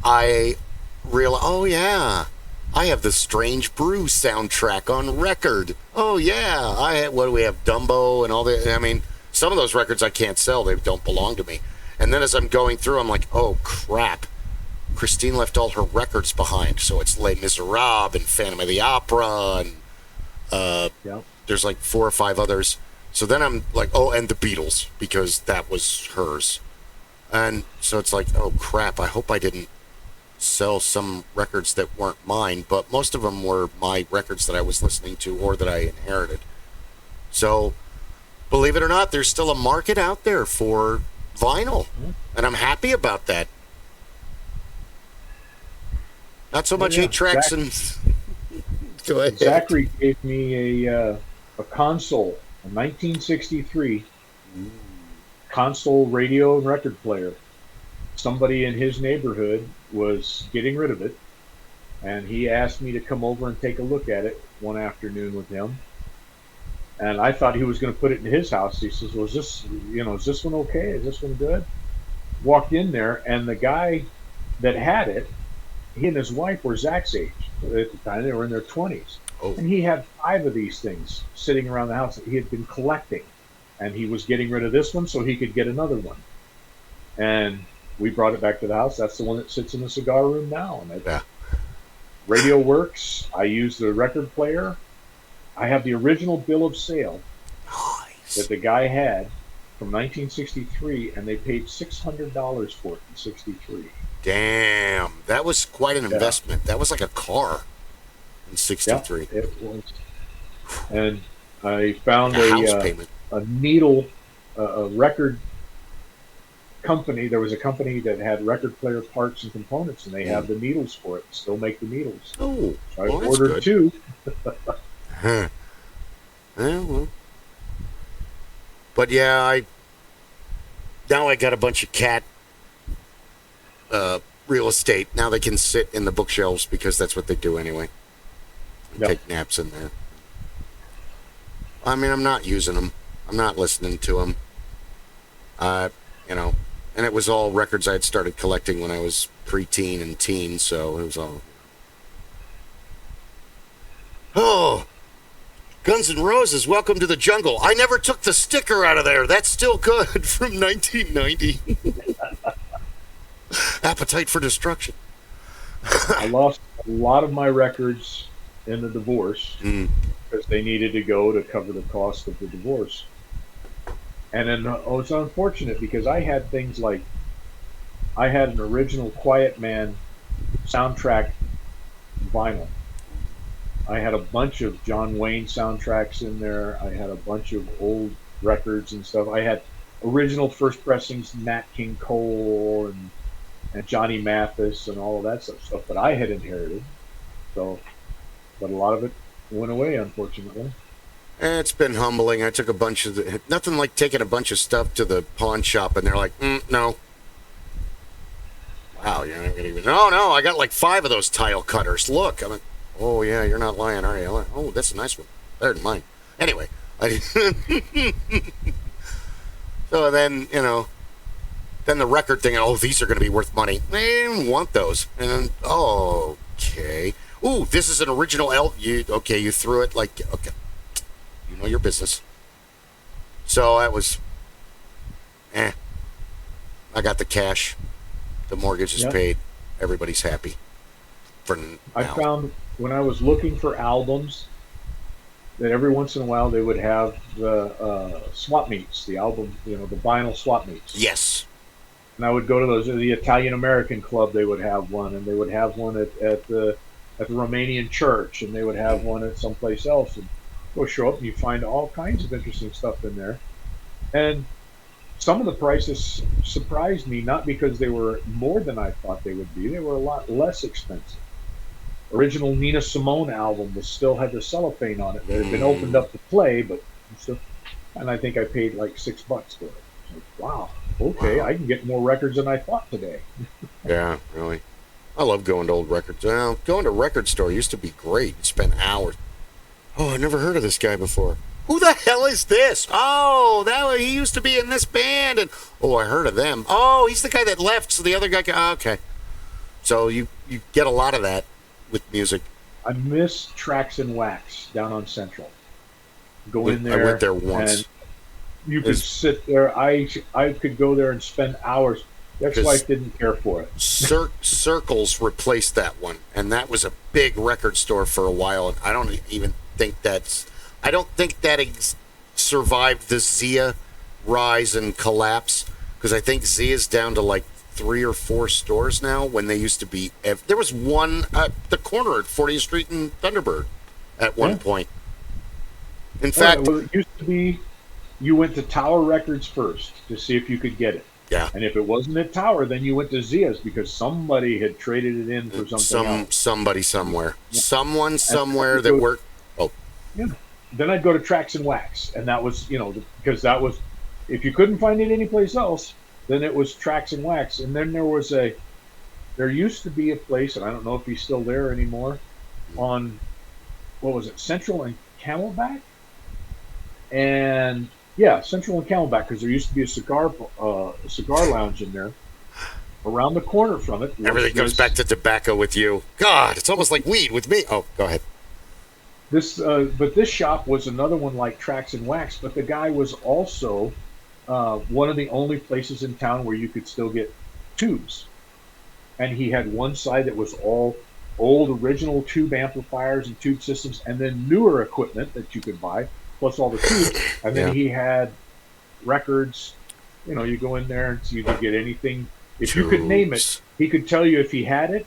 I realized, I have the Strange Brew soundtrack on record. What do we have? Dumbo and all that. I mean, some of those records I can't sell. They don't belong to me. And then as I'm going through, I'm like, oh, crap. Christine left all her records behind. So it's Les Miserables and Phantom of the Opera and there's like 4 or 5 others. So then I'm like, and the Beatles, because that was hers. And so it's like, oh, crap, I hope I didn't sell some records that weren't mine, but most of them were my records that I was listening to or that I inherited. So, believe it or not, there's still a market out there for vinyl, and I'm happy about that. Not so much 8 tracks and... Go ahead. Zachary gave me a console, a 1963 console radio and record player. Somebody in his neighborhood was getting rid of it, and he asked me to come over and take a look at it one afternoon with him. And I thought he was going to put it in his house. He says, is this one okay? Is this one good? Walked in there, and the guy that had it, he and his wife were Zach's age at the time. They were in their 20s. Oh. And he had 5 of these things sitting around the house that he had been collecting. And he was getting rid of this one so he could get another one. And we brought it back to the house. That's the one that sits in the cigar room now. And radio works. I use the record player. I have the original bill of sale that the guy had from 1963, and they paid $600 for it in '63. Damn, that was quite an investment. That was like a car in '63. Yeah, it was. And I found a needle, a record company. There was a company that had record player parts and components, and they have the needles for it. Still make the needles. Oh, so I ordered 2. Huh. Well. But yeah, now I got a bunch of cat real estate. Now they can sit in the bookshelves because that's what they do anyway. Take naps in there. I mean, I'm not using them. I'm not listening to them. And it was all records I had started collecting when I was preteen and teen, so it was all... Oh! Guns N' Roses, Welcome to the Jungle. I never took the sticker out of there. That's still good from 1990. Appetite for Destruction. I lost a lot of my records in the divorce because they needed to go to cover the cost of the divorce. And then it's unfortunate because I had things like, I had an original Quiet Man soundtrack vinyl I had a bunch of John Wayne soundtracks in there. I had a bunch of old records and stuff. I had original first pressings, Nat King Cole and Johnny Mathis and all of that stuff that I had inherited. So, but a lot of it went away, unfortunately. It's been humbling. I took a bunch of nothing like taking a bunch of stuff to the pawn shop and they're like, no. Wow, you're not gonna even. No, I got like 5 of those tile cutters. Look, I'm like, oh yeah, you're not lying, are you? Oh, that's a nice one. Better than mine. Anyway, so then then the record thing. Oh, these are gonna be worth money. I didn't want those. And then okay. Ooh, this is an original You threw it like okay. You know your business. So that was, I got the cash. The mortgage is paid. Everybody's happy. For now. I found when I was looking for albums that every once in a while they would have the swap meets, the album, the vinyl swap meets. Yes. And I would go to those. The Italian American Club, they would have one, and they would have one at the Romanian church, and they would have one at someplace else. And go show up and you find all kinds of interesting stuff in there. And some of the prices surprised me, not because they were more than I thought they would be. They were a lot less expensive. Original Nina Simone album still had the cellophane on it. It had been opened up to play, but still, and I think I paid like $6 for it. Like, wow, okay, I can get more records than I thought today. Yeah, really. I love going to old records. Well, going to a record store used to be great. You spend hours. Oh, I never heard of this guy before. Who the hell is this? Oh, he used to be in this band, and I heard of them. Oh, he's the guy that left, so the other guy. Okay, so you get a lot of that with music. I miss Tracks and Wax down on Central. Go in there. I went there once. And you could sit there. I could go there and spend hours. The ex-wife didn't care for it. Circles replaced that one, and that was a big record store for a while. And I don't think that survived the Zia rise and collapse, because I think Zia's down to like 3 or 4 stores now, when they used to be. There was one at the corner at 40th Street and Thunderbird at one point. In fact, it used to be you went to Tower Records first to see if you could get it. Yeah. And if it wasn't at Tower, then you went to Zia's because somebody had traded it in for something else. Somebody somewhere. Yeah. Someone somewhere that worked. Oh. Yeah. Then I'd go to Tracks and Wax, and that was, because that was, if you couldn't find it anyplace else, then it was Tracks and Wax. And then there used to be a place, and I don't know if he's still there anymore, on, Central and Camelback? And yeah, Central and Camelback, because there used to be a cigar lounge in there. Around the corner from it. Everything goes back to tobacco with you. God, it's almost like weed with me. Oh, go ahead. But this shop was another one like Tracks and Wax, but the guy was also one of the only places in town where you could still get tubes. And he had one side that was all old original tube amplifiers and tube systems, and then newer equipment that you could buy, plus all the tubes. And then he had records. You go in there and you could get anything. If you could name it, he could tell you if he had it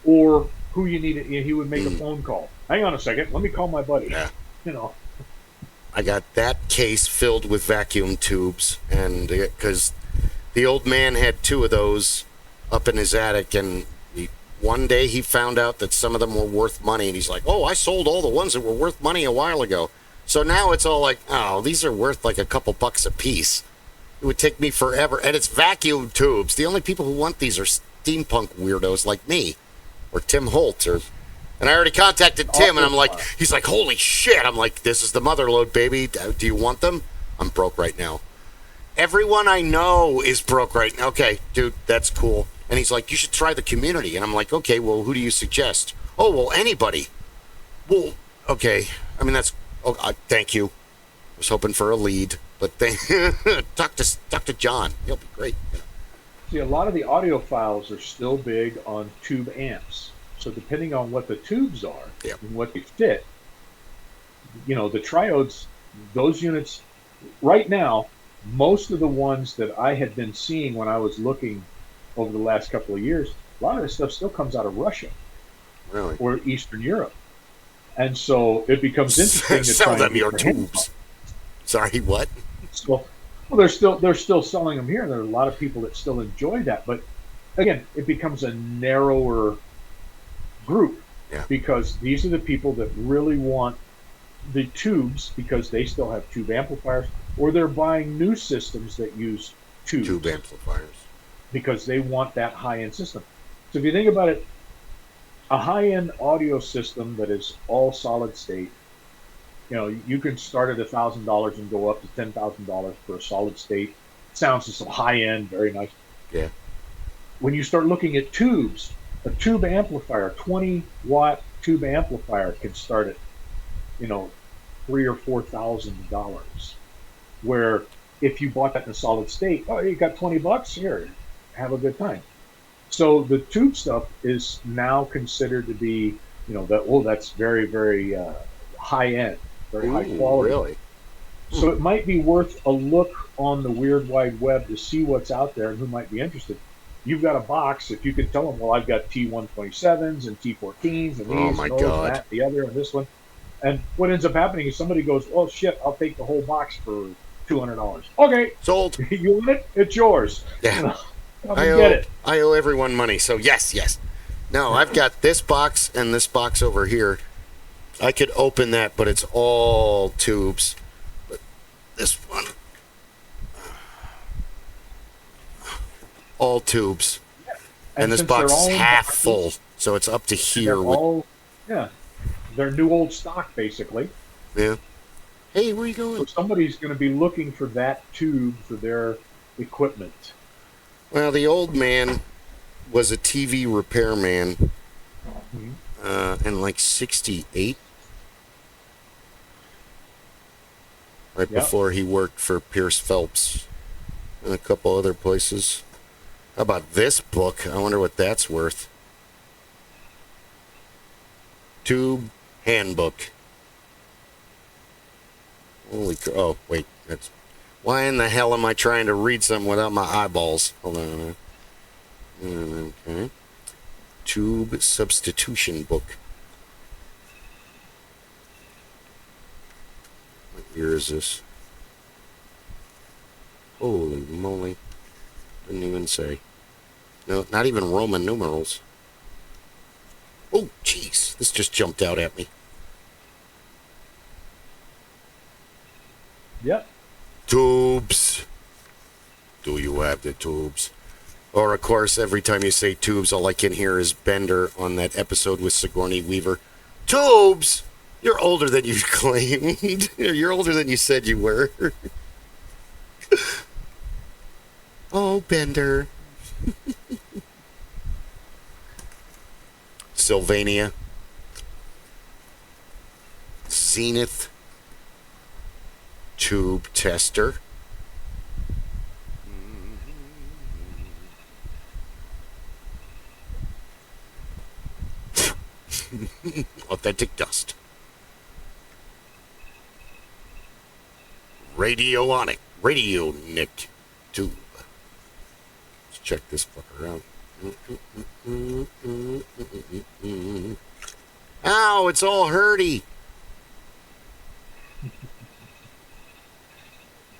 or who you needed. He would make a phone call. Hang on a second. Let me call my buddy. Yeah. I got that case filled with vacuum tubes, and because the old man had 2 of those up in his attic, and one day he found out that some of them were worth money, and he's like, "Oh, I sold all the ones that were worth money a while ago." So now it's all like, "Oh, these are worth like a couple bucks a piece." It would take me forever, and it's vacuum tubes. The only people who want these are steampunk weirdos like me, or Tim Holt, and I already contacted Tim, and I'm like, he's like, "Holy shit." I'm like, "This is the motherlode, baby. Do you want them?" I'm broke right now. Everyone I know is broke right now. Okay, dude, that's cool. And he's like, "You should try the community." And I'm like, "Okay, well, who do you suggest?" "Oh, well, anybody." Well, okay. I mean, thank you. I was hoping for a lead, but talk to John. He'll be great. See, a lot of the audiophiles are still big on tube amps. So depending on what the tubes are and what they fit, the triodes, those units, right now, most of the ones that I had been seeing when I was looking over the last couple of years, a lot of this stuff still comes out of Russia. Really? Or Eastern Europe. And so it becomes interesting to sell try them and get your their hands tubes. Sorry, what? So, well, they're still selling them here. There are a lot of people that still enjoy that, but again, it becomes a narrower group because these are the people that really want the tubes because they still have tube amplifiers, or they're buying new systems that use tube amplifiers because they want that high-end system. So if you think about it, a high-end audio system that is all solid state, you can start at $1,000 and go up to $10,000 for a solid state. Sounds just high-end, very nice. Yeah. When you start looking at tubes, a tube amplifier, 20-watt tube amplifier can start at, $3,000 or $4,000. Where if you bought that in a solid state, oh, you got $20 here, have a good time. So the tube stuff is now considered to be, that's very, very high end, very high quality. Really? So it might be worth a look on the Weird Wide Web to see what's out there and who might be interested. You've got a box. If you could tell them, well, I've got T127s and T14s and these and those, that, the other, and this one. And what ends up happening is somebody goes, oh, shit, I'll take the whole box for $200. Okay. Sold. You want it? It's yours. Yeah. Get it. I owe everyone money, so yes. No, I've got this box and this box over here. I could open that, but it's all tubes. But this one, all tubes. Yeah. And this box is half full, so it's up to here. They're new old stock, basically. Yeah. Hey, where are you going? So somebody's going to be looking for that tube for their equipment. Well, the old man was a TV repairman in like 68. Right before he worked for Pierce Phelps and a couple other places. How about this book? I wonder what that's worth. Tube Handbook. Holy cow. Oh, wait. That's... Why in the hell am I trying to read something without my eyeballs? Hold on. Okay. Tube Substitution Book. What year is this? Holy moly. Didn't even say. No, not even Roman numerals. Oh, jeez. This just jumped out at me. Yep. Tubes. Do you have the tubes? Or, of course, every time you say tubes, all I can hear is Bender on that episode with Sigourney Weaver. Tubes! You're older than you claimed. You're older than you said you were. Oh, Bender. Sylvania. Zenith. Tube Tester. Authentic Dust. Radionic Tube. Let's check this fucker out. Ow, it's all hurty.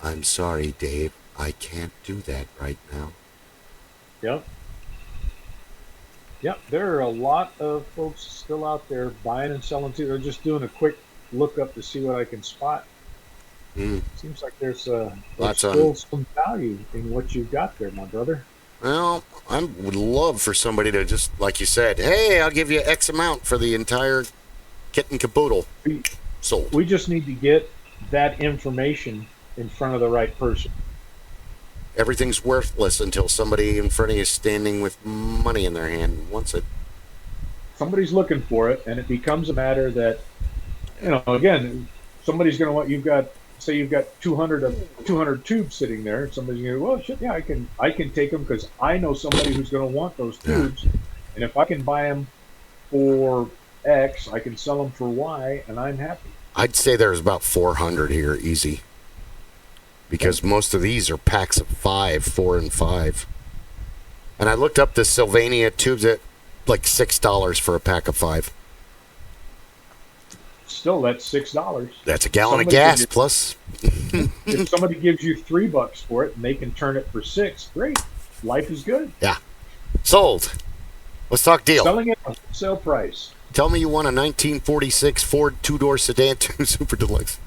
I'm sorry, Dave. I can't do that right now. Yep, there are a lot of folks still out there buying and selling too. They're just doing a quick look up to see what I can spot. Seems like there's still some value in what you've got there, my brother. Well, I would love for somebody to just, like you said, hey, I'll give you X amount for the entire kit and caboodle. Sold. We just need to get that information in front of the right person. Everything's worthless until somebody in front of you is standing with money in their hand and wants it. Somebody's looking for it, and it becomes a matter that, again, somebody's going to want, you've got 200 tubes sitting there, and somebody's going to go, well, shit, yeah, I can take them because I know somebody who's going to want those tubes, and if I can buy them for X, I can sell them for Y, and I'm happy. I'd say there's about 400 here, easy. Because most of these are packs of 4 and 5. And I looked up the Sylvania tubes at like $6 for a pack of 5. still, that's $6. That's a gallon of gas plus. If somebody gives you $3 for it and they can turn it for $6, great. Life is good. Yeah. Sold. Let's talk deal. Selling it at wholesale price. Tell me you want a 1946 Ford two-door sedan 2 Super Deluxe.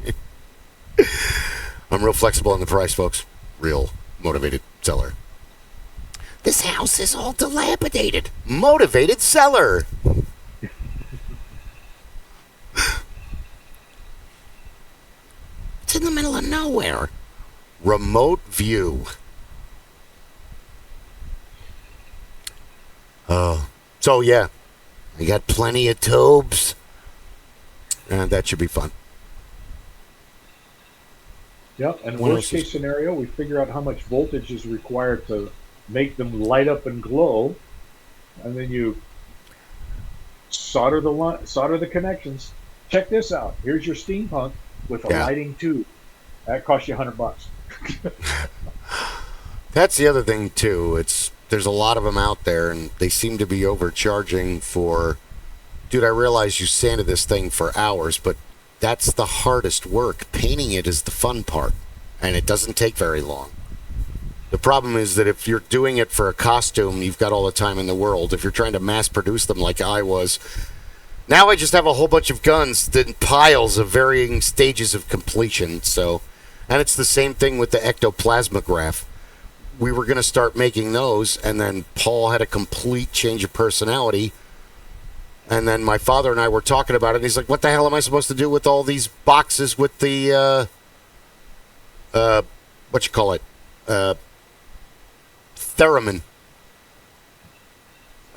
I'm real flexible on the price, folks. Real motivated seller. This house is all dilapidated. Motivated seller. It's in the middle of nowhere. Remote view. Oh. So, yeah. I got plenty of tubes. And that should be fun. Yep, and worst case scenario, we figure out how much voltage is required to make them light up and glow, and then you solder the connections. Check this out. Here's your steampunk with a lighting tube. That costs you $100. That's the other thing too. There's a lot of them out there, and they seem to be overcharging for. Dude, I realize you sanded this thing for hours, but that's the hardest work. Painting it is the fun part, and it doesn't take very long. The problem is that if you're doing it for a costume, you've got all the time in the world. If you're trying to mass produce them like I was, now I just have a whole bunch of guns in piles of varying stages of completion. So, and it's the same thing with the ectoplasmograph. We were going to start making those, and then Paul had a complete change of personality. And then my father and I were talking about it, and he's like, what the hell am I supposed to do with all these boxes with the, theremin?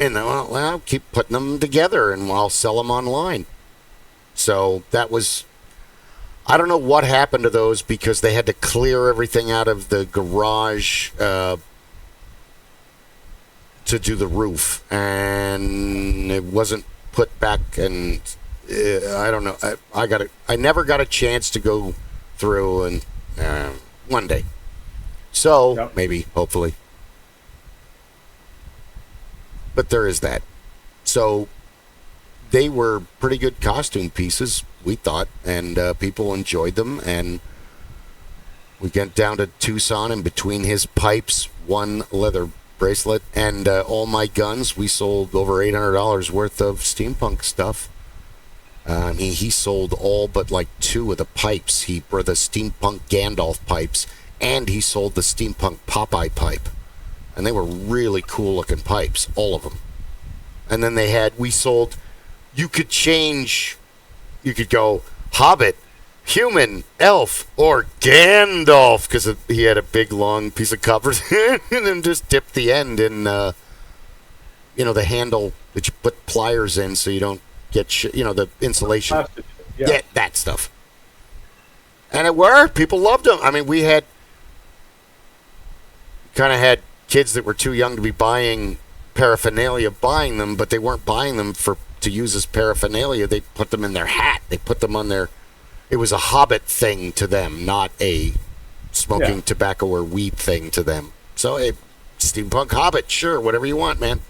And well, I'll keep putting them together, and I'll sell them online. So that was, I don't know what happened to those, because they had to clear everything out of the garage to do the roof, and it wasn't put back, and I don't know. I never got a chance to go through, and one day. So maybe, hopefully. But there is that. So they were pretty good costume pieces, we thought, and people enjoyed them. And we went down to Tucson, and between his pipes, one leather bracelet, and all my guns, we sold over $800 worth of steampunk stuff. He sold all but like 2 of the pipes. He were the steampunk Gandalf pipes, and he sold the steampunk Popeye pipe. And they were really cool looking pipes, all of them. And then we sold, you could go Hobbit, human, elf, or Gandalf, because he had a big long piece of cover, and then just dip the end in, the handle that you put pliers in so you don't get, the insulation. Yeah, that stuff. And it worked. People loved them. I mean, we had kids that were too young to be buying paraphernalia, buying them, but they weren't buying them to use as paraphernalia. They put them in their hat. They put them on their. It was a Hobbit thing to them, not a smoking tobacco or weed thing to them. So, steampunk Hobbit, sure, whatever you want, man.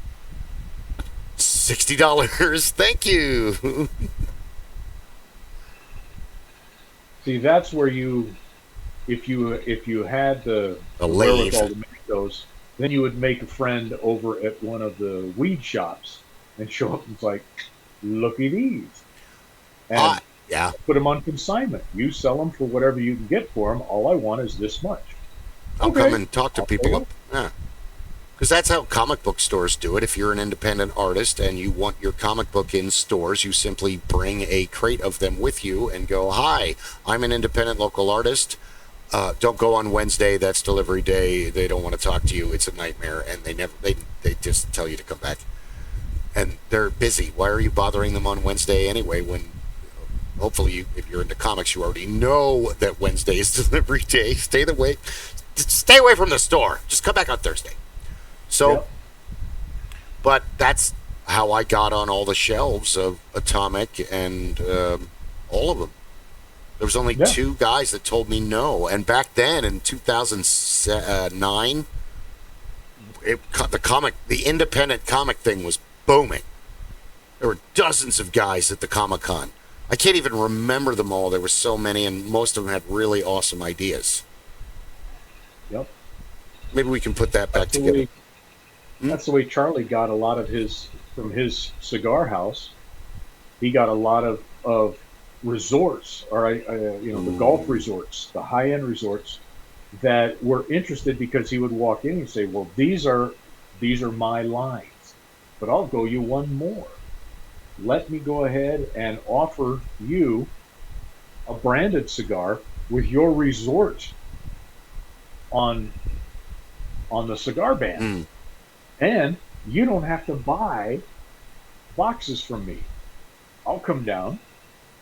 $60. Thank you. See, that's where if you had the wherewithal to make those, then you would make a friend over at one of the weed shops and show up and it's like, looky these. And put them on consignment. You sell them for whatever you can get for them. All I want is this much. I'll come and talk to people. Because that's how comic book stores do it. If you're an independent artist and you want your comic book in stores, you simply bring a crate of them with you and go, hi, I'm an independent local artist. Don't go on Wednesday. That's delivery day. They don't want to talk to you. It's a nightmare. And they just tell you to come back. And they're busy. Why are you bothering them on Wednesday anyway, when hopefully if you're into comics, you already know that Wednesday is delivery day. Stay away from the store. Just come back on Thursday. So, but that's how I got on all the shelves of Atomic and all of them. There was only 2 guys that told me no. And back then in 2009, the independent comic thing was booming. There were dozens of guys at the Comic-Con. I can't even remember them all. There were so many, and most of them had really awesome ideas. Yep. Maybe we can put that back together. That's the way Charlie got a lot of from his cigar house. He got a lot of resorts, or the golf resorts, the high-end resorts that were interested, because he would walk in and say, well, these are my lines, but I'll go you one more. Let me go ahead and offer you a branded cigar with your resort on the cigar band. And you don't have to buy boxes from me. I'll come down,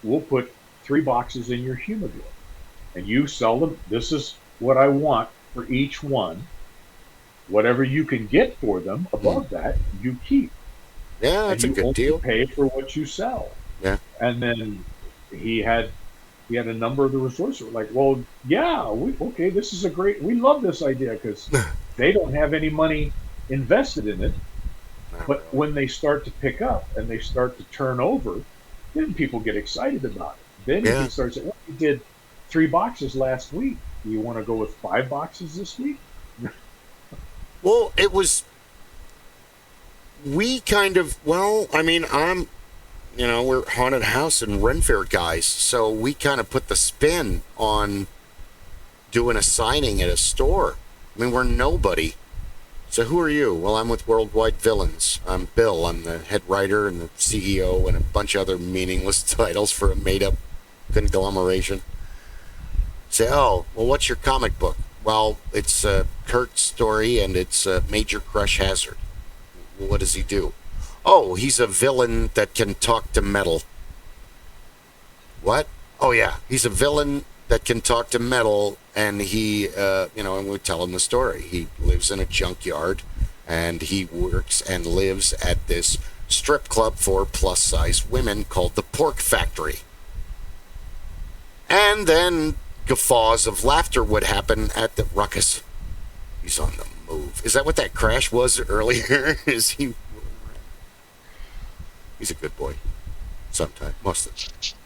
we'll put 3 boxes in your humidor, and you sell them. This is what I want for each one. Whatever you can get for them above that, you keep. Yeah, that's a good deal. Pay for what you sell. Yeah. And then he had a number of the resorts that were like, well, yeah, this is we love this idea, because they don't have any money invested in it. But when they start to pick up and they start to turn over, then people get excited about it. Then you can start saying, well, you did 3 boxes last week. Do you want to go with 5 boxes this week? Well, we kind of, we're haunted house and Ren Fair guys, so we kind of put the spin on doing a signing at a store. I mean, we're nobody. So who are you? Well, I'm with Worldwide Villains. I'm Bill. I'm the head writer and the CEO and a bunch of other meaningless titles for a made-up conglomeration. Say, oh, well, what's your comic book? Well, it's Kurt's story, and it's Major Crush Hazard. What does he do? Oh, he's a villain that can talk to metal. What? Oh, yeah, he's a villain that can talk to metal, and he, and we tell him the story. He lives in a junkyard, and he works and lives at this strip club for plus-size women called the Pork Factory. And then guffaws of laughter would happen at the ruckus. He's on the move. Is that what that crash was earlier? Is he? He's a good boy. Sometimes. Most of the time.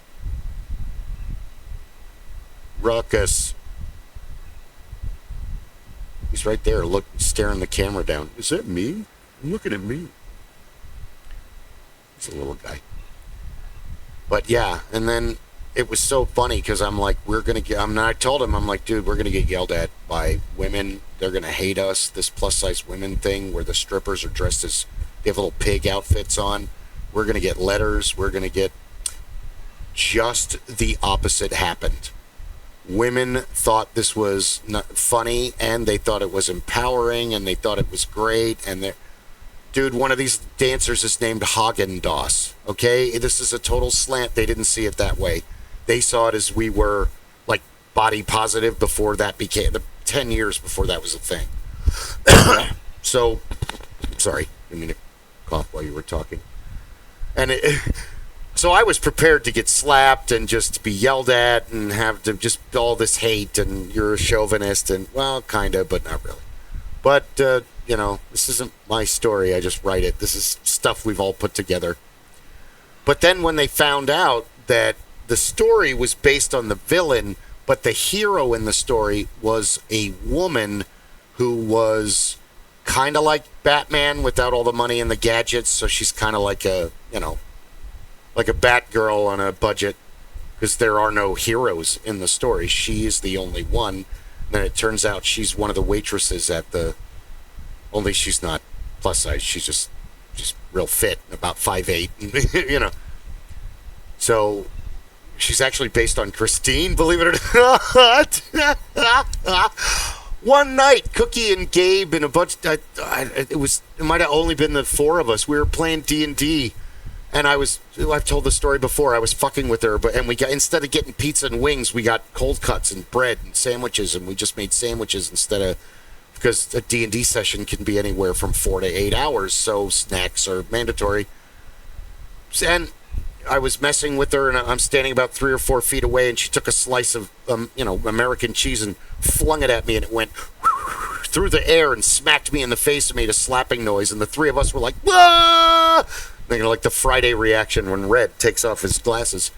Ruckus. He's right there, staring the camera down. Is that me? I'm looking at me. He's a little guy. But yeah, and then it was so funny because I'm like, I told him, I'm like, dude, we're going to get yelled at by women. They're going to hate us. This plus-size women thing where the strippers are dressed as, they have little pig outfits on. We're going to get letters. We're going to get, just the opposite happened. Women thought this was not funny, and they thought it was empowering, and they thought it was great. And dude, one of these dancers is named Haagen-Dazs. Okay, this is a total slant. They didn't see it that way. They saw it as we were like body positive before that became 10 years before that was a thing. So, sorry, I didn't mean to cough while you were talking. And so I was prepared to get slapped and just be yelled at and have to just all this hate, and you're a chauvinist, and well, kind of, but not really. But, this isn't my story. I just write it. This is stuff we've all put together. But then when they found out that the story was based on the villain, but the hero in the story was a woman who was kind of like Batman without all the money and the gadgets, so she's kind of like a Batgirl on a budget, because there are no heroes in the story. She is the only one. And then it turns out she's one of the waitresses at only she's not plus size. She's just real fit, about 5'8", So she's actually based on Christine, believe it or not. One night, Cookie and Gabe and a bunch, it might have only been the 4 of us. We were playing D&D. And I've told the story before, I was fucking with her, and we got, instead of getting pizza and wings, we got cold cuts and bread and sandwiches, and we just made sandwiches because a D&D session can be anywhere from 4 to 8 hours, so snacks are mandatory. And I was messing with her, and I'm standing about 3 or 4 feet away, and she took a slice of, American cheese and flung it at me, and it went through the air and smacked me in the face and made a slapping noise, and the 3 of us were like, "Whoa!" Like the Friday reaction when Red takes off his glasses.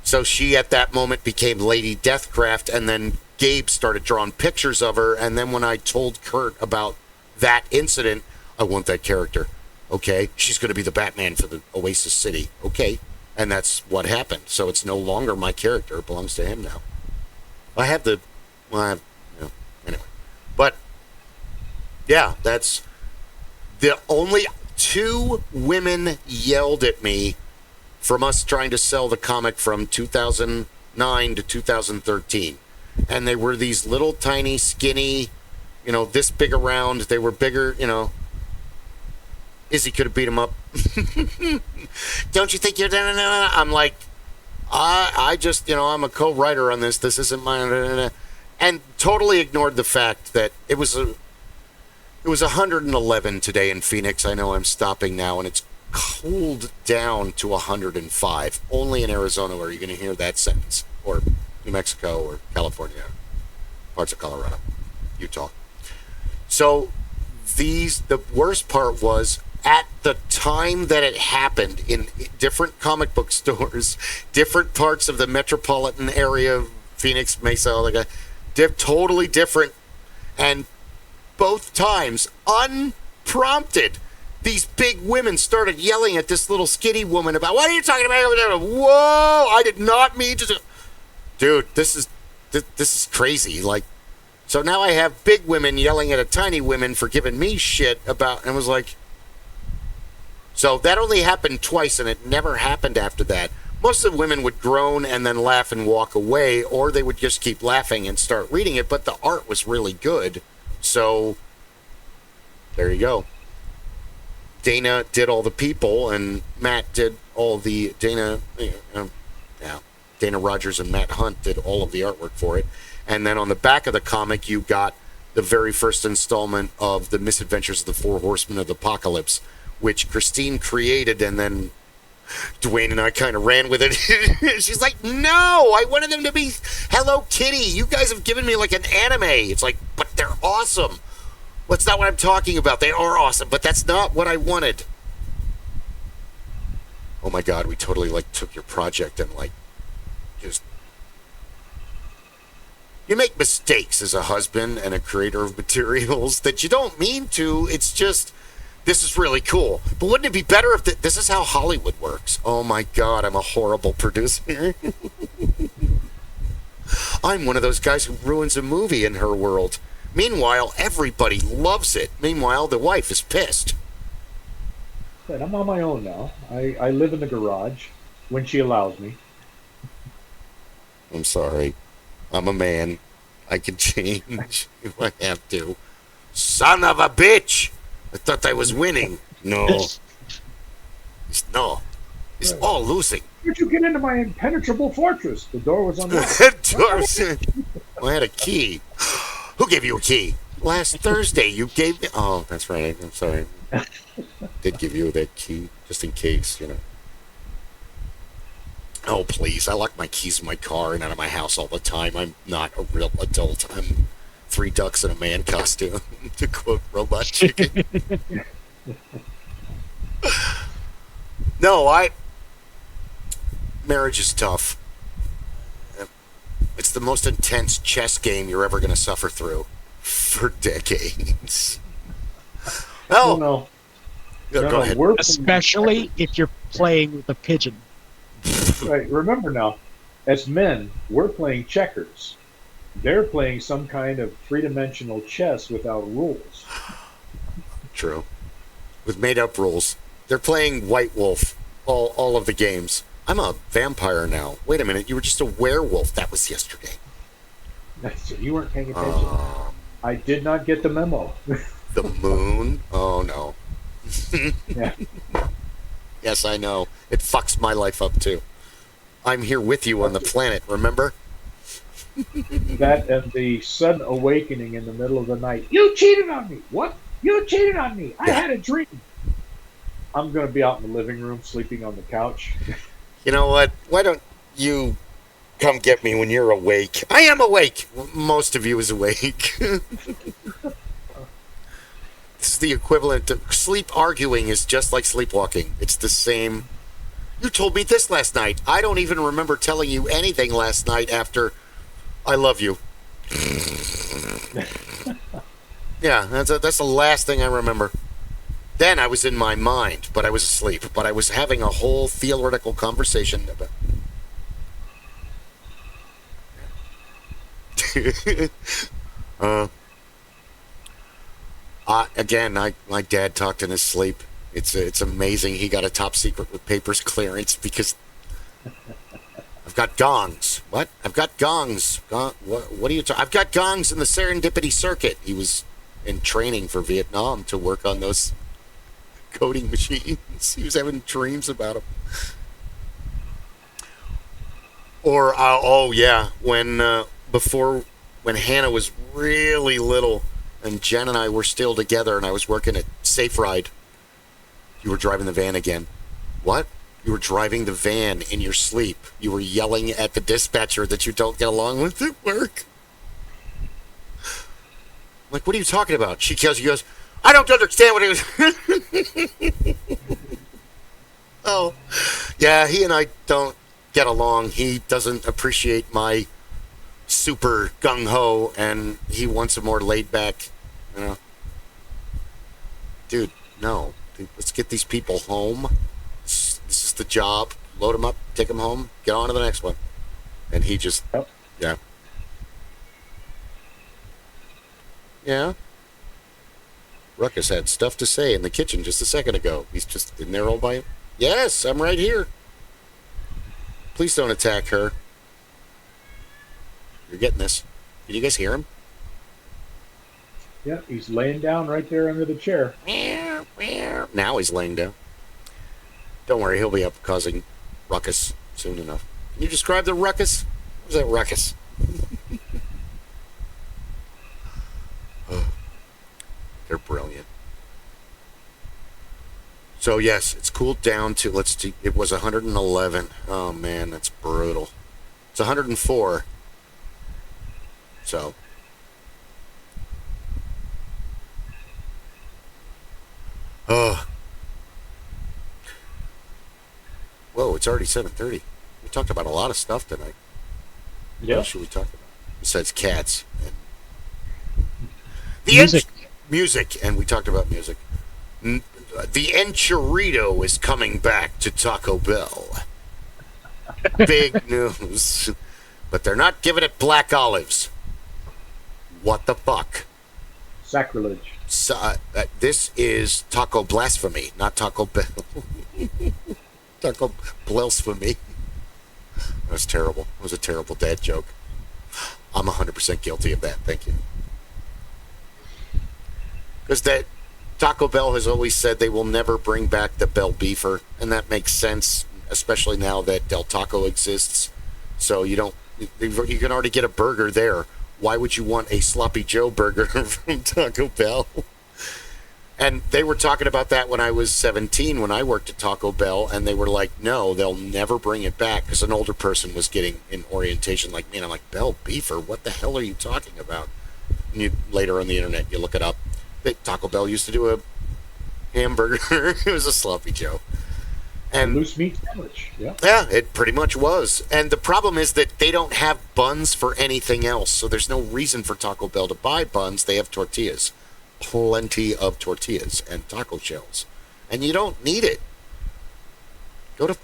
So she, at that moment, became Lady Deathcraft, and then Gabe started drawing pictures of her. And then when I told Kurt about that incident, I want that character. Okay, she's going to be the Batman for the Oasis City. Okay, and that's what happened. So it's no longer my character; it belongs to him now. I have the, anyway, but yeah, that's the only 2 women yelled at me from us trying to sell the comic from 2009 to 2013. And they were these little tiny, skinny, this big around. They were bigger, Izzy could have beat him up. Don't you think you're... I'm like, I just, I'm a co-writer on this. This isn't mine. And totally ignored the fact that it was 111 today in Phoenix. I know I'm stopping now, and it's cooled down to 105. Only in Arizona are you going to hear that sentence, or New Mexico, or California, parts of Colorado, Utah. So the worst part was, at the time that it happened, in different comic book stores, different parts of the metropolitan area of Phoenix, Mesa, totally different, and both times, unprompted, these big women started yelling at this little skinny woman about, what are you talking about? Whoa, I did not mean to... Dude, this is crazy. Like, so now I have big women yelling at a tiny women for giving me shit about, and was like... So that only happened twice, and it never happened after that. Most of the women would groan and then laugh and walk away, or they would just keep laughing and start reading it, but the art was really good. So, there you go. Dana did all the people, and Matt did all the... Dana Rogers and Matt Hunt did all of the artwork for it. And then on the back of the comic, you got the very first installment of The Misadventures of the Four Horsemen of the Apocalypse, which Christine created, and then Dwayne and I kind of ran with it. She's like, no, I wanted them to be Hello Kitty. You guys have given me like an anime. It's like, but they're awesome. That's not what I'm talking about. They are awesome, but that's not what I wanted. Oh my God, we totally took your project and just... You make mistakes as a husband and a creator of materials that you don't mean to. It's just... This is really cool. But wouldn't it be better if this is how Hollywood works? Oh my God, I'm a horrible producer. I'm one of those guys who ruins a movie in her world. Meanwhile, everybody loves it. Meanwhile, the wife is pissed. But I'm on my own now. I live in the garage when she allows me. I'm sorry. I'm a man. I can change if I have to. Son of a bitch! I thought I was winning. No. It's all losing. Where'd you get into my impenetrable fortress? The door was unlocked. I had a key. Who gave you a key? Last Thursday, you gave me... Oh, that's right. I'm sorry. Did give you that key, just in case, Oh, please. I lock my keys in my car and out of my house all the time. I'm not a real adult. I'm 3 ducks in a man costume, to quote Robot Chicken. No, marriage is tough. It's the most intense chess game you're ever going to suffer through for decades. Oh, no. Yeah, go ahead. Especially if you're playing with a pigeon. Right. Remember now, as men, we're playing checkers. They're playing some kind of 3-dimensional chess without rules. True. With made-up rules. They're playing White Wolf, all of the games. I'm a vampire now. Wait a minute, you were just a werewolf. That was yesterday. You weren't paying attention. I did not get the memo. The moon? Oh, no. Yeah. Yes, I know. It fucks my life up, too. I'm here with you on the planet, remember? That and the sudden awakening in the middle of the night. You cheated on me! What? You cheated on me! I had a dream! I'm going to be out in the living room sleeping on the couch. You know what? Why don't you come get me when you're awake? I am awake! Most of you is awake. This is the equivalent of... Sleep arguing is just like sleepwalking. It's the same... You told me this last night. I don't even remember telling you anything last night after I love you. Yeah, that's the last thing I remember. Then I was in my mind, but I was asleep. But I was having a whole theoretical conversation about... Again, my dad talked in his sleep. It's amazing. He got a top secret with papers clearance because I've got gongs. What? I've got gongs. What are you talking? I've got gongs in the serendipity circuit. He was in training for Vietnam to work on those coding machines. He was having dreams about them. Or when Hannah was really little, and Jen and I were still together, and I was working at Safe Ride. You were driving the van again. What? You were driving the van in your sleep. You were yelling at the dispatcher that you don't get along with at work. Like, what are you talking about? She goes, I don't understand what he was... Oh. Yeah, he and I don't get along. He doesn't appreciate my super gung-ho, and he wants a more laid-back, Dude, no. Let's get these people home. This is the job. Load them up, take them home, get on to the next one. And he just... Yep. Yeah. Yeah. Ruckus had stuff to say in the kitchen just a second ago. He's just in there all by him. Yes, I'm right here. Please don't attack her. You're getting this. Can you guys hear him? Yeah, he's laying down right there under the chair. Now he's laying down. Don't worry, he'll be up causing ruckus soon enough. Can you describe the ruckus? What was that ruckus? They're brilliant. So yes, it's cooled down to, it was 111. Oh man, that's brutal. It's 104. So. Whoa, it's already 7:30. We talked about a lot of stuff tonight. Yeah. What else should we talk about? Besides cats. And Music. Music, and we talked about music. The Enchilito is coming back to Taco Bell. Big news. But they're not giving it black olives. What the fuck? Sacrilege. This is taco blasphemy, not Taco Bell. Taco blasphemy. That was terrible. It was a terrible dad joke. I'm 100% guilty of that. Thank you. Because that Taco Bell has always said they will never bring back the Bell Beefer, and that makes sense, especially now that Del Taco exists. So you can already get a burger there. Why would you want a Sloppy Joe burger from Taco Bell? And they were talking about that when I was 17, when I worked at Taco Bell, and they were like, no, they'll never bring it back, because an older person was getting an orientation like me, and I'm like, Bell Beefer? What the hell are you talking about? And later on the internet, you look it up. Taco Bell used to do a hamburger. It was a Sloppy Joe. And loose meat sandwich. Yeah. Yeah, it pretty much was. And the problem is that they don't have buns for anything else. So there's no reason for Taco Bell to buy buns. They have tortillas. Plenty of tortillas and taco shells. And you don't need it. Go to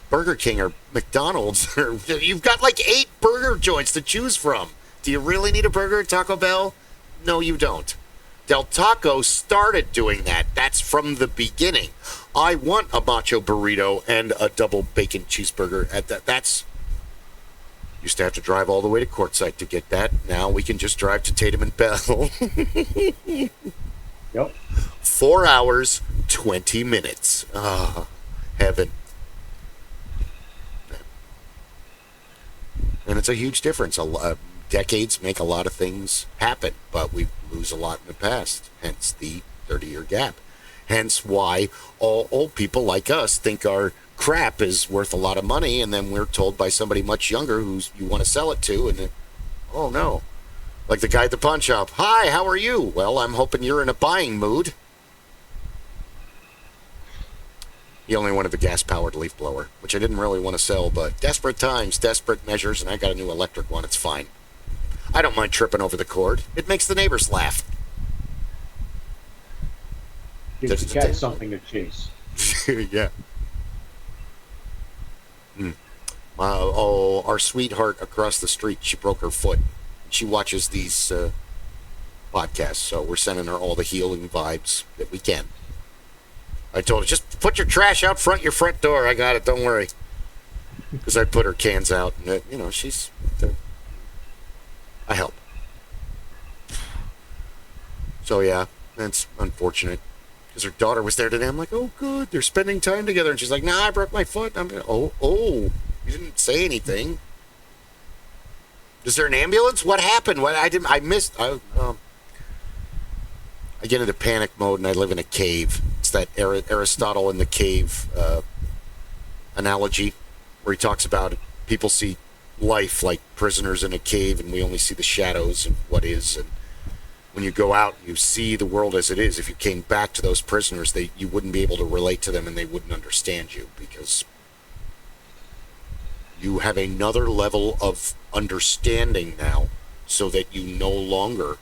Burger King or McDonald's. You've got like 8 burger joints to choose from. Do you really need a burger at Taco Bell? No, you don't. Del Taco started doing that. That's from the beginning. I want a macho burrito and a double bacon cheeseburger. That's used to have to drive all the way to Quartzsite to get that. Now we can just drive to Tatum and Bell. Yep. 4 hours, 20 minutes. Ah, heaven. And it's a huge difference. Decades make a lot of things happen, but we lose a lot in the past, hence the 30-year gap. Hence why all old people like us think our crap is worth a lot of money, and then we're told by somebody much younger who you want to sell it to, and then, oh no. Like the guy at the pawn shop. Hi, how are you? Well, I'm hoping you're in a buying mood. He only wanted the gas-powered leaf blower, which I didn't really want to sell, but desperate times, desperate measures, and I got a new electric one. It's fine. I don't mind tripping over the cord. It makes the neighbors laugh. Gives the cat something to chase. Yeah. Our sweetheart across the street, she broke her foot. She watches these podcasts, so we're sending her all the healing vibes that we can. I told her, just put your trash out front your front door. I got it, don't worry. Because I put her cans out, and, I help. So, yeah, that's unfortunate. Because her daughter was there today. I'm like, oh, good, they're spending time together. And she's like, nah, I broke my foot. I'm like, oh, you didn't say anything. Is there an ambulance? What happened? I missed. I get into panic mode, and I live in a cave. It's that Aristotle in the cave analogy where he talks about people see life like prisoners in a cave, and we only see the shadows and what is. And when you go out, you see the world as it is. If you came back to those prisoners, you wouldn't be able to relate to them, and they wouldn't understand you because you have another level of understanding now, so that you no longer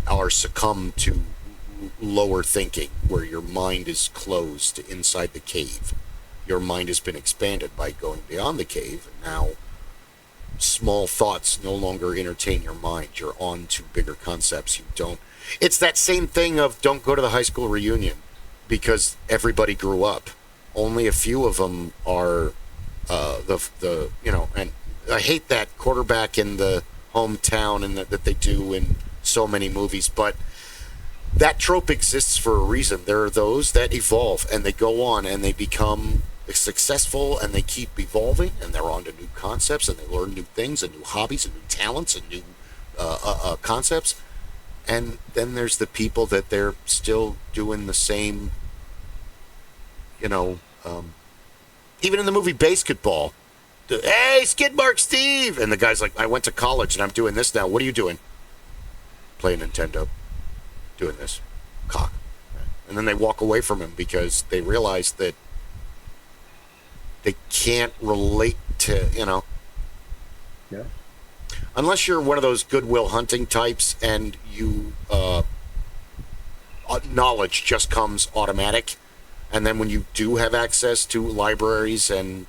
are succumb to lower thinking, where your mind is closed inside the cave. Your mind has been expanded by going beyond the cave, and now small thoughts no longer entertain your mind. You're on to bigger concepts. It's that same thing of don't go to the high school reunion because everybody grew up. Only a few of them are and I hate that quarterback in the hometown and that they do in so many movies, but that trope exists for a reason. There are those that evolve and they go on and they become successful and they keep evolving and they're on to new concepts and they learn new things and new hobbies and new talents and new concepts. And then there's the people that they're still doing the same, even in the movie Basketball, hey, Skid Mark Steve! And the guy's like, I went to college and I'm doing this now. What are you doing? Playing Nintendo. Doing this. Cock. And then they walk away from him because they realize that they can't relate to, Yeah. Unless you're one of those Goodwill Hunting types and you, knowledge just comes automatic. And then when you do have access to libraries and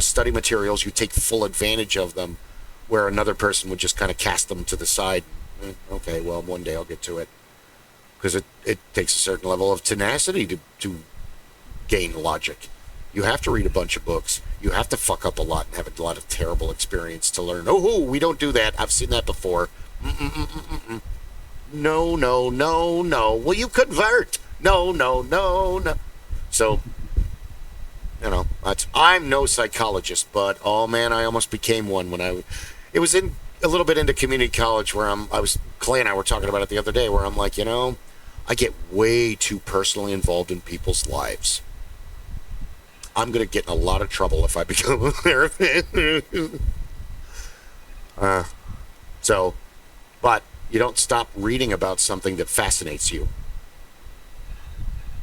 study materials, you take full advantage of them, where another person would just kind of cast them to the side. Okay, well, one day I'll get to it. Because it takes a certain level of tenacity to gain logic. You have to read a bunch of books. You have to fuck up a lot and have a lot of terrible experience to learn. Oh, we don't do that. I've seen that before. No. Will you convert? No. So, I'm no psychologist, but oh man, I almost became one when it was in a little bit into community college where Clay and I were talking about it the other day, where I'm like, I get way too personally involved in people's lives. I'm going to get in a lot of trouble if I become a therapist. But you don't stop reading about something that fascinates you.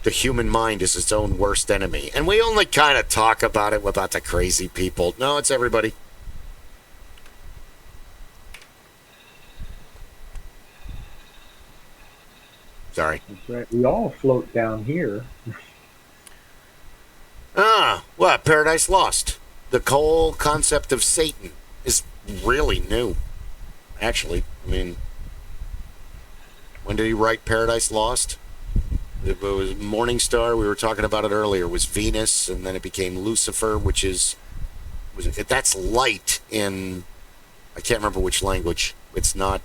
The human mind is its own worst enemy. And we only kind of talk about it about the crazy people. No, it's everybody. Sorry. That's right. We all float down here. What? Paradise Lost. The whole concept of Satan is really new. Actually, when did he write Paradise Lost? It was Morningstar. We were talking about it earlier. It was Venus, and then it became Lucifer, that's light in, I can't remember which language. It's not.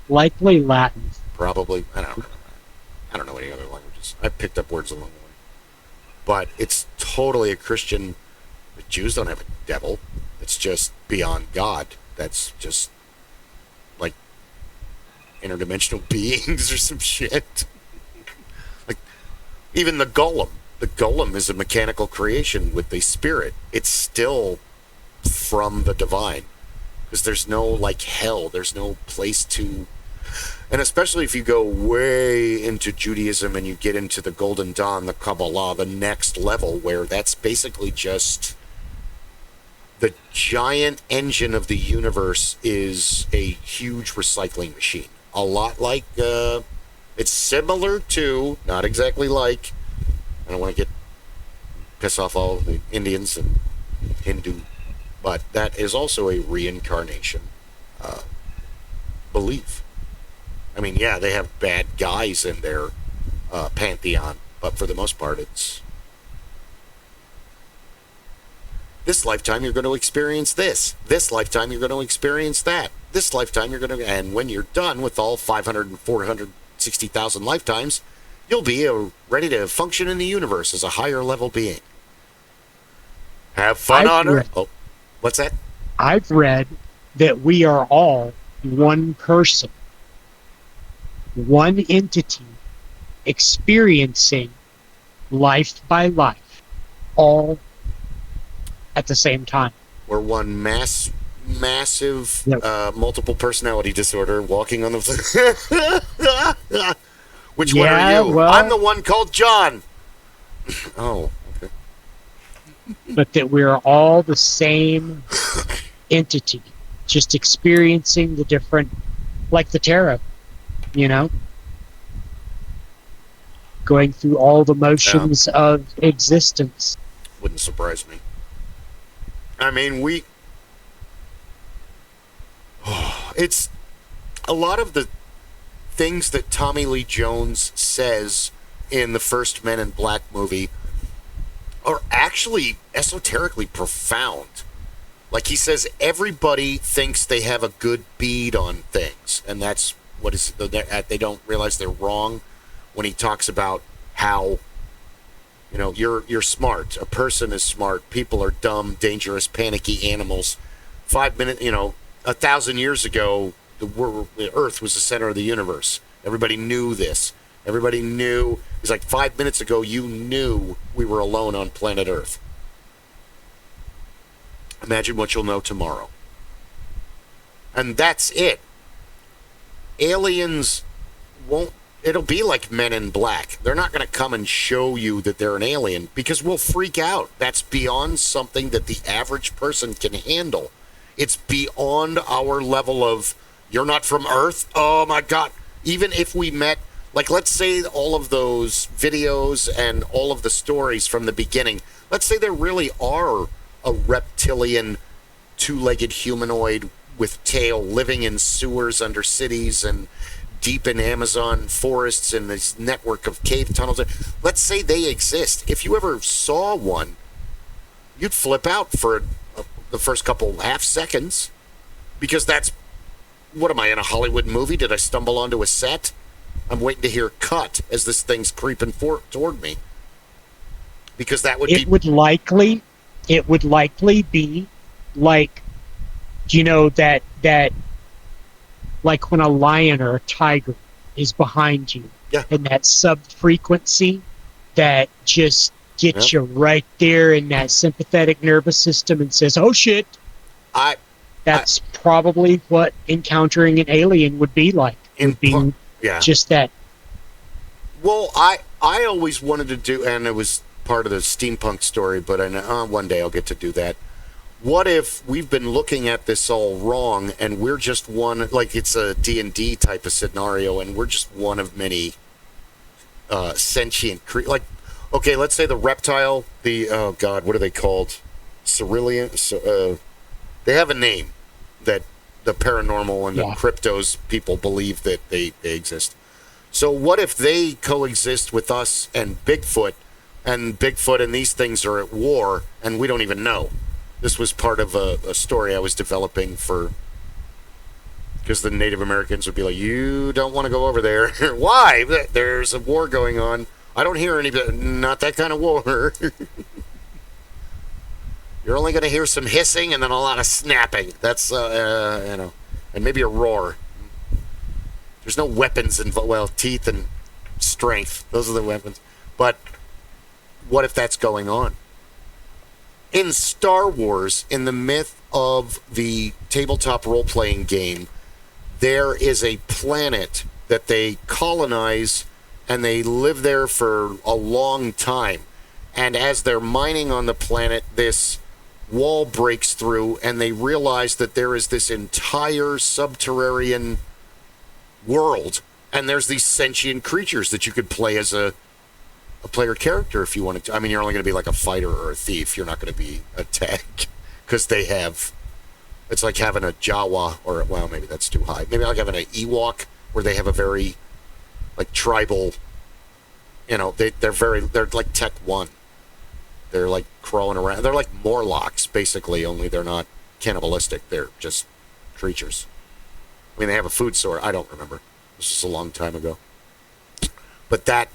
Likely Latin. Probably. I don't know any other languages. I picked up words along the way. But it's totally a Christian. The Jews don't have a devil. It's just beyond God. That's just like interdimensional beings or some shit. Like even the golem. The golem is a mechanical creation with a spirit. It's still from the divine. Because there's no hell. There's no place to. And especially if you go way into Judaism and you get into the Golden Dawn, the Kabbalah, the next level, where that's basically just the giant engine of the universe is a huge recycling machine. A lot like, it's similar to, not exactly like, I don't want to piss off all the Indians and Hindu, but that is also a reincarnation belief. I mean, yeah, they have bad guys in their pantheon, but for the most part, it's this lifetime you're going to experience this. This lifetime you're going to experience that. This lifetime you're going to, and when you're done with all 500 and 460,000 lifetimes, you'll be ready to function in the universe as a higher level being. Have fun on Earth. Oh, what's that? I've read that we are all one person, one entity, experiencing life by life, all at the same time. We're one massive, Yep. Multiple personality disorder walking on the... Which one are Yeah, you? well- I'm the one called John. Oh, okay. But that we're all the same entity, just experiencing the different, like the tarot, you know? Going through all the motions of existence. Wouldn't surprise me. I mean, it's a lot of the things that Tommy Lee Jones says in the first Men in Black movie are actually esoterically profound. Like he says, everybody thinks they have a good bead on things, and that's what is they don't realize they're wrong when he talks about how, you know, you're smart. A person is smart. People are dumb, dangerous, panicky animals. 1,000 years ago, the Earth was the center of the universe. Everybody knew this. Everybody knew. It's like 5 minutes ago, you knew we were alone on planet Earth. Imagine what you'll know tomorrow. And that's it. Aliens won't... It'll be like Men in Black. They're not going to come and show you that they're an alien because we'll freak out. That's beyond something that the average person can handle. It's beyond our level of, you're not from Earth? Oh my God. Even if we met, like let's say all of those videos and all of the stories from the beginning, let's say there really are a reptilian, two-legged humanoid with tail living in sewers under cities and deep in Amazon forests and this network of cave tunnels. Let's say they exist. If you ever saw one, you'd flip out for the first couple half seconds because that's, what am I, in a Hollywood movie? Did I stumble onto a set? I'm waiting to hear cut as this thing's creeping toward me. Because that would It would likely be like, you know, that like when a lion or a tiger is behind you, Yeah. and that sub-frequency that just gets you right there in that sympathetic nervous system and says, oh shit. That's probably what encountering an alien would be like. Just that. Well, I always wanted to do, and it was part of the steampunk story, but I know one day I'll get to do that. What if we've been looking at this all wrong and we're just one, like it's a D&D type of scenario, and we're just one of many sentient creatures. Like, okay, let's say the reptile, oh God, what are they called? Cerulean? They have a name that the paranormal and the cryptos people believe that they exist. So what if they coexist with us and Bigfoot and these things are at war and we don't even know? This was part of a story I was developing because the Native Americans would be like, you don't want to go over there. Why? There's a war going on. I don't hear any, not that kind of war. You're only going to hear some hissing and then a lot of snapping. That's, and maybe a roar. There's no weapons involved. Well, teeth and strength. Those are the weapons. But what if that's going on? In Star Wars, in the myth of the tabletop role-playing game, there is a planet that they colonize, and they live there for a long time. And as they're mining on the planet, this wall breaks through, and they realize that there is this entire subterranean world, and there's these sentient creatures that you could play as a player character if you wanted to. I mean, you're only going to be like a fighter or a thief. You're not going to be a tank, because they have... It's like having a Jawa, or, well, maybe that's too high. Maybe like having an Ewok, where they have a very, like, tribal, you know, they're like Tech 1. They're like crawling around. They're like Morlocks, basically, only they're not cannibalistic. They're just creatures. I mean, they have a food source. I don't remember. This was a long time ago. But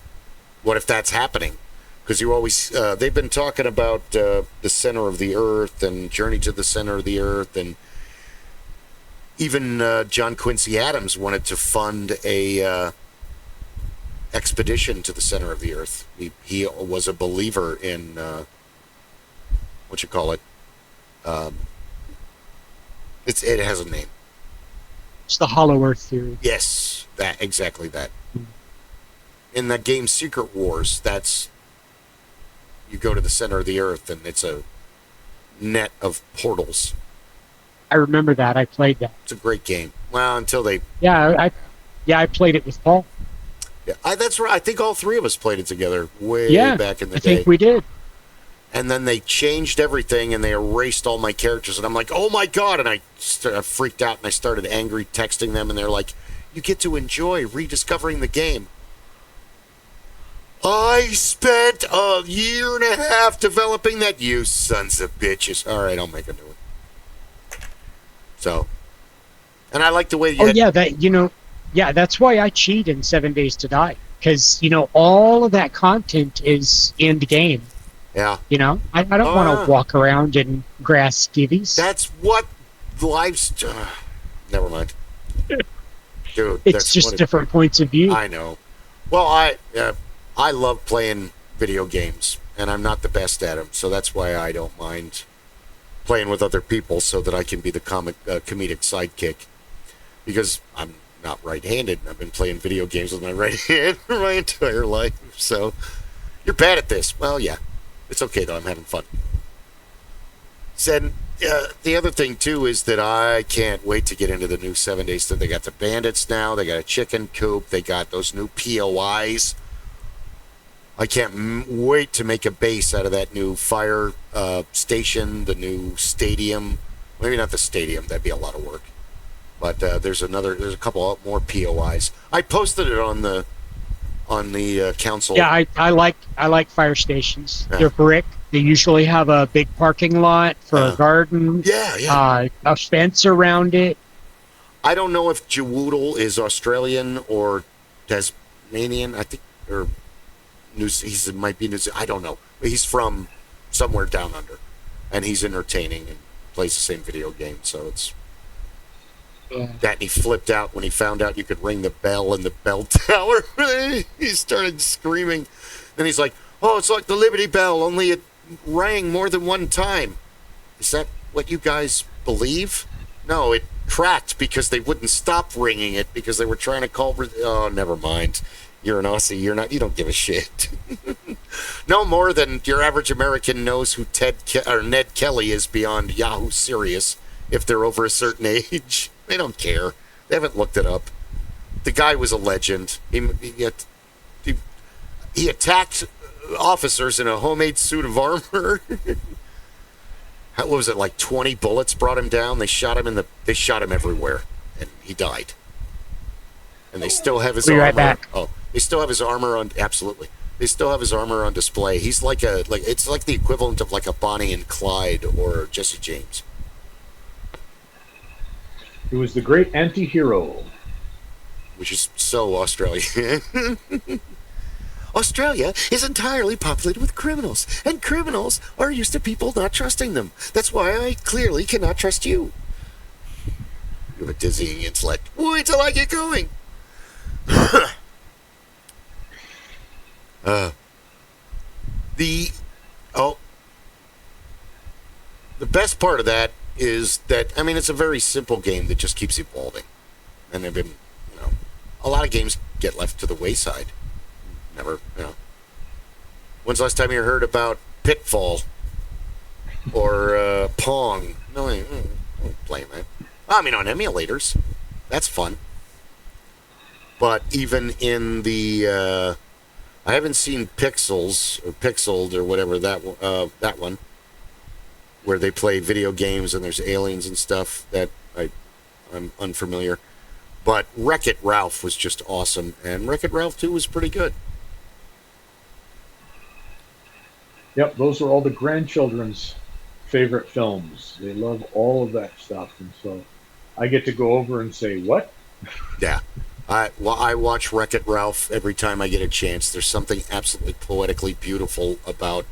what if that's happening? Because you always, they've been talking about the center of the earth and Journey to the Center of the Earth, and even John Quincy Adams wanted to fund a expedition to the center of the earth. He was a believer in what you call it. It has a name. It's the Hollow Earth theory. Yes, exactly that. In that game Secret Wars, you go to the center of the earth, and it's a net of portals. I remember that. I played that. It's a great game. Well, until they... I played it with Paul. Yeah, that's right. I think all three of us played it together way back in the day. I think we did. And then they changed everything, and they erased all my characters, and I'm like, oh my god, and I freaked out, and I started angry texting them, and they're like, you get to enjoy rediscovering the game. I spent a year and a half developing that, you sons of bitches. All right, I'll make a new one. So, and I like the way that's why I cheat in 7 Days to Die, because all of that content is end game. Yeah. I don't want to walk around in grass skivvies. That's what life's. Never mind, dude. It's just different points of view. I know. Well, I love playing video games, and I'm not the best at them, so that's why I don't mind playing with other people, so that I can be the comedic sidekick. Because I'm not right-handed, and I've been playing video games with my right hand for my entire life. So, you're bad at this. Well, yeah. It's okay, though. I'm having fun. Said, the other thing, too, is that I can't wait to get into the new 7 Days. They got the bandits now. They got a chicken coop. They got those new POIs. I can't wait to make a base out of that new fire station, the new stadium. Maybe not the stadium. That'd be a lot of work. But there's a couple more POIs. I posted it on the council. Yeah, I like fire stations. Yeah. They're brick. They usually have a big parking lot for a garden. Yeah. A fence around it. I don't know if Jawoodle is Australian or Tasmanian. I think, or he might be New Zealand. I don't know. But he's from somewhere down under, and he's entertaining and plays the same video game. So it's. Yeah. That, and he flipped out when he found out you could ring the bell in the bell tower. He started screaming. Then he's like, oh, it's like the Liberty Bell, only it rang more than one time. Is that what you guys believe? No, it cracked because they wouldn't stop ringing it because they were trying to call... Oh, never mind. You're an Aussie. You don't give a shit. No more than your average American knows who Ned Kelly is beyond Yahoo Serious if they're over a certain age. They don't care. They haven't looked it up. The guy was a legend. He attacked officers in a homemade suit of armor. What was it, like 20 bullets brought him down? They shot him everywhere, and he died. And they still have his armor. Right back. Oh, they still have his armor on. Absolutely, they still have his armor on display. He's it's like the equivalent of like a Bonnie and Clyde or Jesse James. He was the great anti-hero. Which is so Australian. Australia is entirely populated with criminals, and criminals are used to people not trusting them. That's why I clearly cannot trust you. You have a dizzying intellect. Wait till I get going. The best part of that is that, I mean, it's a very simple game that just keeps evolving. and they've been, a lot of games get left to the wayside. Never, When's the last time you heard about Pitfall or Pong? No, I don't play that. I mean, on emulators, that's fun. But even in the, I haven't seen Pixels or Pixeled or whatever that one, where they play video games and there's aliens and stuff. That I'm unfamiliar. But Wreck-It Ralph was just awesome, and Wreck-It Ralph 2 was pretty good. Yep, those are all the grandchildren's favorite films. They love all of that stuff, and so I get to go over and say, what? Yeah. I watch Wreck-It Ralph every time I get a chance. There's something absolutely poetically beautiful about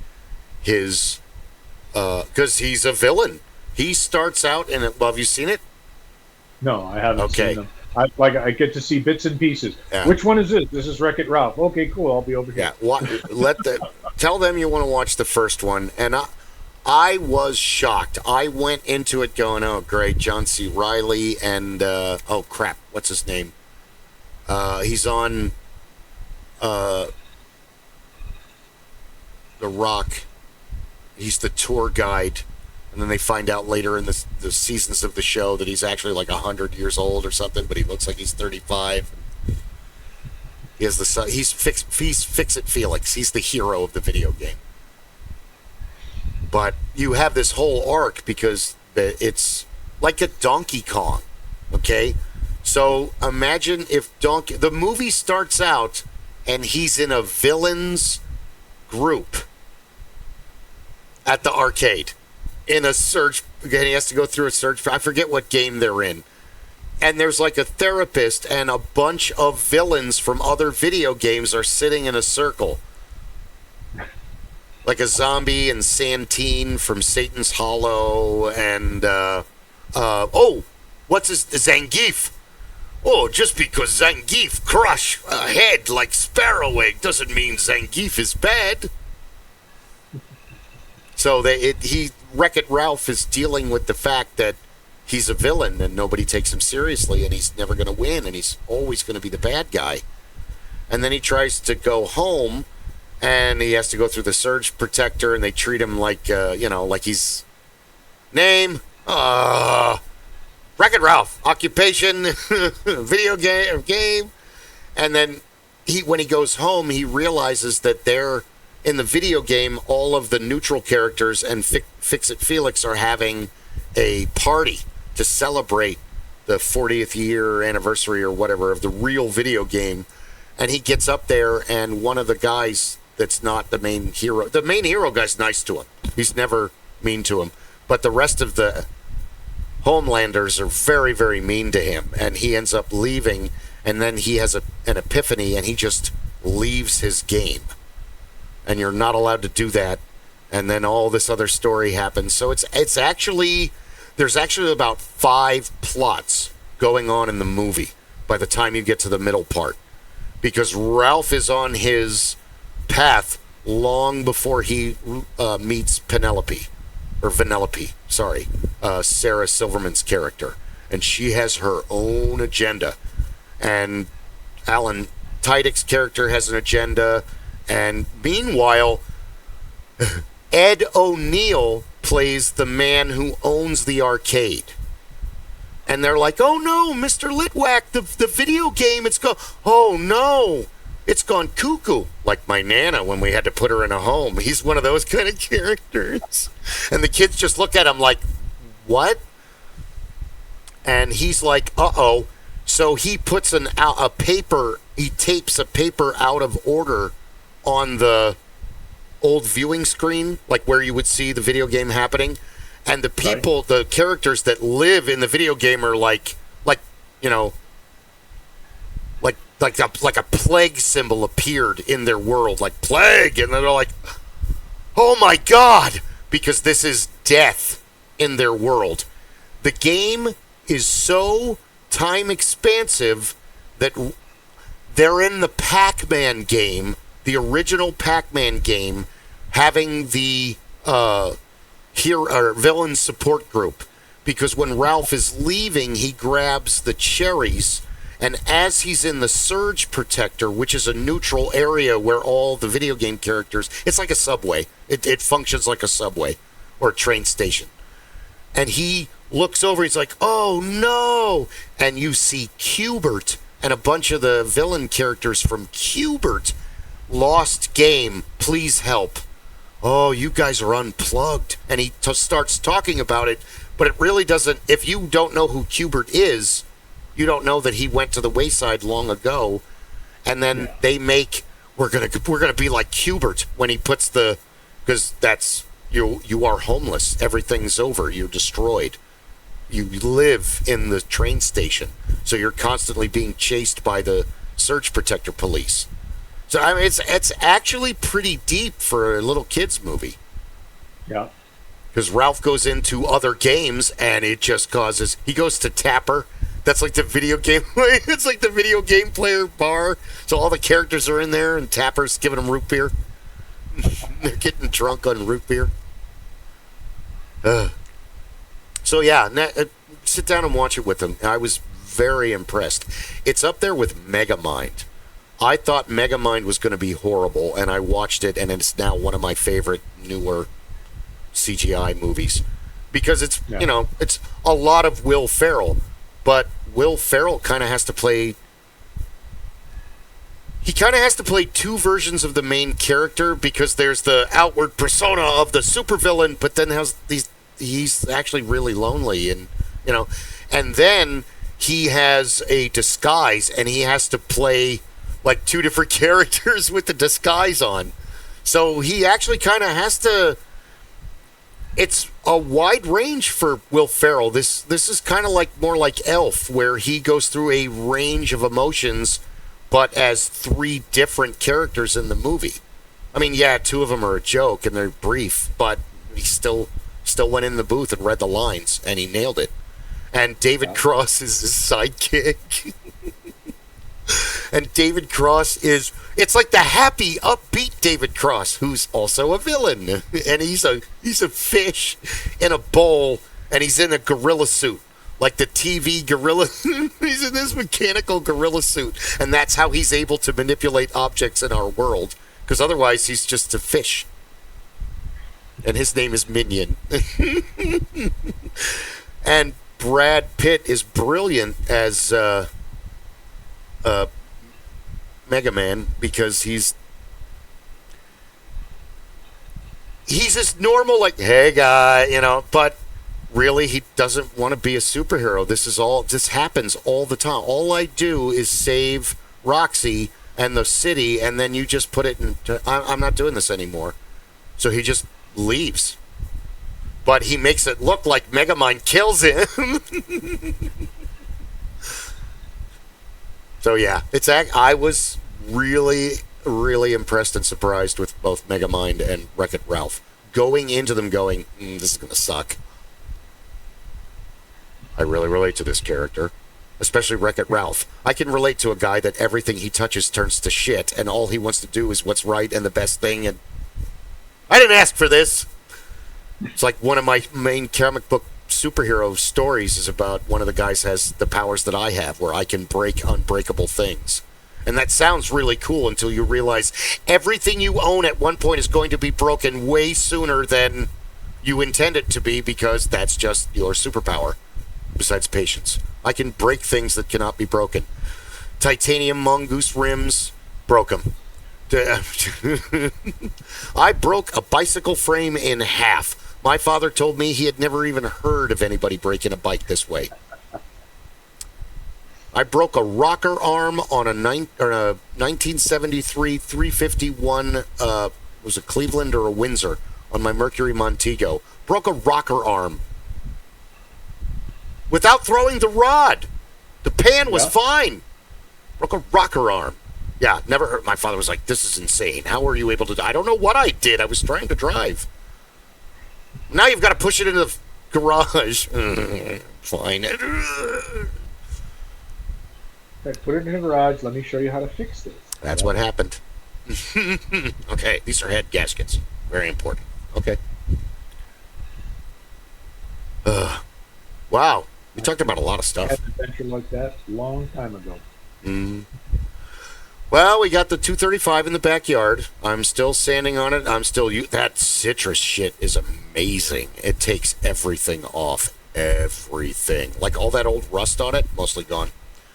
his, because he's a villain. He starts out, and have you seen it? No, I haven't seen them. I get to see bits and pieces. Yeah. Which one is this? This is Wreck-It Ralph. Okay, cool. I'll be over here. Yeah, tell them you want to watch the first one, and I was shocked. I went into it going, oh great, John C. Reilly and oh crap, what's his name? He's on The Rock. He's the tour guide. And then they find out later in the seasons of the show that he's actually like 100 years old or something, but he looks like he's 35. He has he's Fix-It Felix. He's the hero of the video game. But you have this whole arc because it's like a Donkey Kong, okay? So imagine if the movie starts out and he's in a villain's group at the arcade. In a search, again, he has to go through a search. I forget what game they're in. And there's like a therapist and a bunch of villains from other video games are sitting in a circle. Like a zombie and Santine from Satan's Hollow and, what's his, Zangief. Oh, just because Zangief crush a head like Sparrowegg doesn't mean Zangief is bad. So Wreck-It Ralph is dealing with the fact that he's a villain and nobody takes him seriously and he's never going to win and he's always going to be the bad guy. And then he tries to go home and he has to go through the surge protector and they treat him like, like he's... Name? Wreck-It Ralph. Occupation? Video game? And then when he goes home, he realizes that they're... In the video game, all of the neutral characters and Fix-It Felix are having a party to celebrate the 40th year anniversary or whatever of the real video game. And he gets up there, and one of the guys that's not the main hero guy's nice to him. He's never mean to him. But the rest of the Homelanders are very, very mean to him. And he ends up leaving, and then he has an epiphany, and he just leaves his game. And you're not allowed to do that. And then all this other story happens. So there's actually about 5 plots going on in the movie by the time you get to the middle part. Because Ralph is on his path long before he meets Vanellope, Sarah Silverman's character. And she has her own agenda. And Alan Tudyk's character has an agenda. And meanwhile, Ed O'Neill plays the man who owns the arcade. And they're like, oh no, Mr. Litwack, the video game, it's gone cuckoo. Like my Nana when we had to put her in a home. He's one of those kind of characters. And the kids just look at him like, what? And he's like, uh-oh. So he puts he tapes a paper out of order on the old viewing screen, like where you would see the video game happening, and the people, the characters that live in the video game are like a plague symbol appeared in their world, like plague, and they're like, oh my god, because this is death in their world. The game is so time expansive that they're in the Pac-Man game, the original Pac-Man game, having the villain support group, because when Ralph is leaving, he grabs the cherries And as he's in the Surge Protector, which is a neutral area where all the video game characters, it's like a subway. It functions like a subway or a train station. And he looks over, he's like, oh no! And you see Qbert and a bunch of the villain characters from Qbert. Lost game, please help. Oh, you guys are unplugged. And he starts talking about it, but it really doesn't, if you don't know who Qbert is, you don't know that he went to the wayside long ago. And then they make, we're gonna be like Qbert when he puts the, because that's, you are homeless. Everything's over. You're destroyed. You live in the train station, so you're constantly being chased by the Surge Protector police. So I mean, it's actually pretty deep for a little kids movie. Yeah. Because Ralph goes into other games, and it just causes. He goes to Tapper. That's like the video game. It's like the video game player bar. So all the characters are in there, and Tapper's giving them root beer. They're getting drunk on root beer. So yeah, sit down and watch it with them. I was very impressed. It's up there with Megamind. I thought Megamind was going to be horrible, and I watched it, and it's now one of my favorite newer CGI movies. Because it's, it's a lot of Will Ferrell, but Will Ferrell kind of has to play... He kind of has to play two versions of the main character, because there's the outward persona of the supervillain, but then he's actually really lonely, and and then he has a disguise, and he has to play like two different characters with the disguise on. So he actually kind of has to. It's a wide range for Will Ferrell. This is kind of like more like Elf, where he goes through a range of emotions, but as three different characters in the movie. I mean, yeah, two of them are a joke and they're brief, but he still went in the booth and read the lines, and he nailed it. And David Cross is his sidekick. And David Cross it's like the happy, upbeat David Cross, who's also a villain. And he's a fish in a bowl, and he's in a gorilla suit. Like the TV gorilla. He's in this mechanical gorilla suit. And that's how he's able to manipulate objects in our world. Because otherwise, he's just a fish. And his name is Minion. And Brad Pitt is brilliant as Mega Man, because he's this normal, like, hey guy, but really he doesn't want to be a superhero. This happens all the time. All I do is save Roxy and the city, and then you just put it in. I'm not doing this anymore. So he just leaves. But he makes it look like Megamind kills him. So yeah, I was really, really impressed and surprised with both Megamind and Wreck-It Ralph. Going into them going, this is going to suck. I really relate to this character. Especially Wreck-It Ralph. I can relate to a guy that everything he touches turns to shit, and all he wants to do is what's right and the best thing, and I didn't ask for this! It's like one of my main comic book superhero stories is about one of the guys has the powers that I have, where I can break unbreakable things. And that sounds really cool until you realize everything you own at one point is going to be broken way sooner than you intend it to be, because that's just your superpower. Besides patience. I can break things that cannot be broken. Titanium mongoose rims, broke them. I broke a bicycle frame in half. My father told me he had never even heard of anybody breaking a bike this way. I broke a rocker arm on a 1973 351, was a Cleveland or a Windsor, on my Mercury Montego. Broke a rocker arm. Without throwing the rod. The pan was fine. Broke a rocker arm. Yeah, never heard. My father was like, this is insane. How were you able to do? I don't know what I did. I was trying to drive. Now you've got to push it into the garage. Fine. Okay, put it in the garage. Let me show you how to fix this. That's what happened. Okay, these are head gaskets. Very important. Okay. Wow. We talked about a lot of I stuff. had an adventure like that a long time ago. Mm. Well, we got the 235 in the backyard. I'm still sanding on it. That citrus shit is amazing. It takes everything off. Everything. Like all that old rust on it, mostly gone.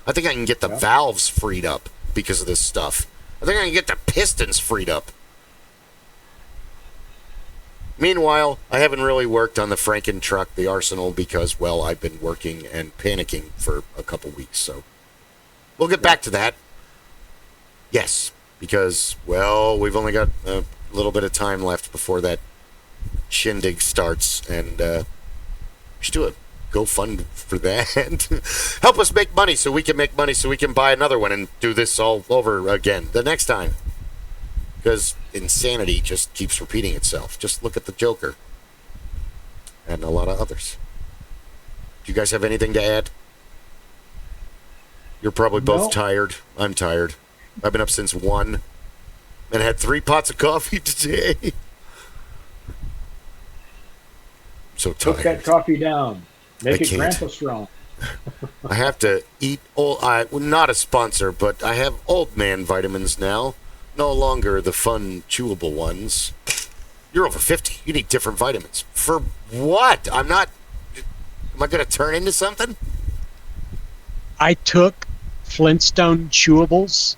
I think I can get the valves freed up because of this stuff. I think I can get the pistons freed up. Meanwhile, I haven't really worked on the Franken truck, the Arsenal, because, well, I've been working and panicking for a couple weeks, so we'll get back to that. Yes, because, well, we've only got a little bit of time left before that shindig starts, and we should do a GoFund for that. Help us make money so we can make money so we can buy another one and do this all over again the next time. Because insanity just keeps repeating itself. Just look at the Joker. And a lot of others. Do you guys have anything to add? You're probably both tired. I'm tired. I've been up since 1 and had 3 pots of coffee today. I'm so tired. Put that coffee down. Make it grandpa strong. I have to eat not a sponsor, but I have old man vitamins now. No longer the fun, chewable ones. You're over 50. You need different vitamins. For what? Am I going to turn into something? I took Flintstone chewables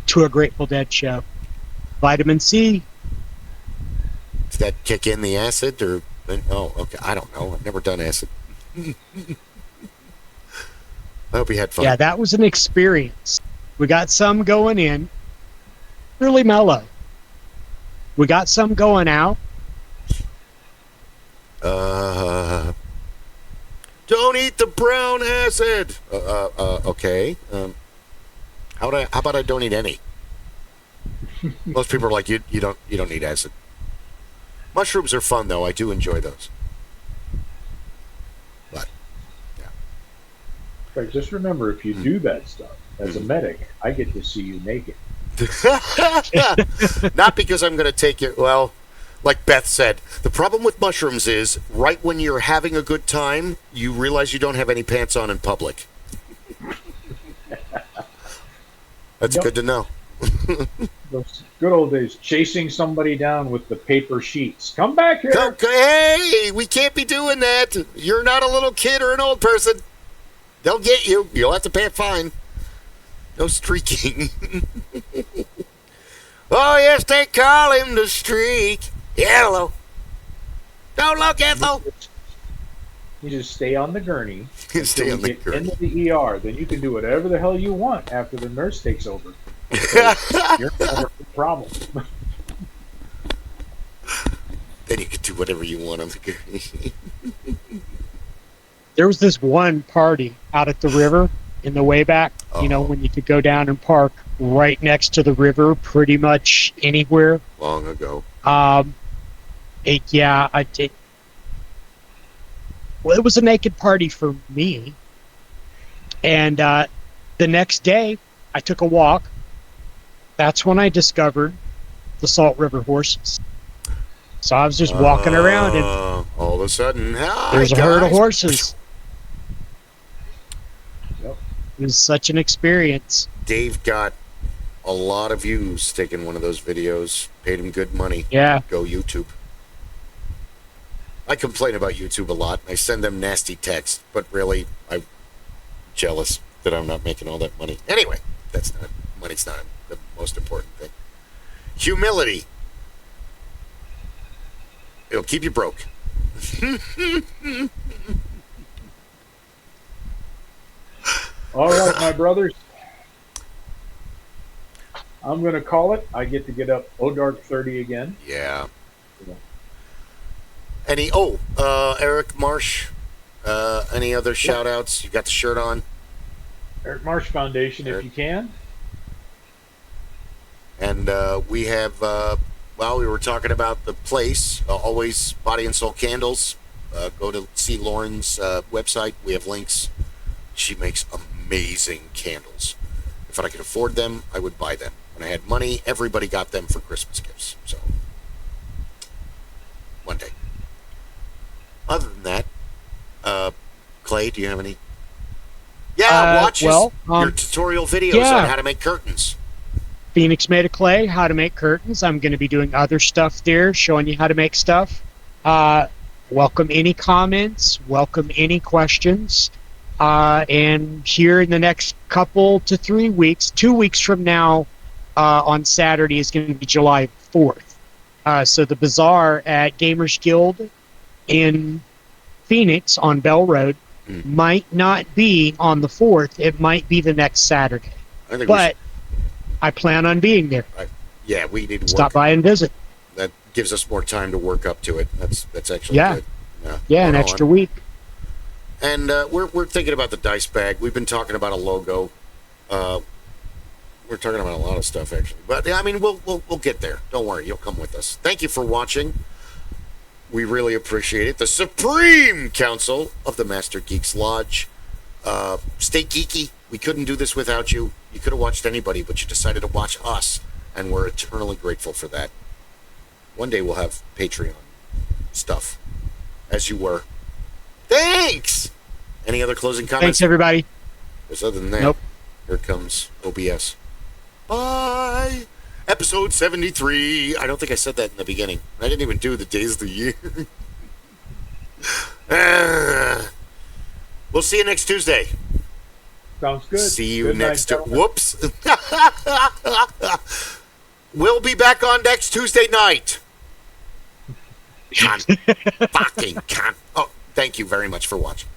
to a Grateful Dead show. Vitamin C. Does that kick in the acid? Oh, okay. I don't know. I've never done acid. I hope you had fun. Yeah, that was an experience. We got some going in. Really mellow. We got some going out. Don't eat the brown acid. Okay. How about I don't eat any? Most people are like, you don't need acid. Mushrooms are fun though. I do enjoy those. But yeah. But just remember, if you do that stuff as a medic, I get to see you naked. Not because I'm going to take it. Well, like Beth said, the problem with mushrooms is right when you're having a good time, you realize you don't have any pants on in public. That's good to know. Those good old days, chasing somebody down with the paper sheets. Come back here. Hey, we can't be doing that. You're not a little kid or an old person. They'll get you. You'll have to pay a fine. No streaking. Oh, yes, they call him the streak. Yellow. Don't look, Ethel. You just stay on the gurney. Stay on the gurney. Into the ER. Then you can do whatever the hell you want after the nurse takes over. You're never the problem. Then you can do whatever you want on the gurney. There was this one party out at the river in the way back, when you could go down and park right next to the river pretty much anywhere. Long ago. It was a naked party for me. And the next day, I took a walk. That's when I discovered the Salt River horses. So I was just walking around, and all of a sudden, there's a herd of horses. Yep. It was such an experience. Dave got a lot of views taking one of those videos. Paid him good money. Yeah. Go YouTube. I complain about YouTube a lot. I send them nasty texts, but really, I'm jealous that I'm not making all that money. Anyway, money's not the most important thing. Humility. It'll keep you broke. All right, my brothers. I'm going to call it. I get to get up dark 30 again. Yeah. Eric Marsh. Any other shout outs? You got the shirt on? Eric Marsh Foundation, if you can. And we have, we were talking about the place, always Body and Soul Candles. Go to see Lauren's website. We have links. She makes amazing candles. If I could afford them, I would buy them. When I had money, everybody got them for Christmas gifts. So, one day. Other than that, clay? Do you have any? Yeah, watch your tutorial videos on how to make curtains. Phoenix Made of Clay, how to make curtains. I'm going to be doing other stuff there, showing you how to make stuff. Welcome any comments. Welcome any questions. And here in the next couple to 3 weeks, 2 weeks from now, on Saturday is going to be July 4th. So the bazaar at Gamers Guild in Phoenix on Bell Road might not be on the 4th. It might be the next Saturday. But I plan on being there. Yeah, we need to stop by and visit. That gives us more time to work up to it. That's actually good. Yeah, an extra week. And we're thinking about the dice bag. We've been talking about a logo. We're talking about a lot of stuff actually, but I mean we'll get there. Don't worry, you'll come with us. Thank you for watching. We really appreciate it. The Supreme Council of the Master Geeks Lodge. Stay geeky. We couldn't do this without you. You could have watched anybody, but you decided to watch us, and we're eternally grateful for that. One day we'll have Patreon stuff, as you were. Thanks! Any other closing comments? Thanks, everybody. Because other than that, nope. Here comes OBS. Bye! Episode 73. I don't think I said that in the beginning. I didn't even do the days of the year. We'll see you next Tuesday. Sounds good. See you next Tuesday. Whoops. We'll be back on next Tuesday night. Fucking cunt. Oh, thank you very much for watching.